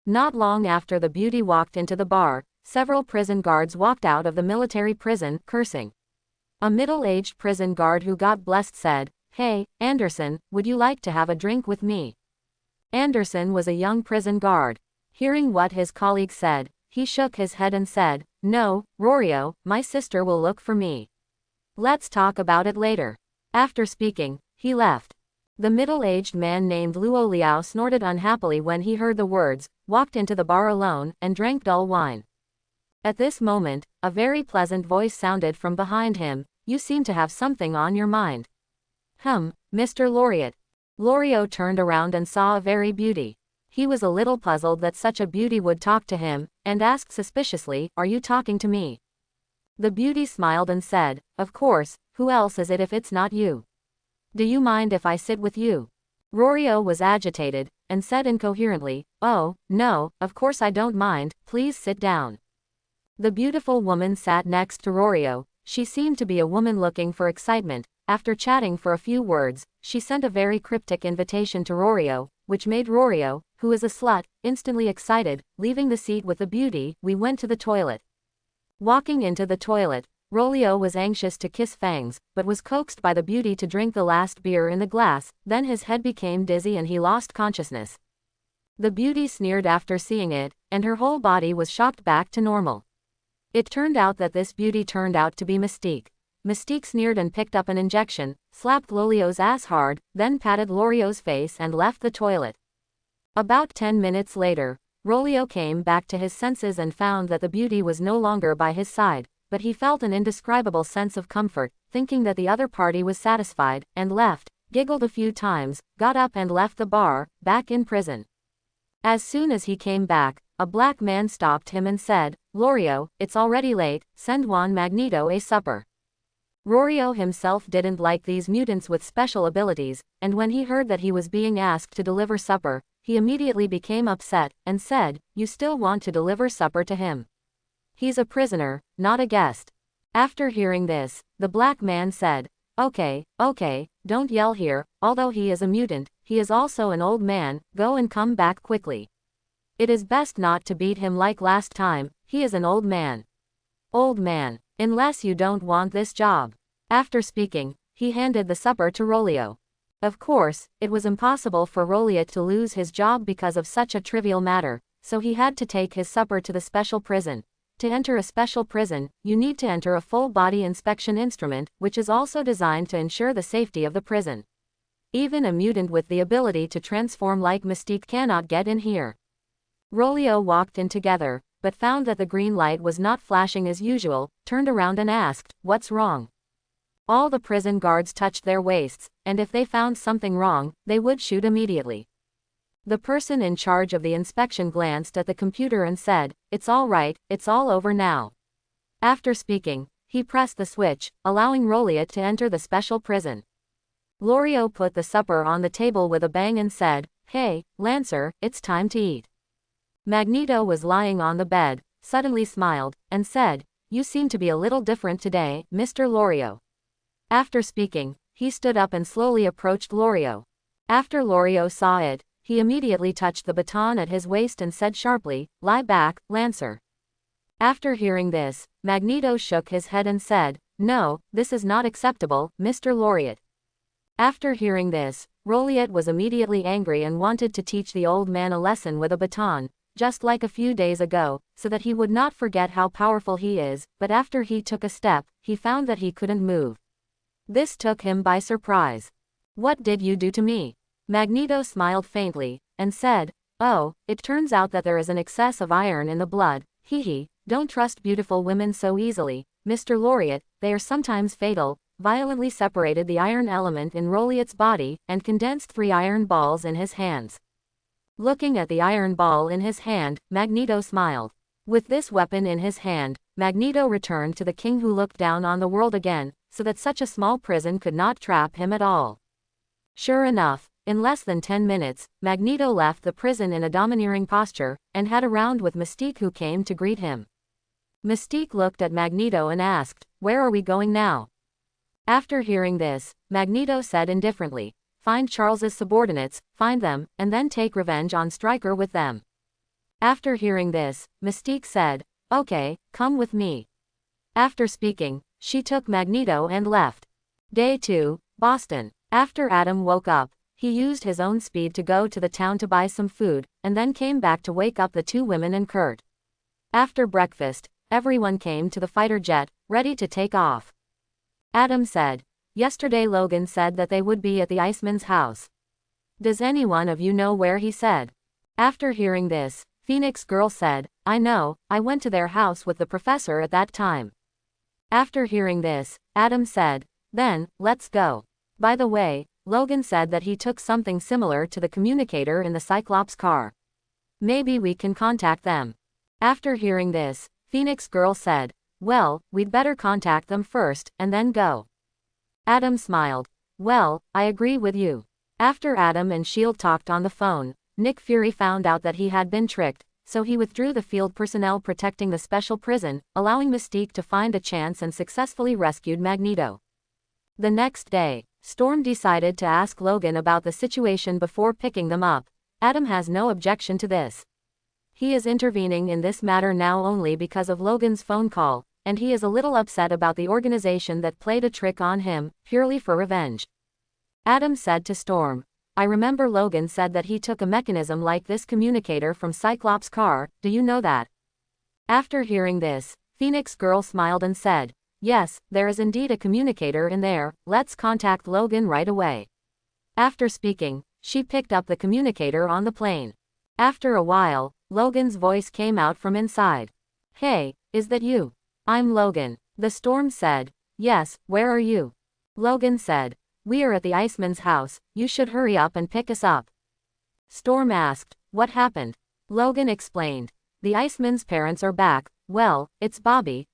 Not long after the beauty walked into the bar, several prison guards walked out of the military prison, cursing. A middle-aged prison guard who got blessed said, "Hey, Anderson, would you like to have a drink with me?" Anderson was a young prison guard. Hearing what his colleague said, he shook his head and said, "No, Rorio, my sister will look for me. Let's talk about it later." After speaking, he left. The middle-aged man named Luo Liao snorted unhappily when he heard the words, walked into the bar alone, and drank dull wine. At this moment, a very pleasant voice sounded from behind him. "You seem to have something on your mind." Mr. Laureate." Lorio turned around and saw a very beauty. He was a little puzzled that such a beauty would talk to him, and asked suspiciously, "Are you talking to me?" The beauty smiled and said, "Of course, who else is it if it's not you? Do you mind if I sit with you?" Rorio was agitated, and said incoherently, "Oh, no, of course I don't mind, please sit down." The beautiful woman sat next to Rorio. She seemed to be a woman looking for excitement. After chatting for a few words, she sent a very cryptic invitation to Rorio, which made Rorio, who is a slut, instantly excited. Leaving the seat with the beauty, we went to the toilet. Walking into the toilet, Rorio was anxious to kiss Fangs, but was coaxed by the beauty to drink the last beer in the glass. Then his head became dizzy and he lost consciousness. The beauty sneered after seeing it, and her whole body was shocked back to normal. It turned out that this beauty turned out to be Mystique. Mystique sneered and picked up an injection, slapped Lorio's ass hard, then patted Lorio's face and left the toilet. About 10 minutes later, Rorio came back to his senses and found that the beauty was no longer by his side, but he felt an indescribable sense of comfort, thinking that the other party was satisfied, and left, giggled a few times, got up and left the bar, back in prison. As soon as he came back, a black man stopped him and said, "Lorio, it's already late, send Juan Magneto a supper." Rorio himself didn't like these mutants with special abilities, and when he heard that he was being asked to deliver supper, he immediately became upset, and said, "You still want to deliver supper to him? He's a prisoner, not a guest." After hearing this, the black man said, Okay, don't yell here, although he is a mutant, he is also an old man, go and come back quickly. It is best not to beat him like last time, he is an old man. Old man, unless you don't want this job." After speaking, he handed the supper to Rollio. Of course, it was impossible for Rollio to lose his job because of such a trivial matter, so he had to take his supper to the special prison. To enter a special prison, you need to enter a full-body inspection instrument, which is also designed to ensure the safety of the prison. Even a mutant with the ability to transform like Mystique cannot get in here. Rollio walked in together, but found that the green light was not flashing as usual, turned around and asked, "What's wrong?" All the prison guards touched their waists, and if they found something wrong, they would shoot immediately. The person in charge of the inspection glanced at the computer and said, "It's all right, it's all over now." After speaking, he pressed the switch, allowing Rollio to enter the special prison. Rollio put the supper on the table with a bang and said, "Hey, Lancer, it's time to eat." Magneto was lying on the bed, suddenly smiled, and said, "You seem to be a little different today, Mr. Rollio." After speaking, he stood up and slowly approached Rollio. After Rollio saw it, he immediately touched the baton at his waist and said sharply, "Lie back, Lancer." After hearing this, Magneto shook his head and said, "No, this is not acceptable, Mr. Rollio." After hearing this, Rollio was immediately angry and wanted to teach the old man a lesson with a baton, just like a few days ago, so that he would not forget how powerful he is, but after he took a step, he found that he couldn't move. This took him by surprise. "What did you do to me?" Magneto smiled faintly, and said, "Oh, it turns out that there is an excess of iron in the blood, hee. Don't trust beautiful women so easily, Mr. Rollio, they are sometimes fatal." Violently separated the iron element in Rollio's body, and condensed 3 iron balls in his hands. Looking at the iron ball in his hand, Magneto smiled. With this weapon in his hand, Magneto returned to the king who looked down on the world again, so that such a small prison could not trap him at all. Sure enough, in less than 10 minutes, Magneto left the prison in a domineering posture, and had a round with Mystique who came to greet him. Mystique looked at Magneto and asked, "Where are we going now?" After hearing this, Magneto said indifferently, "Find Charles's subordinates, find them, and then take revenge on Stryker with them." After hearing this, Mystique said, "Okay, come with me." After speaking, she took Magneto and left. Day 2, Boston. After Adam woke up, he used his own speed to go to the town to buy some food, and then came back to wake up the 2 women and Kurt. After breakfast, everyone came to the fighter jet, ready to take off. Adam said, "Yesterday Logan said that they would be at the Iceman's house. Does anyone of you know where he said?" After hearing this, Phoenix Girl said, "I know, I went to their house with the professor at that time." After hearing this, Adam said, "Then, let's go. By the way, Logan said that he took something similar to the communicator in the Cyclops car. Maybe we can contact them." After hearing this, Phoenix Girl said, "Well, we'd better contact them first, and then go." Adam smiled. "Well, I agree with you." After Adam and S.H.I.E.L.D. talked on the phone, Nick Fury found out that he had been tricked, so he withdrew the field personnel protecting the special prison, allowing Mystique to find a chance and successfully rescued Magneto. The next day, Storm decided to ask Logan about the situation before picking them up. Adam has no objection to this. He is intervening in this matter now only because of Logan's phone call, and he is a little upset about the organization that played a trick on him, purely for revenge. Adam said to Storm, "I remember Logan said that he took a mechanism like this communicator from Cyclops' car, do you know that?" After hearing this, Phoenix Girl smiled and said, "Yes, there is indeed a communicator in there, let's contact Logan right away." After speaking, she picked up the communicator on the plane. After a while, Logan's voice came out from inside. "Hey, is that you?" "I'm Logan." The Storm said, "Yes, where are you?" Logan said, "We are at the Iceman's house, you should hurry up and pick us up." Storm asked, "What happened?" Logan explained, "The Iceman's parents are back, well, it's Bobby,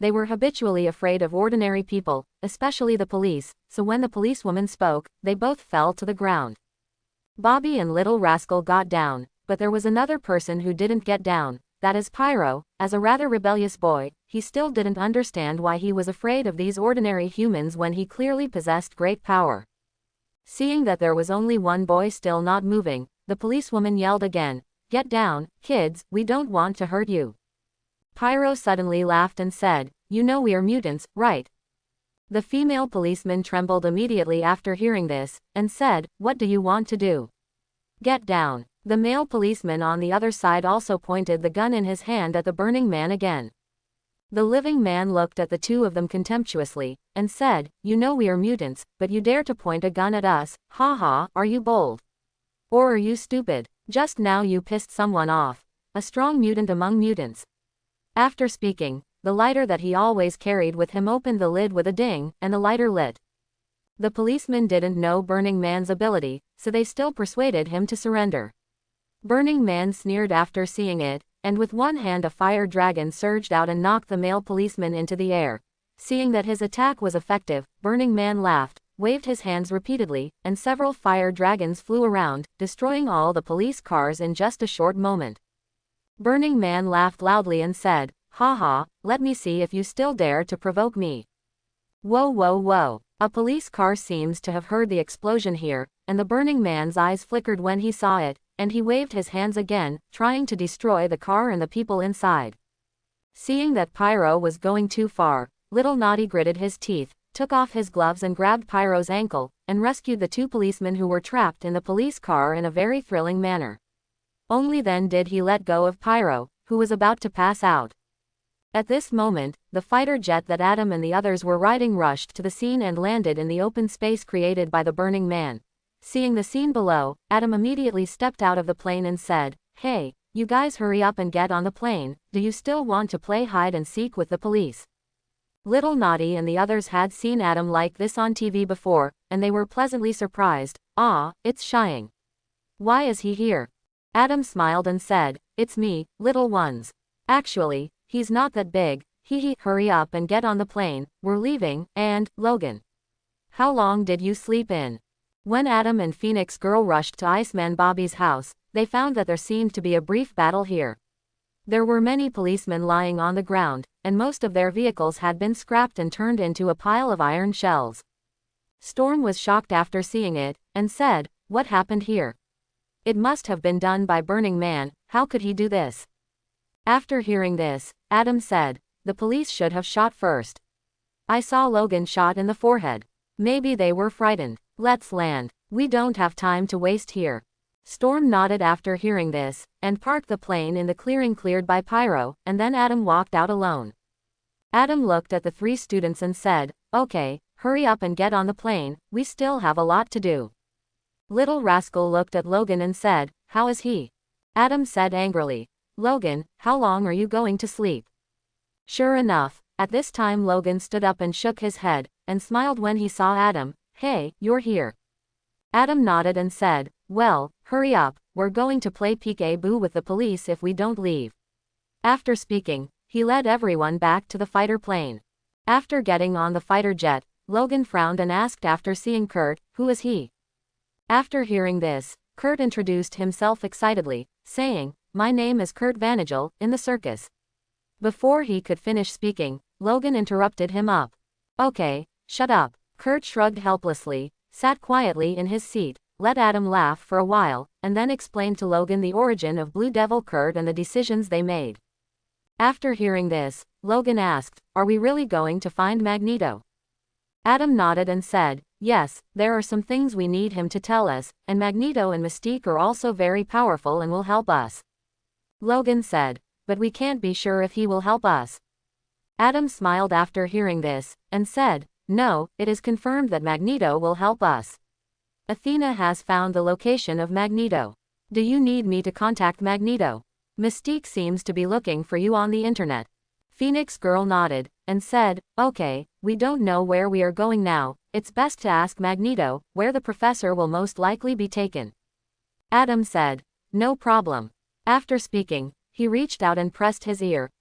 they were habitually afraid of ordinary people, especially the police, so when the policewoman spoke, they both fell to the ground. Bobby and Little Rascal got down, but there was another person who didn't get down, that is Pyro. As a rather rebellious boy, he still didn't understand why he was afraid of these ordinary humans when he clearly possessed great power. Seeing that there was only one boy still not moving, the policewoman yelled again, "Get down, kids, we don't want to hurt you." Pyro suddenly laughed and said, "You know we are mutants, right?" The female policeman trembled immediately after hearing this, and said, "What do you want to do?" "Get down." The male policeman on the other side also pointed the gun in his hand at the burning man again. The living man looked at the two of them contemptuously, and said, "You know we are mutants, but you dare to point a gun at us, ha ha, are you bold? Or are you stupid? Just now you pissed someone off. A strong mutant among mutants." After speaking, the lighter that he always carried with him opened the lid with a ding, and the lighter lit. The policemen didn't know Burning Man's ability, so they still persuaded him to surrender. Burning Man sneered after seeing it, and with one hand a fire dragon surged out and knocked the male policeman into the air. Seeing that his attack was effective, Burning Man laughed, waved his hands repeatedly, and several fire dragons flew around, destroying all the police cars in just a short moment. Burning Man laughed loudly and said, "Ha ha, let me see if you still dare to provoke me." Whoa whoa whoa. A police car seems to have heard the explosion here, and the Burning Man's eyes flickered when he saw it, and he waved his hands again, trying to destroy the car and the people inside. Seeing that Pyro was going too far, Little Naughty gritted his teeth, took off his gloves and grabbed Pyro's ankle, and rescued the two policemen who were trapped in the police car in a very thrilling manner. Only then did he let go of Pyro, who was about to pass out. At this moment, the fighter jet that Adam and the others were riding rushed to the scene and landed in the open space created by the Burning Man. Seeing the scene below, Adam immediately stepped out of the plane and said, "Hey, you guys hurry up and get on the plane, do you still want to play hide and seek with the police?" Little Naughty and the others had seen Adam like this on TV before, and they were pleasantly surprised. "Ah, it's Shying. Why is he here?" Adam smiled and said, "It's me, little ones. Actually, he's not that big, hee, hurry up and get on the plane, we're leaving, and, Logan. How long did you sleep in?" When Adam and Phoenix Girl rushed to Iceman Bobby's house, they found that there seemed to be a brief battle here. There were many policemen lying on the ground, and most of their vehicles had been scrapped and turned into a pile of iron shells. Storm was shocked after seeing it, and said, "What happened here? It must have been done by Burning Man, how could he do this?" After hearing this, Adam said, "The police should have shot first. I saw Logan shot in the forehead. Maybe they were frightened. Let's land. We don't have time to waste here." Storm nodded after hearing this, and parked the plane in the clearing cleared by Pyro, and then Adam walked out alone. Adam looked at the three students and said, "Okay, hurry up and get on the plane, we still have a lot to do." Little Rascal looked at Logan and said, "How is he?" Adam said angrily, "Logan, how long are you going to sleep?" Sure enough, at this time Logan stood up and shook his head, and smiled when he saw Adam. "Hey, you're here." Adam nodded and said, "Well, hurry up, we're going to play peek-a-boo with the police if we don't leave." After speaking, he led everyone back to the fighter plane. After getting on the fighter jet, Logan frowned and asked after seeing Kurt, "Who is he?" After hearing this, Kurt introduced himself excitedly, saying, "My name is Kurt Vanagel, in the circus." Before he could finish speaking, Logan interrupted him up. "Okay, shut up." Kurt shrugged helplessly, sat quietly in his seat, let Adam laugh for a while, and then explained to Logan the origin of Blue Devil Kurt and the decisions they made. After hearing this, Logan asked, "Are we really going to find Magneto?" Adam nodded and said, "Yes, there are some things we need him to tell us, and Magneto and Mystique are also very powerful and will help us." Logan said, "But we can't be sure if he will help us." Adam smiled after hearing this, and said, "No, it is confirmed that Magneto will help us. Athena has found the location of Magneto. Do you need me to contact Magneto? Mystique seems to be looking for you on the internet." Phoenix Girl nodded, and said, "Okay, we don't know where we are going now, it's best to ask Magneto, where the professor will most likely be taken." Adam said, "No problem." After speaking, he reached out and pressed his ear,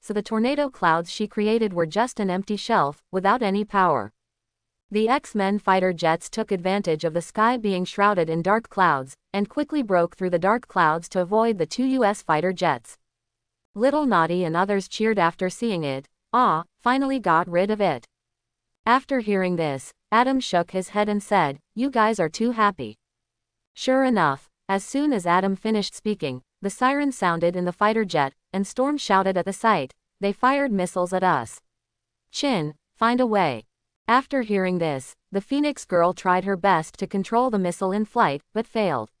so the tornado clouds she created were just an empty shelf, without any power. The X-Men fighter jets took advantage of the sky being shrouded in dark clouds, and quickly broke through the dark clouds to avoid the 2 US fighter jets. Little Naughty and others cheered after seeing it. Ah, finally got rid of it. After hearing this, Adam shook his head and said, "You guys are too happy." Sure enough, as soon as Adam finished speaking, the siren sounded in the fighter jet, and Storm shouted at the sight, "They fired missiles at us. Chin, find a way." After hearing this, the Phoenix girl tried her best to control the missile in flight, but failed.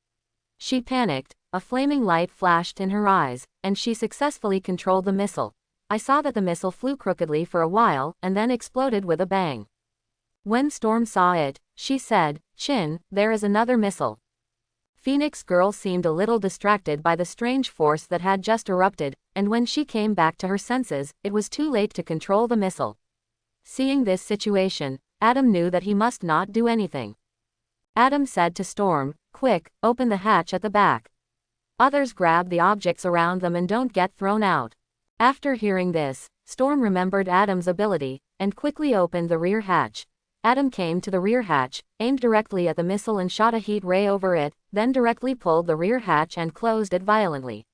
She panicked, a flaming light flashed in her eyes, and she successfully controlled the missile. I saw that the missile flew crookedly for a while, and then exploded with a bang. When Storm saw it, she said, "Chin, there is another missile." Phoenix girl seemed a little distracted by the strange force that had just erupted, and when she came back to her senses, it was too late to control the missile. Seeing this situation, Adam knew that he must not do anything. Adam said to Storm, "Quick, open the hatch at the back. Others grab the objects around them and don't get thrown out." After hearing this, Storm remembered Adam's ability, and quickly opened the rear hatch. Adam came to the rear hatch, aimed directly at the missile and shot a heat ray over it, then directly pulled the rear hatch and closed it violently.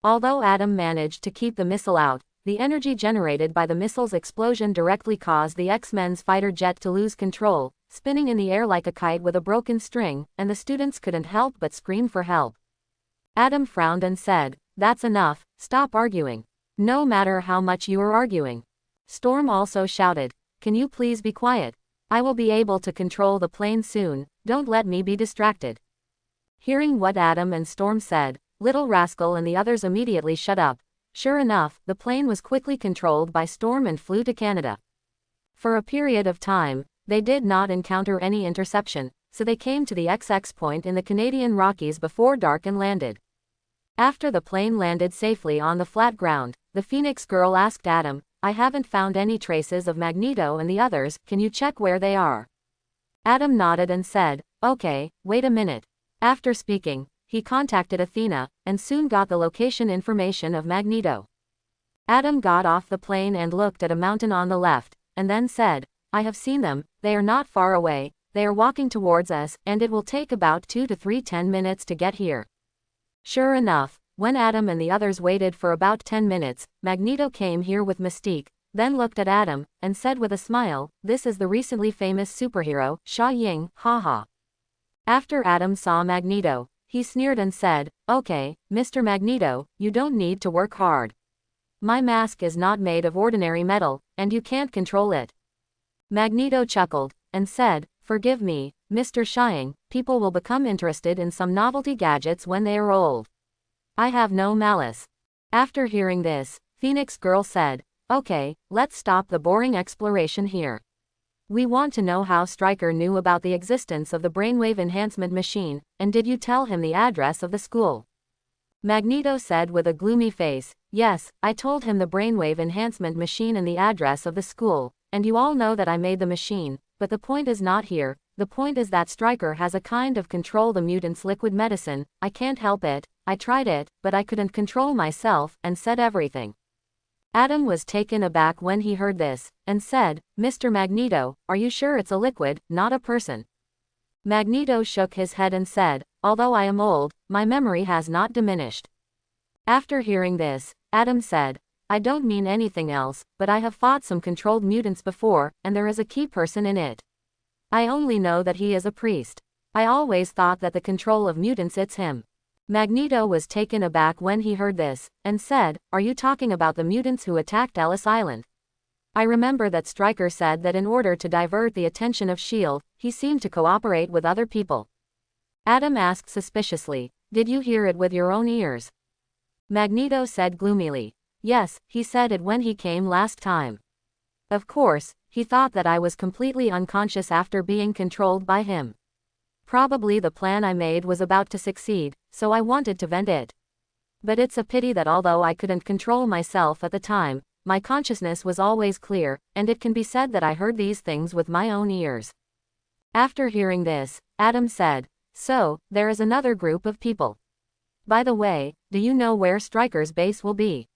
Although Adam managed to keep the missile out, the energy generated by the missile's explosion directly caused the X-Men's fighter jet to lose control, spinning in the air like a kite with a broken string, and the students couldn't help but scream for help. Adam frowned and said, "That's enough, stop arguing. No matter how much you are arguing." Storm also shouted, "Can you please be quiet? I will be able to control the plane soon, don't let me be distracted." Hearing what Adam and Storm said, Little Rascal and the others immediately shut up. Sure enough, the plane was quickly controlled by Storm and flew to Canada. For a period of time, they did not encounter any interception, so they came to the XX point in the Canadian Rockies before dark and landed. After the plane landed safely on the flat ground, the Phoenix girl asked Adam, "I haven't found any traces of Magneto and the others, can you check where they are?" Adam nodded and said, "Okay, wait a minute." After speaking, he contacted Athena, and soon got the location information of Magneto. Adam got off the plane and looked at a mountain on the left, and then said, "I have seen them, they are not far away, they are walking towards us, and it will take about 2 to 10 minutes to get here." Sure enough, when Adam and the others waited for about 10 minutes, Magneto came here with Mystique, then looked at Adam, and said with a smile, "This is the recently famous superhero, Sha Ying, haha." After Adam saw Magneto, he sneered and said, "Okay, Mr. Magneto, you don't need to work hard. My mask is not made of ordinary metal, and you can't control it." Magneto chuckled, and said, "Forgive me, Mr. Shying, people will become interested in some novelty gadgets when they are old. I have no malice." After hearing this, Phoenix girl said, "Okay, let's stop the boring exploration here. We want to know how Stryker knew about the existence of the brainwave enhancement machine, and did you tell him the address of the school?" Magneto said with a gloomy face, "Yes, I told him the brainwave enhancement machine and the address of the school, and you all know that I made the machine, but the point is not here, the point is that Stryker has a kind of control the mutants' liquid medicine. I can't help it, I tried it, but I couldn't control myself, and said everything." Adam was taken aback when he heard this, and said, "Mr. Magneto, are you sure it's a liquid, not a person?" Magneto shook his head and said, "Although I am old, my memory has not diminished." After hearing this, Adam said, "I don't mean anything else, but I have fought some controlled mutants before, and there is a key person in it. I only know that he is a priest. I always thought that the control of mutants it's him." Magneto was taken aback when he heard this, and said, "Are you talking about the mutants who attacked Ellis Island? I remember that Stryker said that in order to divert the attention of S.H.I.E.L.D., he seemed to cooperate with other people." Adam asked suspiciously, "Did you hear it with your own ears?" Magneto said gloomily, "Yes, he said it when he came last time. Of course, he thought that I was completely unconscious after being controlled by him. Probably the plan I made was about to succeed, so I wanted to vent it. But it's a pity that although I couldn't control myself at the time, my consciousness was always clear, and it can be said that I heard these things with my own ears." After hearing this, Adam said, "So, there is another group of people. By the way, do you know where Stryker's base will be?"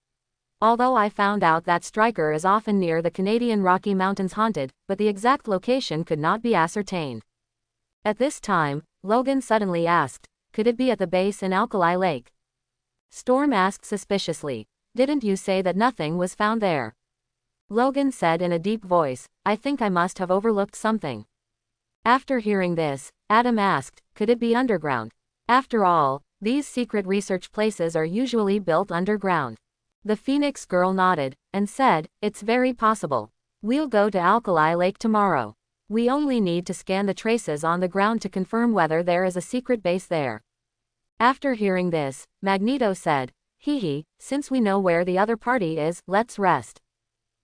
Although I found out that Stryker is often near the Canadian Rocky Mountains haunted, but the exact location could not be ascertained. At this time, Logan suddenly asked, could it be at the base in Alkali Lake? Storm asked suspiciously, didn't you say that nothing was found there? Logan said in a deep voice, I think I must have overlooked something. After hearing this, Adam asked, could it be underground? After all, these secret research places are usually built underground. The Phoenix girl nodded, and said, it's very possible. We'll go to Alkali Lake tomorrow. We only need to scan the traces on the ground to confirm whether there is a secret base there. After hearing this, Magneto said, hee hee, since we know where the other party is, let's rest.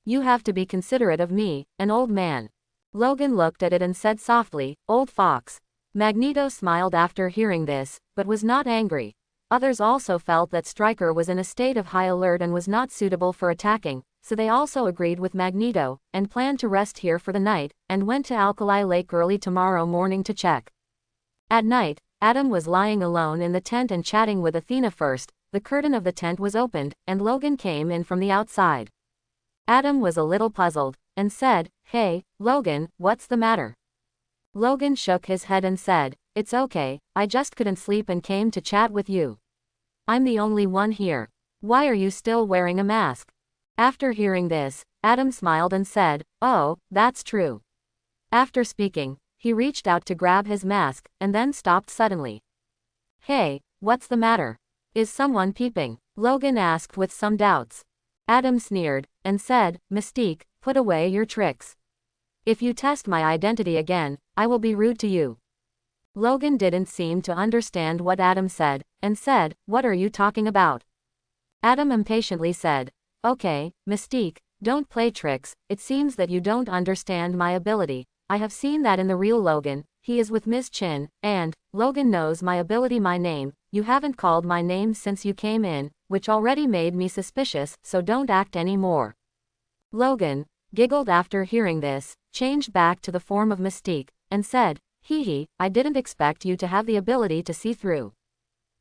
You have to be considerate of me, an old man. Logan looked at it and said softly, old fox. Magneto smiled after hearing this, but was not angry. Others also felt that Stryker was in a state of high alert and was not suitable for attacking, so they also agreed with Magneto, and planned to rest here for the night, and went to Alkali Lake early tomorrow morning to check. At night, Adam was lying alone in the tent and chatting with Athena first. The curtain of the tent was opened, and Logan came in from the outside. Adam was a little puzzled, and said, hey, Logan, what's the matter? Logan shook his head and said, it's okay, I just couldn't sleep and came to chat with you. I'm the only one here. Why are you still wearing a mask? After hearing this, Adam smiled and said, oh, that's true. After speaking, he reached out to grab his mask, and then stopped suddenly. Hey, what's the matter? Is someone peeping? Logan asked with some doubts. Adam sneered, and said, Mystique, put away your tricks. If you test my identity again, I will be rude to you. Logan didn't seem to understand what Adam said, and said, what are you talking about? Adam impatiently said, okay, Mystique, don't play tricks, it seems that you don't understand my ability. I have seen that in the real Logan, he is with Ms. Chin, and, Logan knows my ability, my name, you haven't called my name since you came in, which already made me suspicious, so don't act any more. Logan giggled after hearing this, changed back to the form of Mystique, and said, hee hee, I didn't expect you to have the ability to see through.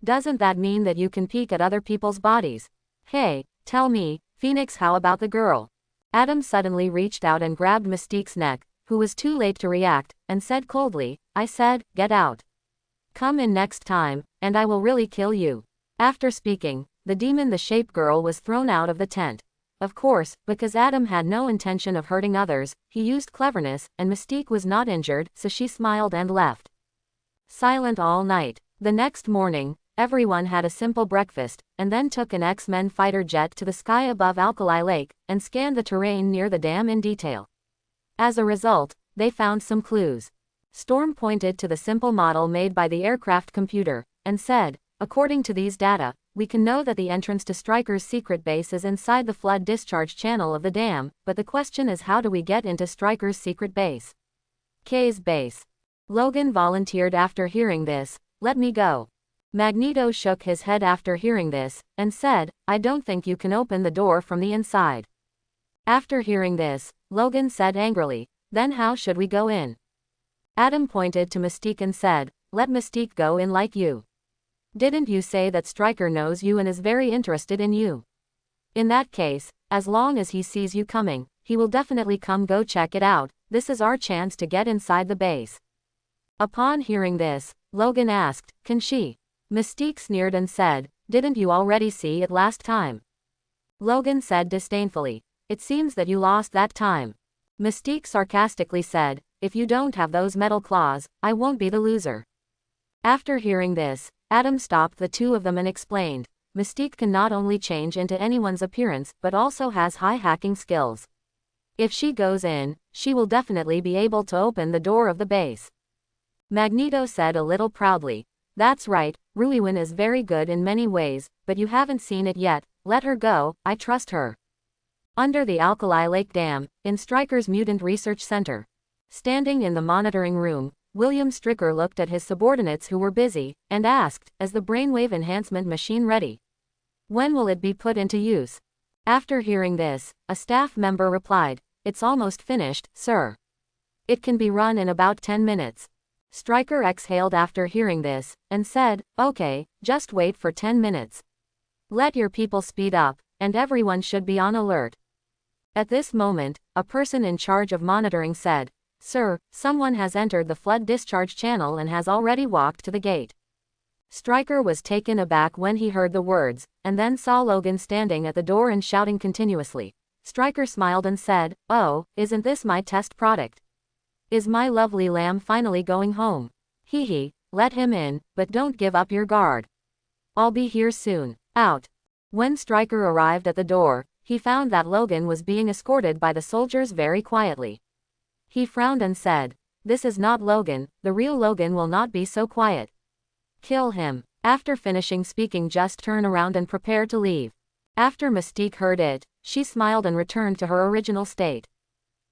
Doesn't that mean that you can peek at other people's bodies? Hey, tell me, Phoenix, how about the girl? Adam suddenly reached out and grabbed Mystique's neck, who was too late to react, and said coldly, I said, get out. Come in next time, and I will really kill you. After speaking, the demon the Shape Girl was thrown out of the tent. Of course, because Adam had no intention of hurting others, he used cleverness, and Mystique was not injured, so she smiled and left. Silent all night. The next morning, everyone had a simple breakfast, and then took an X-Men fighter jet to the sky above Alkali Lake, and scanned the terrain near the dam in detail. As a result, they found some clues. Storm pointed to the simple model made by the aircraft computer, and said, according to these data, we can know that the entrance to Stryker's secret base is inside the flood discharge channel of the dam, but the question is, how do we get into Stryker's secret base? K's base. Logan volunteered after hearing this, let me go. Magneto shook his head after hearing this, and said, I don't think you can open the door from the inside. After hearing this, Logan said angrily, then how should we go in? Adam pointed to Mystique and said, let Mystique go in like you. Didn't you say that Stryker knows you and is very interested in you? In that case, as long as he sees you coming, he will definitely come. Go check it out, this is our chance to get inside the base. Upon hearing this, Logan asked, can she? Mystique sneered and said, didn't you already see it last time? Logan said disdainfully, it seems that you lost that time. Mystique sarcastically said, if you don't have those metal claws, I won't be the loser. After hearing this, Adam stopped the two of them and explained, Mystique can not only change into anyone's appearance but also has high hacking skills. If she goes in, she will definitely be able to open the door of the base. Magneto said a little proudly, that's right, Ruiwin is very good in many ways, but you haven't seen it yet, let her go, I trust her. Under the Alkali Lake Dam, in Stryker's Mutant Research Center. Standing in the monitoring room, William Stryker looked at his subordinates who were busy, and asked, is the brainwave enhancement machine ready? When will it be put into use? After hearing this, a staff member replied, it's almost finished, sir. It can be run in about 10 minutes. Stryker exhaled after hearing this, and said, okay, just wait for 10 minutes. Let your people speed up, and everyone should be on alert. At this moment, a person in charge of monitoring said, "Sir, someone has entered the flood discharge channel and has already walked to the gate." Stryker was taken aback when he heard the words, and then saw Logan standing at the door and shouting continuously. Stryker smiled and said, "Oh, isn't this my test product? Is my lovely lamb finally going home? Hee hee, let him in, but don't give up your guard. I'll be here soon." Out. When Stryker arrived at the door, he found that Logan was being escorted by the soldiers very quietly. He frowned and said, "This is not Logan, the real Logan will not be so quiet. Kill him." After finishing speaking, just turn around and prepare to leave. After Mystique heard it, she smiled and returned to her original state.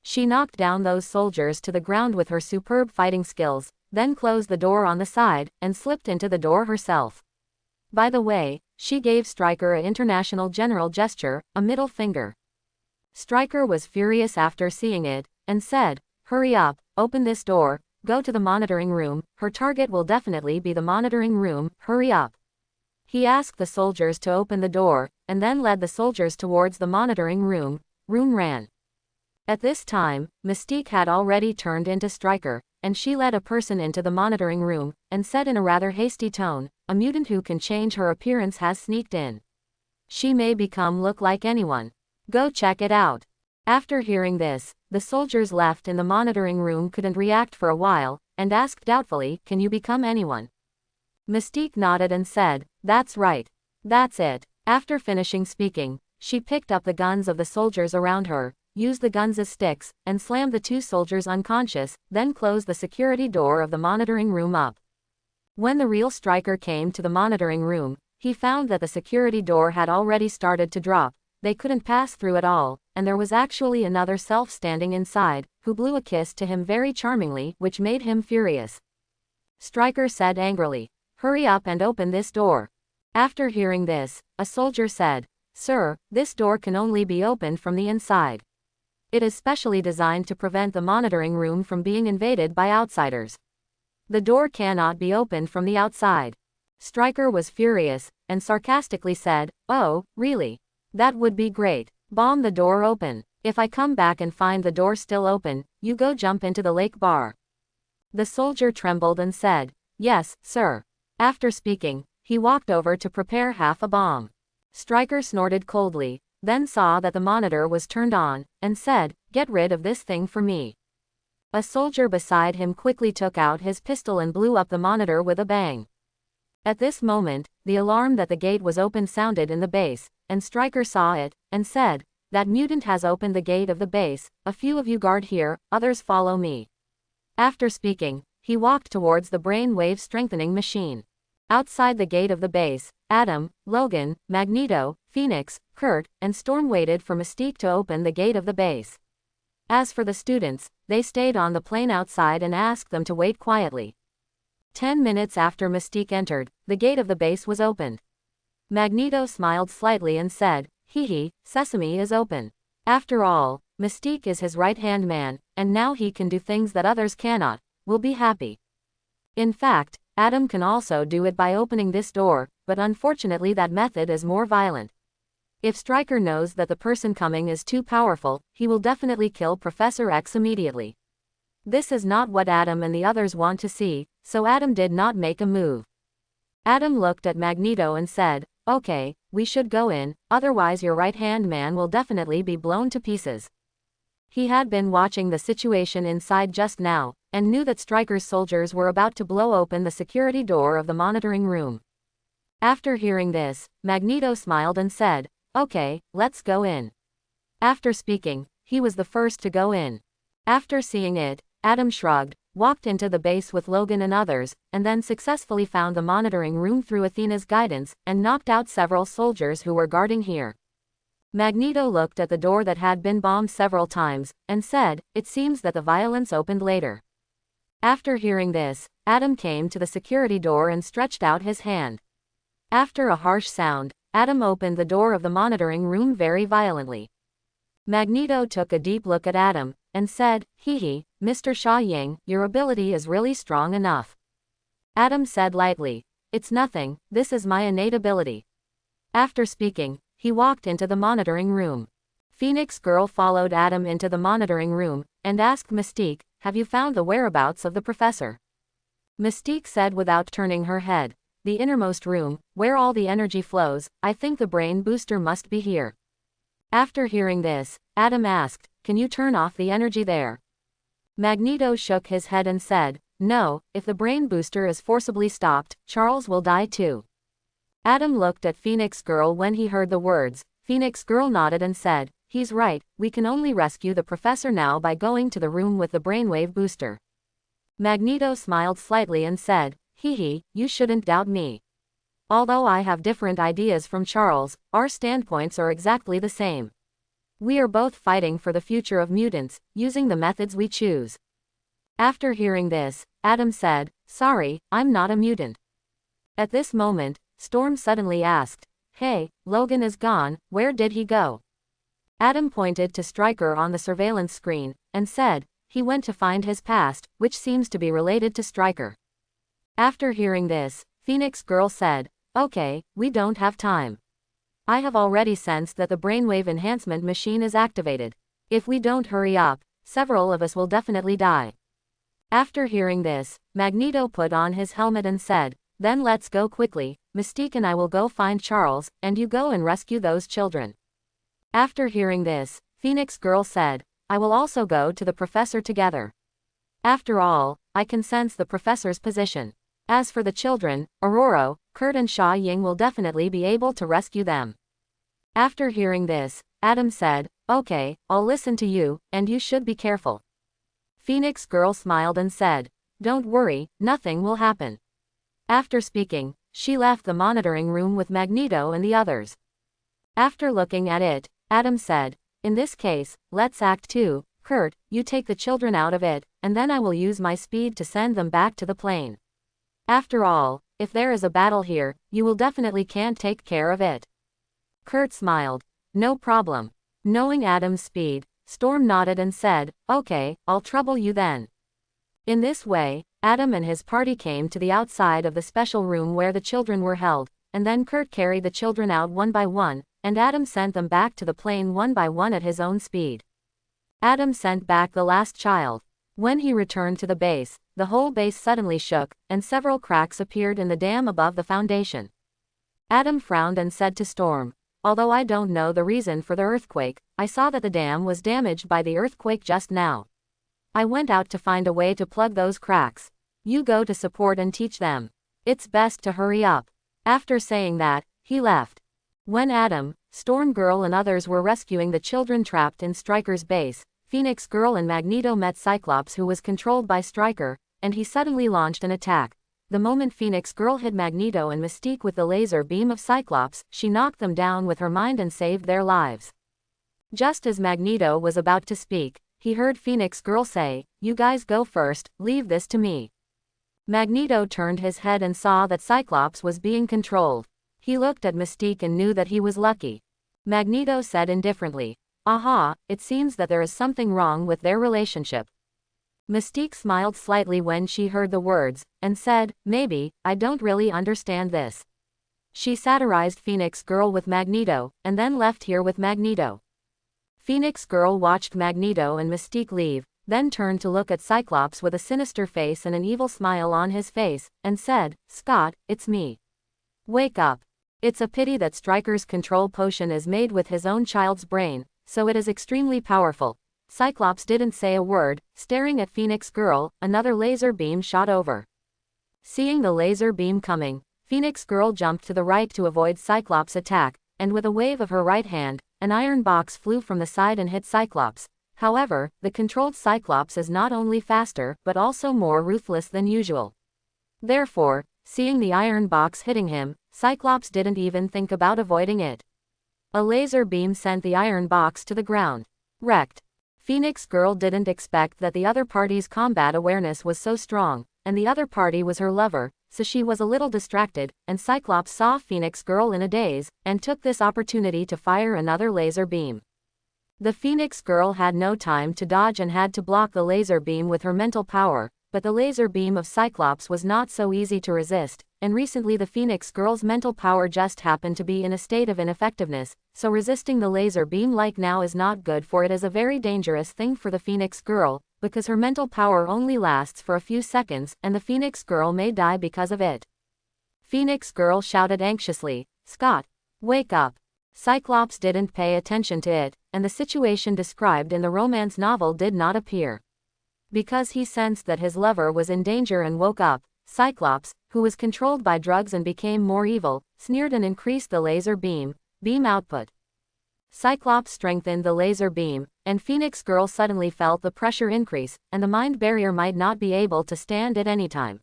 She knocked down those soldiers to the ground with her superb fighting skills, then closed the door on the side, and slipped into the door herself. By the way, she gave Stryker an international general gesture, a middle finger. Stryker was furious after seeing it, and said, "Hurry up, open this door, go to the monitoring room, her target will definitely be the monitoring room, hurry up." He asked the soldiers to open the door, and then led the soldiers towards the monitoring room. Room ran. At this time, Mystique had already turned into Stryker, and she led a person into the monitoring room, and said in a rather hasty tone, "A mutant who can change her appearance has sneaked in. She may become look like anyone. Go check it out." After hearing this, the soldiers left in the monitoring room couldn't react for a while, and asked doubtfully, "Can you become anyone?" Mystique nodded and said, "That's right. That's it." After finishing speaking, she picked up the guns of the soldiers around her, used the guns as sticks, and slammed the two soldiers unconscious, then closed the security door of the monitoring room up. When the real Stryker came to the monitoring room, he found that the security door had already started to drop, they couldn't pass through at all, and there was actually another self standing inside, who blew a kiss to him very charmingly, which made him furious. Stryker said angrily, "Hurry up and open this door." After hearing this, a soldier said, "Sir, this door can only be opened from the inside. It is specially designed to prevent the monitoring room from being invaded by outsiders. The door cannot be opened from the outside." Stryker was furious, and sarcastically said, "Oh, really? That would be great. Bomb the door open. If I come back and find the door still open, you go jump into the lake bar." The soldier trembled and said, "Yes, sir." After speaking, he walked over to prepare half a bomb. Stryker snorted coldly, then saw that the monitor was turned on, and said, "Get rid of this thing for me." A soldier beside him quickly took out his pistol and blew up the monitor with a bang. At this moment, the alarm that the gate was open sounded in the base, and Stryker saw it, and said, "That mutant has opened the gate of the base, a few of you guard here, others follow me." After speaking, he walked towards the brain-wave strengthening machine. Outside the gate of the base, Adam, Logan, Magneto, Phoenix, Kurt, and Storm waited for Mystique to open the gate of the base. As for the students, they stayed on the plane outside and asked them to wait quietly. 10 minutes after Mystique entered, the gate of the base was opened. Magneto smiled slightly and said, "Hee hee, Sesame is open." After all, Mystique is his right-hand man, and now he can do things that others cannot. We'll be happy. In fact, Adam can also do it by opening this door, but unfortunately that method is more violent. If Stryker knows that the person coming is too powerful, he will definitely kill Professor X immediately. This is not what Adam and the others want to see, so Adam did not make a move. Adam looked at Magneto and said, "Okay, we should go in, otherwise your right-hand man will definitely be blown to pieces." He had been watching the situation inside just now, and knew that Stryker's soldiers were about to blow open the security door of the monitoring room. After hearing this, Magneto smiled and said, "Okay, let's go in." After speaking, he was the first to go in. After seeing it, Adam shrugged, walked into the base with Logan and others, and then successfully found the monitoring room through Athena's guidance, and knocked out several soldiers who were guarding here. Magneto looked at the door that had been bombed several times, and said, "It seems that the violence opened later." After hearing this, Adam came to the security door and stretched out his hand. After a harsh sound, Adam opened the door of the monitoring room very violently. Magneto took a deep look at Adam, and said, "Hee hee, Mr. Sha Ying, your ability is really strong enough." Adam said lightly, "It's nothing, this is my innate ability." After speaking, he walked into the monitoring room. Phoenix Girl followed Adam into the monitoring room, and asked Mystique, "Have you found the whereabouts of the professor?" Mystique said without turning her head, "The innermost room, where all the energy flows. I think the brain booster must be here." After hearing this, Adam asked, "Can you turn off the energy there?" Magneto shook his head and said, "No, if the brain booster is forcibly stopped, Charles will die too." Adam looked at Phoenix Girl when he heard the words. Phoenix Girl nodded and said, "He's right, we can only rescue the professor now by going to the room with the brainwave booster." Magneto smiled slightly and said, "Hee hee, you shouldn't doubt me. Although I have different ideas from Charles, our standpoints are exactly the same. We are both fighting for the future of mutants, using the methods we choose." After hearing this, Adam said, "Sorry, I'm not a mutant." At this moment, Storm suddenly asked, "Hey, Logan is gone, where did he go?" Adam pointed to Stryker on the surveillance screen, and said, "He went to find his past, which seems to be related to Stryker." After hearing this, Phoenix Girl said, "Okay, we don't have time. I have already sensed that the brainwave enhancement machine is activated. If we don't hurry up, several of us will definitely die." After hearing this, Magneto put on his helmet and said, "Then let's go quickly. Mystique and I will go find Charles, and you go and rescue those children." After hearing this, Phoenix Girl said, "I will also go to the professor together. After all, I can sense the professor's position. As for the children, Aurora, Kurt and Sha Ying will definitely be able to rescue them." After hearing this, Adam said, "Okay, I'll listen to you, and you should be careful." Phoenix Girl smiled and said, "Don't worry, nothing will happen." After speaking, she left the monitoring room with Magneto and the others. After looking at it, Adam said, "In this case, let's act too. Kurt, you take the children out of it, and then I will use my speed to send them back to the plane. After all, if there is a battle here, you will definitely can't take care of it." Kurt smiled. "No problem." Knowing Adam's speed, Storm nodded and said, "Okay, I'll trouble you then." In this way, Adam and his party came to the outside of the special room where the children were held, and then Kurt carried the children out one by one, and Adam sent them back to the plane one by one at his own speed. Adam sent back the last child. When he returned to the base, the whole base suddenly shook, and several cracks appeared in the dam above the foundation. Adam frowned and said to Storm, "Although I don't know the reason for the earthquake, I saw that the dam was damaged by the earthquake just now. I went out to find a way to plug those cracks. You go to support and teach them. It's best to hurry up." After saying that, he left. When Adam, Storm Girl and others were rescuing the children trapped in Stryker's base, Phoenix Girl and Magneto met Cyclops, who was controlled by Stryker, and he suddenly launched an attack. The moment Phoenix Girl hit Magneto and Mystique with the laser beam of Cyclops, she knocked them down with her mind and saved their lives. Just as Magneto was about to speak, he heard Phoenix Girl say, "You guys go first, leave this to me." Magneto turned his head and saw that Cyclops was being controlled. He looked at Mystique and knew that he was lucky. Magneto said indifferently, "Aha, it seems that there is something wrong with their relationship." Mystique smiled slightly when she heard the words, and said, "Maybe, I don't really understand this." She satirized Phoenix Girl with Magneto, and then left here with Magneto. Phoenix Girl watched Magneto and Mystique leave, then turned to look at Cyclops with a sinister face and an evil smile on his face, and said, "Scott, it's me. Wake up. It's a pity that Stryker's control potion is made with his own child's brain, so it is extremely powerful." Cyclops didn't say a word, staring at Phoenix Girl. Another laser beam shot over. Seeing the laser beam coming, Phoenix Girl jumped to the right to avoid Cyclops' attack, and with a wave of her right hand, an iron box flew from the side and hit Cyclops. However, the controlled Cyclops is not only faster but also more ruthless than usual. Therefore, seeing the iron box hitting him, Cyclops didn't even think about avoiding it. A laser beam sent the iron box to the ground. Wrecked. Phoenix Girl didn't expect that the other party's combat awareness was so strong, and the other party was her lover, so she was a little distracted, and Cyclops saw Phoenix Girl in a daze, and took this opportunity to fire another laser beam. The Phoenix Girl had no time to dodge and had to block the laser beam with her mental power, but the laser beam of Cyclops was not so easy to resist, and recently the Phoenix Girl's mental power just happened to be in a state of ineffectiveness, so resisting the laser beam like now is not good for it, is a very dangerous thing for the Phoenix Girl, because her mental power only lasts for a few seconds, and the Phoenix Girl may die because of it. Phoenix Girl shouted anxiously, "Scott, wake up." Cyclops didn't pay attention to it, and the situation described in the romance novel did not appear. Because he sensed that his lover was in danger and woke up, Cyclops, who was controlled by drugs and became more evil, sneered and increased the laser beam output. Cyclops strengthened the laser beam, and Phoenix Girl suddenly felt the pressure increase, and the mind barrier might not be able to stand it anytime.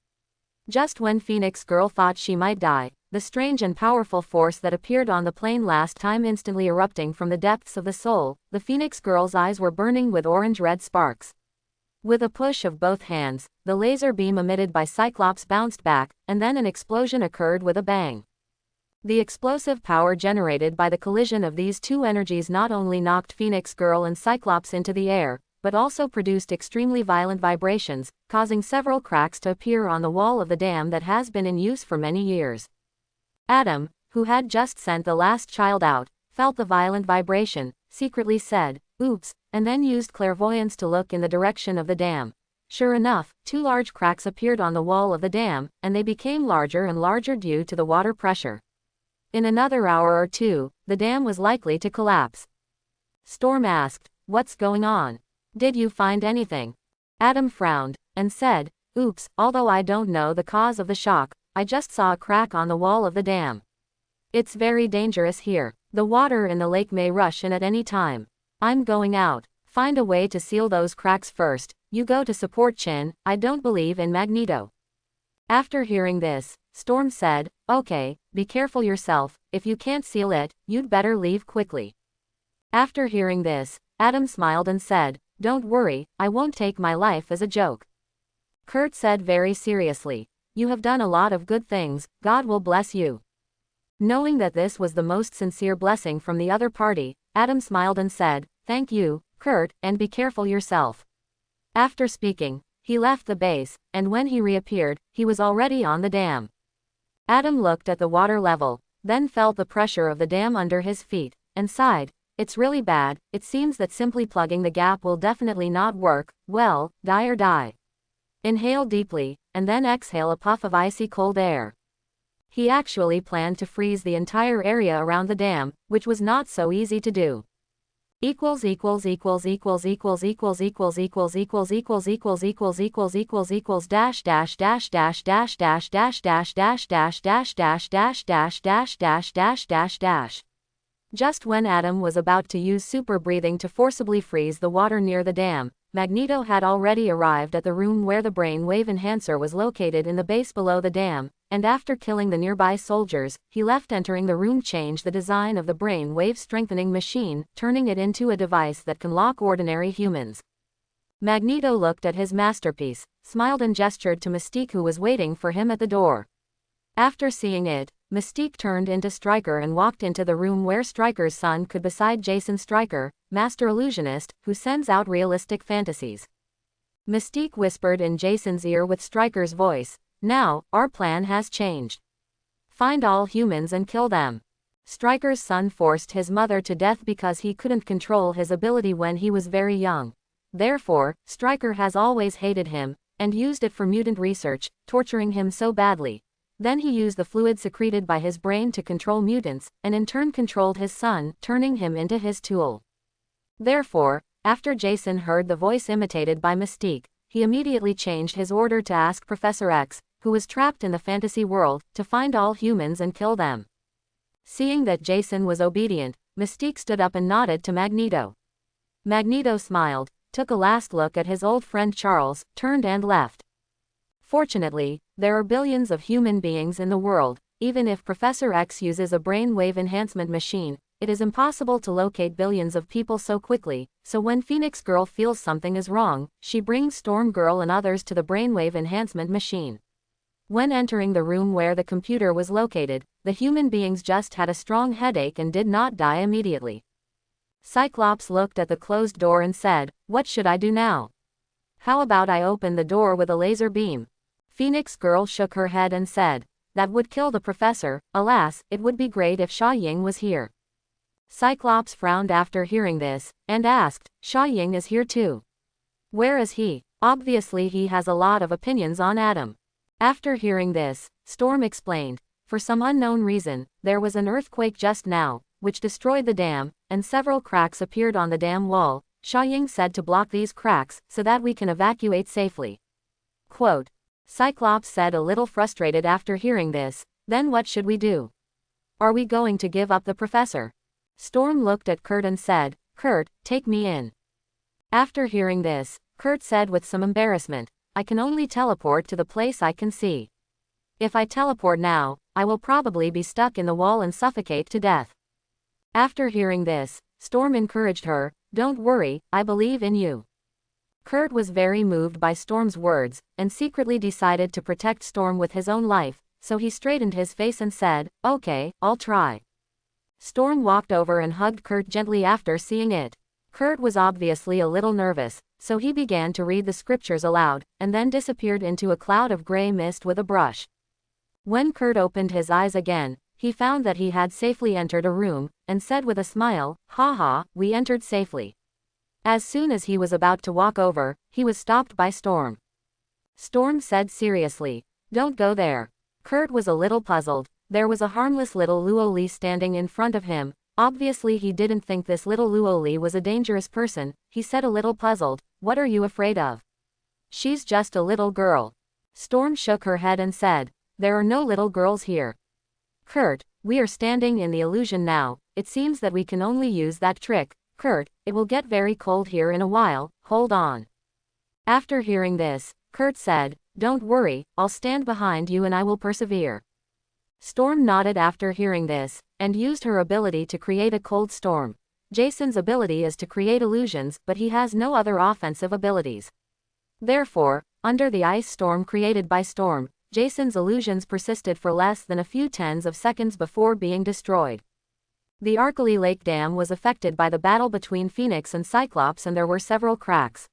Just when Phoenix Girl thought she might die, the strange and powerful force that appeared on the plane last time instantly erupting from the depths of the soul, the Phoenix Girl's eyes were burning with orange-red sparks. With a push of both hands, the laser beam emitted by Cyclops bounced back, and then an explosion occurred with a bang. The explosive power generated by the collision of these two energies not only knocked Phoenix Girl and Cyclops into the air, but also produced extremely violent vibrations, causing several cracks to appear on the wall of the dam that has been in use for many years. Adam, who had just sent the last child out, felt the violent vibration, secretly said, "Oops," and then used clairvoyance to look in the direction of the dam. Sure enough, two large cracks appeared on the wall of the dam, and they became larger and larger due to the water pressure. In another hour or two, the dam was likely to collapse. Storm asked, "What's going on? Did you find anything?" Adam frowned, and said, "Oops, although I don't know the cause of the shock, I just saw a crack on the wall of the dam. It's very dangerous here. The water in the lake may rush in at any time. I'm going out. Find a way to seal those cracks first. You go to support Chin. I don't believe in Magneto." After hearing this, Storm said, "Okay, be careful yourself. If you can't seal it, you'd better leave quickly." After hearing this, Adam smiled and said, "Don't worry, I won't take my life as a joke." Kurt said very seriously, "You have done a lot of good things, God will bless you." Knowing that this was the most sincere blessing from the other party, Adam smiled and said, "Thank you, Kurt, and be careful yourself." After speaking, he left the base, and when he reappeared, he was already on the dam. Adam looked at the water level, then felt the pressure of the dam under his feet, and sighed, "It's really bad. It seems that simply plugging the gap will definitely not work. Well, die or die." Inhale deeply, and then exhale a puff of icy cold air. He actually planned to freeze the entire area around the dam, which was not so easy to do. Equals equals equals equals equals equals equals equals equals equals equals equals equals equals equals dash dash dash dash dash dash dash dash dash dash dash dash dash dash dash dash dash dash dash. Just when Adam was about to use super breathing to forcibly freeze the water near the dam, Magneto had already arrived at the room where the brain wave enhancer was located in the base below the dam, and after killing the nearby soldiers, he left. Entering the room changed the design of the brain wave strengthening machine, turning it into a device that can lock ordinary humans. Magneto looked at his masterpiece, smiled and gestured to Mystique, who was waiting for him at the door. After seeing it, Mystique turned into Stryker and walked into the room where Stryker's son could beside Jason Stryker, master illusionist, who sends out realistic fantasies. Mystique whispered in Jason's ear with Stryker's voice, "Now, our plan has changed. Find all humans and kill them." Stryker's son forced his mother to death because he couldn't control his ability when he was very young. Therefore, Stryker has always hated him, and used it for mutant research, torturing him so badly. Then he used the fluid secreted by his brain to control mutants, and in turn controlled his son, turning him into his tool. Therefore, after Jason heard the voice imitated by Mystique, he immediately changed his order to ask Professor X, who was trapped in the fantasy world, to find all humans and kill them. Seeing that Jason was obedient, Mystique stood up and nodded to Magneto. Magneto smiled, took a last look at his old friend Charles, turned and left. Fortunately, there are billions of human beings in the world. Even if Professor X uses a brainwave enhancement machine, it is impossible to locate billions of people so quickly, so when Phoenix Girl feels something is wrong, she brings Storm Girl and others to the brainwave enhancement machine. When entering the room where the computer was located, the human beings just had a strong headache and did not die immediately. Cyclops looked at the closed door and said, "What should I do now?" How about I open the door with a laser beam? Phoenix Girl shook her head and said, that would kill the professor. Alas, it would be great if Sha Ying was here. Cyclops frowned after hearing this, and asked, Sha Ying is here too. Where is he? Obviously he has a lot of opinions on Adam. After hearing this, Storm explained, for some unknown reason, there was an earthquake just now, which destroyed the dam, and several cracks appeared on the dam wall. Sha Ying said to block these cracks, so that we can evacuate safely. Quote. Cyclops said, a little frustrated after hearing this, then what should we do? Are we going to give up the professor? Storm looked at Kurt and said, Kurt, take me in. After hearing this, Kurt said with some embarrassment, I can only teleport to the place I can see. If I teleport now, I will probably be stuck in the wall and suffocate to death. After hearing this, Storm encouraged her, don't worry, I believe in you. Kurt was very moved by Storm's words, and secretly decided to protect Storm with his own life, so he straightened his face and said, okay, I'll try. Storm walked over and hugged Kurt gently after seeing it. Kurt was obviously a little nervous, so he began to read the scriptures aloud, and then disappeared into a cloud of gray mist with a brush. When Kurt opened his eyes again, he found that he had safely entered a room, and said with a smile, haha, we entered safely. As soon as he was about to walk over, he was stopped by Storm. Storm said seriously, don't go there. Kurt was a little puzzled. There was a harmless little Luoli standing in front of him. Obviously he didn't think this little Luoli was a dangerous person. He said a little puzzled, what are you afraid of? She's just a little girl. Storm shook her head and said, there are no little girls here. Kurt, we are standing in the illusion now. It seems that we can only use that trick. Kurt, it will get very cold here in a while, hold on. After hearing this, Kurt said, don't worry, I'll stand behind you and I will persevere. Storm nodded after hearing this, and used her ability to create a cold storm. Jason's ability is to create illusions, but he has no other offensive abilities. Therefore, under the ice storm created by Storm, Jason's illusions persisted for less than a few tens of seconds before being destroyed. The Arkley Lake Dam was affected by the battle between Phoenix and Cyclops and there were several cracks.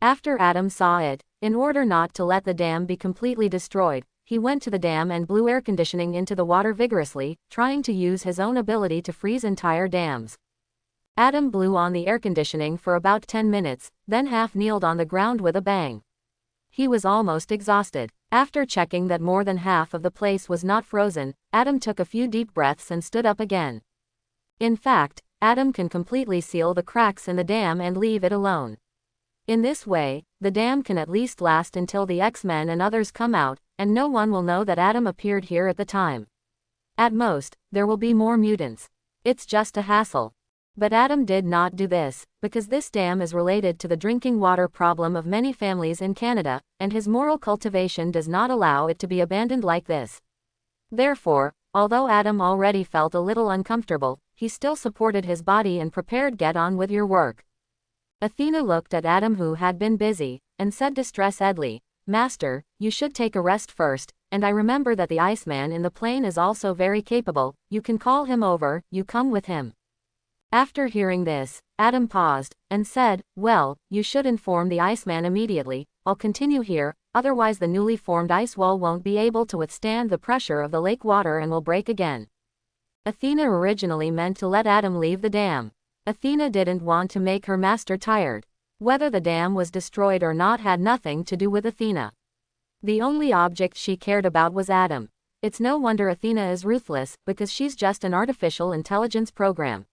After Adam saw it, in order not to let the dam be completely destroyed, he went to the dam and blew air conditioning into the water vigorously, trying to use his own ability to freeze entire dams. Adam blew on the air conditioning for about 10 minutes, then half-kneeled on the ground with a bang. He was almost exhausted. After checking that more than half of the place was not frozen, Adam took a few deep breaths and stood up again. In fact, Adam can completely seal the cracks in the dam and leave it alone. In this way, the dam can at least last until the X-Men and others come out, and no one will know that Adam appeared here at the time. At most, there will be more mutants. It's just a hassle. But Adam did not do this, because this dam is related to the drinking water problem of many families in Canada, and his moral cultivation does not allow it to be abandoned like this. Therefore, although Adam already felt a little uncomfortable, he still supported his body and prepared get on with your work. Athena looked at Adam who had been busy, and said distress-edly, Master, you should take a rest first, and I remember that the Iceman in the plane is also very capable, you can call him over, you come with him. After hearing this, Adam paused, and said, well, you should inform the Iceman immediately, I'll continue here, otherwise the newly formed ice wall won't be able to withstand the pressure of the lake water and will break again. Athena originally meant to let Adam leave the dam. Athena didn't want to make her master tired. Whether the dam was destroyed or not had nothing to do with Athena. The only object she cared about was Adam. It's no wonder Athena is ruthless, because she's just an artificial intelligence program.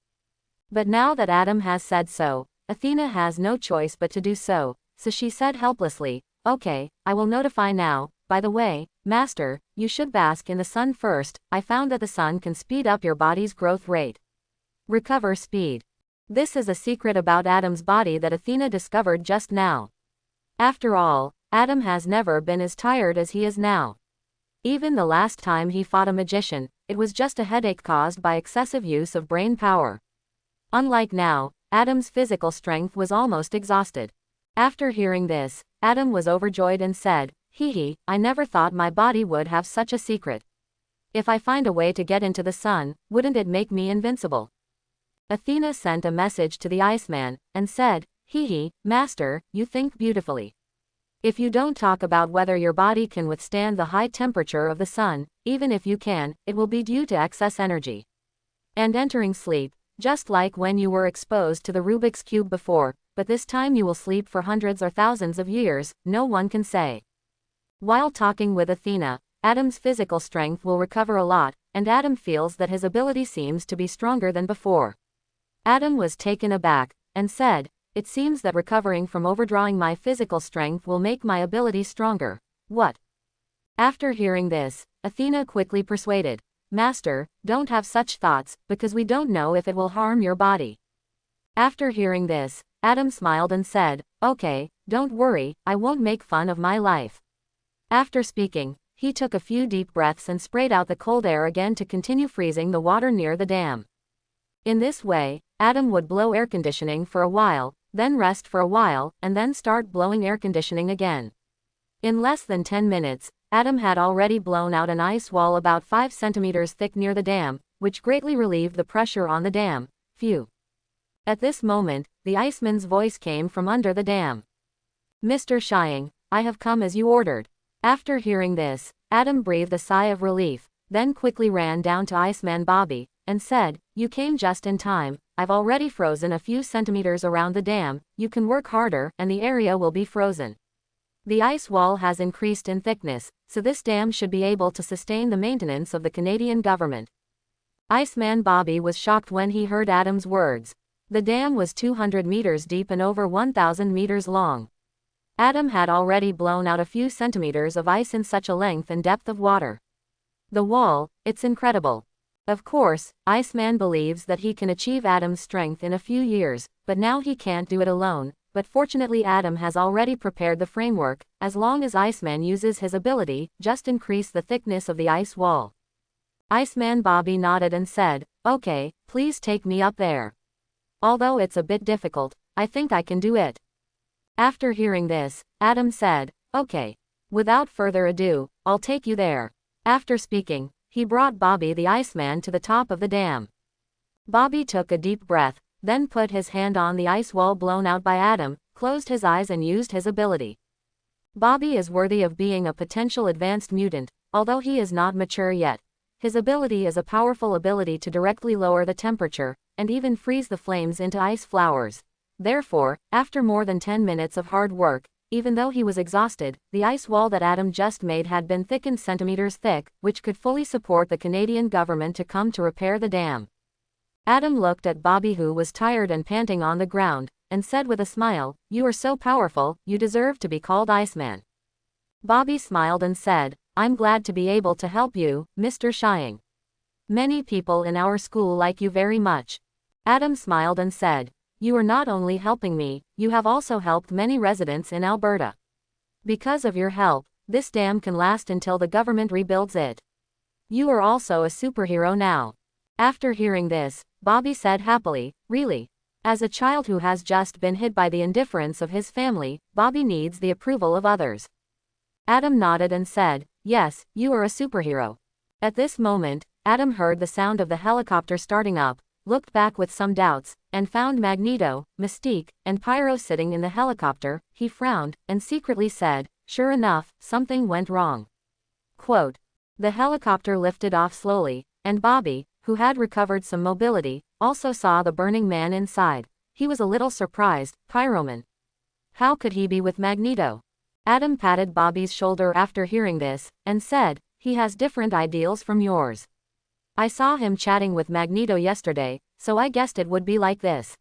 But now that Adam has said so, Athena has no choice but to do so, so she said helplessly, okay, I will notify now. By the way, Master, you should bask in the sun first. I found that the sun can speed up your body's growth rate. Recover speed. This is a secret about Adam's body that Athena discovered just now. After all, Adam has never been as tired as he is now. Even the last time he fought a magician, it was just a headache caused by excessive use of brain power. Unlike now, Adam's physical strength was almost exhausted. After hearing this, Adam was overjoyed and said, hee hee, I never thought my body would have such a secret. If I find a way to get into the sun, wouldn't it make me invincible? Athena sent a message to the Iceman, and said, hee hee, Master, you think beautifully. If you don't talk about whether your body can withstand the high temperature of the sun, even if you can, it will be due to excess energy. And entering sleep, just like when you were exposed to the Rubik's Cube before, but this time you will sleep for hundreds or thousands of years, no one can say. While talking with Athena, Adam's physical strength will recover a lot, and Adam feels that his ability seems to be stronger than before. Adam was taken aback, and said, "It seems that recovering from overdrawing my physical strength will make my ability stronger. What?" After hearing this, Athena quickly persuaded, "Master, don't have such thoughts, because we don't know if it will harm your body." After hearing this, Adam smiled and said, "Okay, don't worry, I won't make fun of my life." After speaking, he took a few deep breaths and sprayed out the cold air again to continue freezing the water near the dam. In this way, Adam would blow air conditioning for a while, then rest for a while, and then start blowing air conditioning again. In less than 10 minutes, Adam had already blown out an ice wall about 5 centimeters thick near the dam, which greatly relieved the pressure on the dam. Phew. At this moment, the iceman's voice came from under the dam. "Mr. Shying, I have come as you ordered." After hearing this, Adam breathed a sigh of relief, then quickly ran down to Iceman Bobby, and said, "You came just in time, I've already frozen a few centimeters around the dam, you can work harder and the area will be frozen. The ice wall has increased in thickness, so this dam should be able to sustain the maintenance of the Canadian government." Iceman Bobby was shocked when he heard Adam's words. The dam was 200 meters deep and over 1,000 meters long. Adam had already blown out a few centimeters of ice in such a length and depth of water. The wall, it's incredible. Of course, Iceman believes that he can achieve Adam's strength in a few years, but now he can't do it alone, but fortunately Adam has already prepared the framework. As long as Iceman uses his ability, just increase the thickness of the ice wall. Iceman Bobby nodded and said, "Okay, please take me up there. Although it's a bit difficult, I think I can do it." After hearing this, Adam said, "Okay. Without further ado, I'll take you there." After speaking, he brought Bobby the Iceman to the top of the dam. Bobby took a deep breath, then put his hand on the ice wall blown out by Adam, closed his eyes and used his ability. Bobby is worthy of being a potential advanced mutant, although he is not mature yet. His ability is a powerful ability to directly lower the temperature, and even freeze the flames into ice flowers. Therefore, after more than 10 minutes of hard work, even though he was exhausted, the ice wall that Adam just made had been thickened centimeters thick, which could fully support the Canadian government to come to repair the dam. Adam looked at Bobby, who was tired and panting on the ground, and said with a smile, "You are so powerful, you deserve to be called Iceman." Bobby smiled and said, "I'm glad to be able to help you, Mr. Shying. Many people in our school like you very much." Adam smiled and said, "You are not only helping me, you have also helped many residents in Alberta. Because of your help, this dam can last until the government rebuilds it. You are also a superhero now." After hearing this, Bobby said happily, "Really? As a child who has just been hit by the indifference of his family, Bobby needs the approval of others." Adam nodded and said, "Yes, you are a superhero." At this moment, Adam heard the sound of the helicopter starting up, looked back with some doubts, and found Magneto, Mystique, and Pyro sitting in the helicopter. He frowned, and secretly said, "Sure enough, something went wrong." Quote, "The helicopter lifted off slowly, and Bobby, who had recovered some mobility, also saw the burning man inside. He was a little surprised. Pyroman. How could he be with Magneto? Adam patted Bobby's shoulder after hearing this, and said, "He has different ideals from yours. I saw him chatting with Magneto yesterday, so I guessed it would be like this.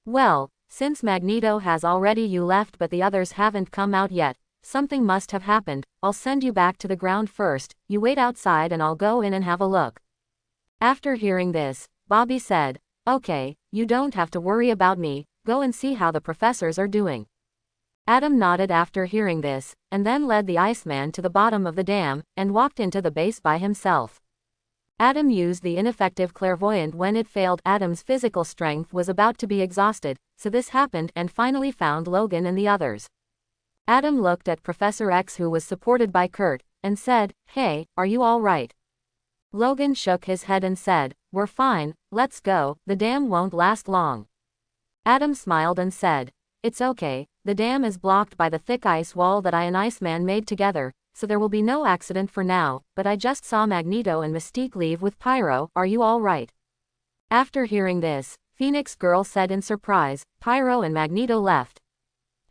Well, since Magneto has already you left but the others haven't come out yet, something must have happened. I'll send you back to the ground first, you wait outside and I'll go in and have a look." After hearing this, Bobby said, "Okay, you don't have to worry about me, go and see how the professors are doing." Adam nodded after hearing this, and then led the Iceman to the bottom of the dam, and walked into the base by himself. Adam used the ineffective clairvoyant when it failed. Adam's physical strength was about to be exhausted, so this happened and finally found Logan and the others. Adam looked at Professor X, who was supported by Kurt, and said, "Hey, are you all right?" Logan shook his head and said, "We're fine, let's go, the dam won't last long." Adam smiled and said, It's okay, the dam is blocked by the thick ice wall that I and Iceman made together, so there will be no accident for now, but I just saw Magneto and Mystique leave with Pyro, are you all right? After hearing this, Phoenix Girl said in surprise, Pyro and Magneto left.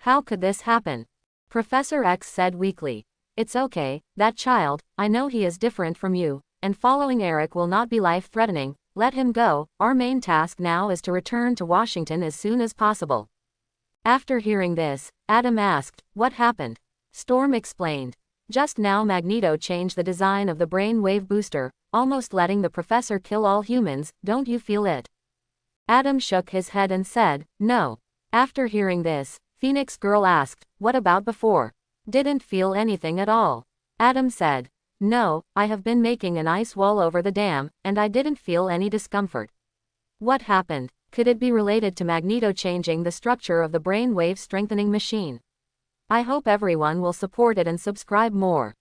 How could this happen? Professor X said weakly. It's okay, that child, I know he is different from you, and following Eric will not be life-threatening, let him go, our main task now is to return to Washington as soon as possible. After hearing this, Adam asked, what happened? Storm explained. Just now Magneto changed the design of the brain-wave booster, almost letting the professor kill all humans, don't you feel it? Adam shook his head and said, no. After hearing this, Phoenix Girl asked, what about before? Didn't feel anything at all. Adam said, no, I have been making an ice wall over the dam, and I didn't feel any discomfort. What happened? Could it be related to Magneto changing the structure of the brain-wave strengthening machine? I hope everyone will support it and subscribe more.